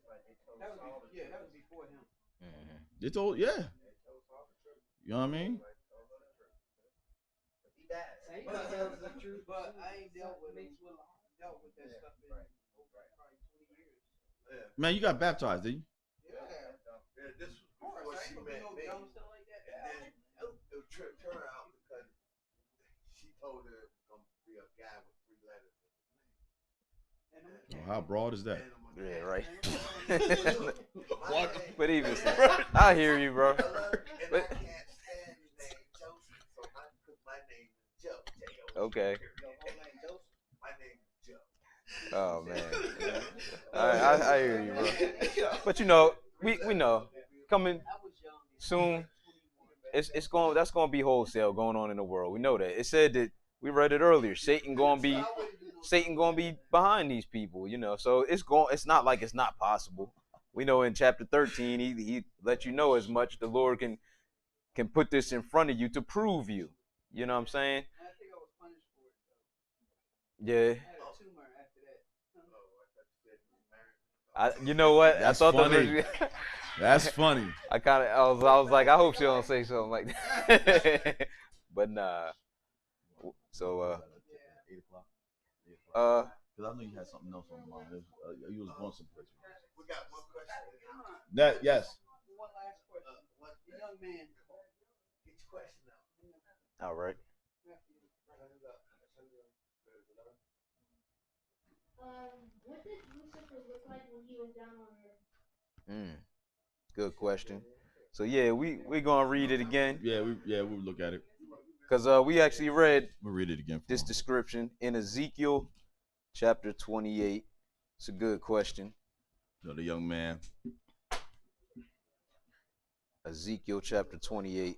Speaker 4: That was before him.
Speaker 3: Mm-hmm.
Speaker 1: They told, yeah. You know what I mean?
Speaker 4: He died. But I ain't dealt with that stuff in probably 20 years.
Speaker 1: Man, you got baptized, didn't you?
Speaker 9: Yeah, this was before she met me. And then it tripped her out because she told her it was going to be a guy with 3 letters.
Speaker 1: Oh, how broad is that?
Speaker 3: Yeah, right. But even so, I hear you, bro.
Speaker 9: And I can't stand the name Joseph, so my name is Joe.
Speaker 3: Okay.
Speaker 9: My name is Joe.
Speaker 3: Oh man. I hear you, bro. But you know, we know coming soon. That's gonna be wholesale going on in the world. We know that. It said that we read it earlier. Satan gonna be behind these people, you know. So it's not like it's not possible. We know in chapter 13 he let you know as much. The Lord can put this in front of you to prove you. You know what I'm saying?
Speaker 4: I think I was punished for it though.
Speaker 3: Yeah.
Speaker 4: I had a tumor after that.
Speaker 3: You know what?
Speaker 1: That's
Speaker 3: I thought
Speaker 1: funny. That's funny.
Speaker 3: I was like, I hope she don't say something like that. But nah. So
Speaker 1: 8 o'clock. Because I know you had something else on mind. You was going someplace.
Speaker 9: We got one question.
Speaker 1: Yes.
Speaker 4: One last question. The young man,
Speaker 9: Get your question out.
Speaker 3: all right.
Speaker 12: What did Lucifer look like when he was down on earth?
Speaker 3: Good question. So yeah, we gonna read it again.
Speaker 1: Yeah, we'll look at it.
Speaker 3: Cause we actually read
Speaker 1: We'll read it again.
Speaker 3: this description in Ezekiel chapter 28. It's a good question.
Speaker 1: The young man.
Speaker 3: Ezekiel chapter 28.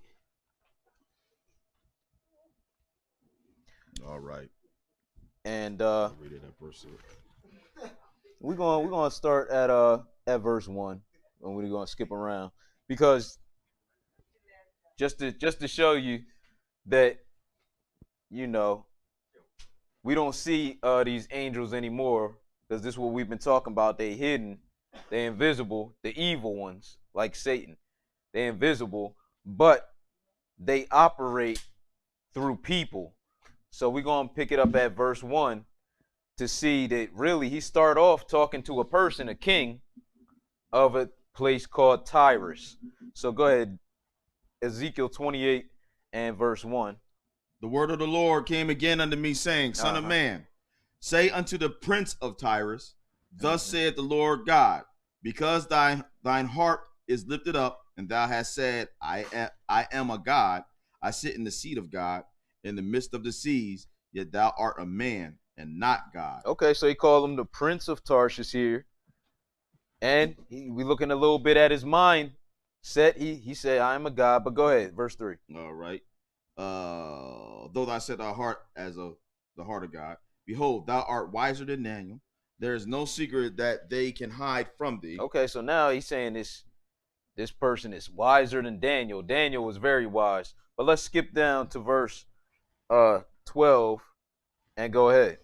Speaker 1: All right.
Speaker 3: And
Speaker 1: Read it at verse 6.
Speaker 3: we're gonna start at verse 1, and we're gonna skip around because just to show you that, you know, we don't see these angels anymore, because this is what we've been talking about. They hidden, they invisible, the evil ones like Satan. They invisible, but they operate through people. So we're gonna pick it up at verse 1 to see that really he started off talking to a person, a king of a place called Tyrus. So go ahead, Ezekiel 28 and verse 1.
Speaker 1: The word of the Lord came again unto me, saying, Son of man, say unto the prince of Tyrus, Thus saith the Lord God, because thine heart is lifted up, and thou hast said, I am a God, I sit in the seat of God, in the midst of the seas, yet thou art a man, and not God.
Speaker 3: Okay, so he called him the prince of Tarshish here. And we looking a little bit at his mind set. He said, I am a God, but go ahead, verse 3.
Speaker 1: All right. Though thou set thy heart as the heart of God, behold, thou art wiser than Daniel. There is no secret that they can hide from thee.
Speaker 3: Okay, so now he's saying this person is wiser than Daniel. Daniel was very wise. But let's skip down to verse 12 and go ahead.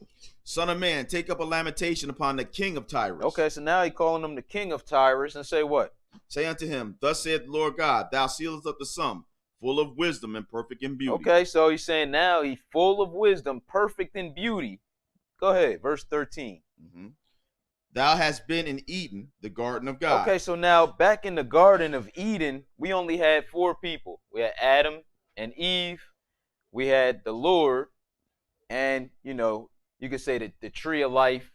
Speaker 1: Son of man, take up a lamentation upon the king of Tyrus.
Speaker 3: Okay, so now he's calling him the king of Tyrus, and say what?
Speaker 1: Say unto him, Thus saith the Lord God, thou sealest up the sum, full of wisdom and perfect in beauty.
Speaker 3: Okay, so he's saying now he's full of wisdom, perfect in beauty. Go ahead, verse 13.
Speaker 1: Mm-hmm. Thou hast been in Eden, the garden of God.
Speaker 3: Okay, so now back in the Garden of Eden, we only had 4 people. We had Adam and Eve. we had the Lord, and you could say that the tree of life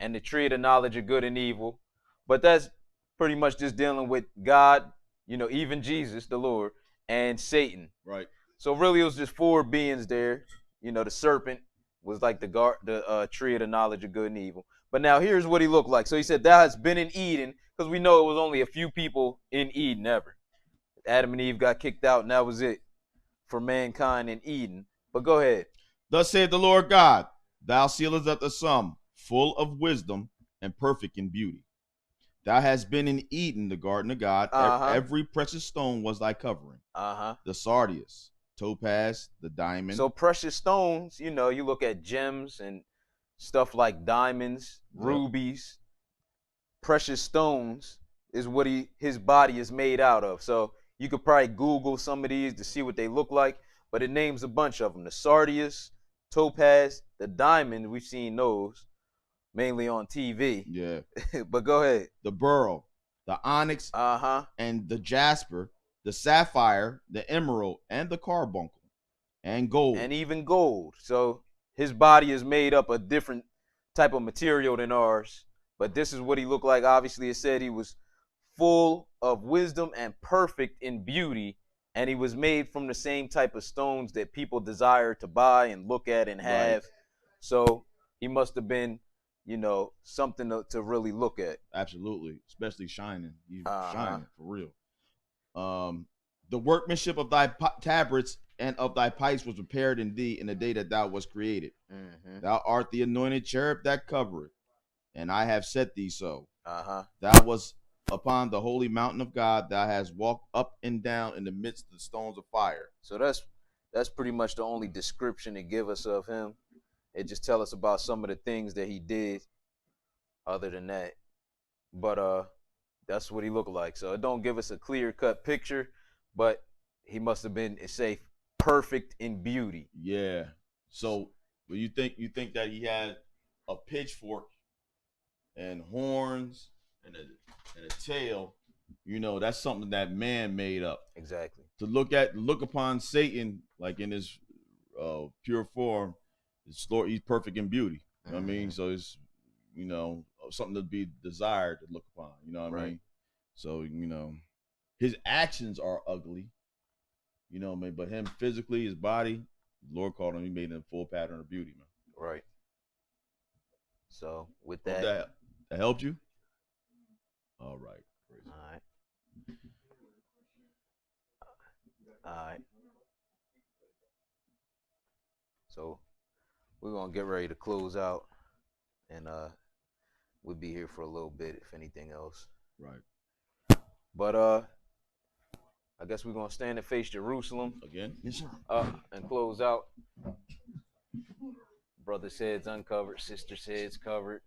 Speaker 3: and the tree of the knowledge of good and evil, but that's pretty much just dealing with God, even Jesus, the Lord, and Satan.
Speaker 1: Right.
Speaker 3: So really, it was just 4 beings there. The serpent was like the tree of the knowledge of good and evil. But now here's what he looked like. So he said, "Thou hast been in Eden," because we know it was only a few people in Eden ever. Adam and Eve got kicked out, and that was it for mankind in Eden. But go ahead.
Speaker 1: Thus saith the Lord God, thou sealest up the sum, full of wisdom and perfect in beauty. Thou hast been in Eden, the garden of God. Every precious stone was thy covering. The sardius, topaz, the diamond.
Speaker 3: So precious stones, you look at gems and stuff like diamonds, rubies. Precious stones is what his body is made out of. So you could probably Google some of these to see what they look like, but it names a bunch of them. The sardius, topaz, the diamond, we've seen those mainly on TV.
Speaker 1: Yeah.
Speaker 3: But go ahead.
Speaker 1: The beryl, the onyx, and the jasper, the sapphire, the emerald, and the carbuncle, and gold.
Speaker 3: And even gold. So his body is made up a different type of material than ours. But this is what he looked like. Obviously, it said he was full of wisdom and perfect in beauty. And he was made from the same type of stones that people desire to buy and look at and have. Right. So he must have been, something to really look at.
Speaker 1: Absolutely. Especially shining. He's shining for real. The workmanship of thy tabrets and of thy pipes was prepared in thee in the day that thou wast created. Thou art the anointed cherub that covereth, and I have set thee so. Thou was upon the holy mountain of God. Thou hast walked up and down in the midst of the stones of fire.
Speaker 3: So that's pretty much the only description they give us of him. It just tell us about some of the things that he did other than that. But that's what he looked like. So it don't give us a clear-cut picture, but he must have been, perfect in beauty.
Speaker 1: Yeah. So you think that he had a pitchfork and horns and a tail, that's something that man made up.
Speaker 3: Exactly.
Speaker 1: To look upon Satan like in his pure form, he's perfect in beauty. You know what I mean? So it's something to be desired to look upon. You know what I mean? So his actions are ugly. But him physically, his body, the Lord called him. He made him a full pattern of beauty, man.
Speaker 3: Right. So with that
Speaker 1: helped you? All right. Crazy.
Speaker 3: All right. So we're gonna get ready to close out, and we'll be here for a little bit if anything else.
Speaker 1: Right.
Speaker 3: But I guess we're gonna stand and face Jerusalem
Speaker 1: again. Yes, sir.
Speaker 3: And close out. Brother's heads uncovered, sister's heads covered.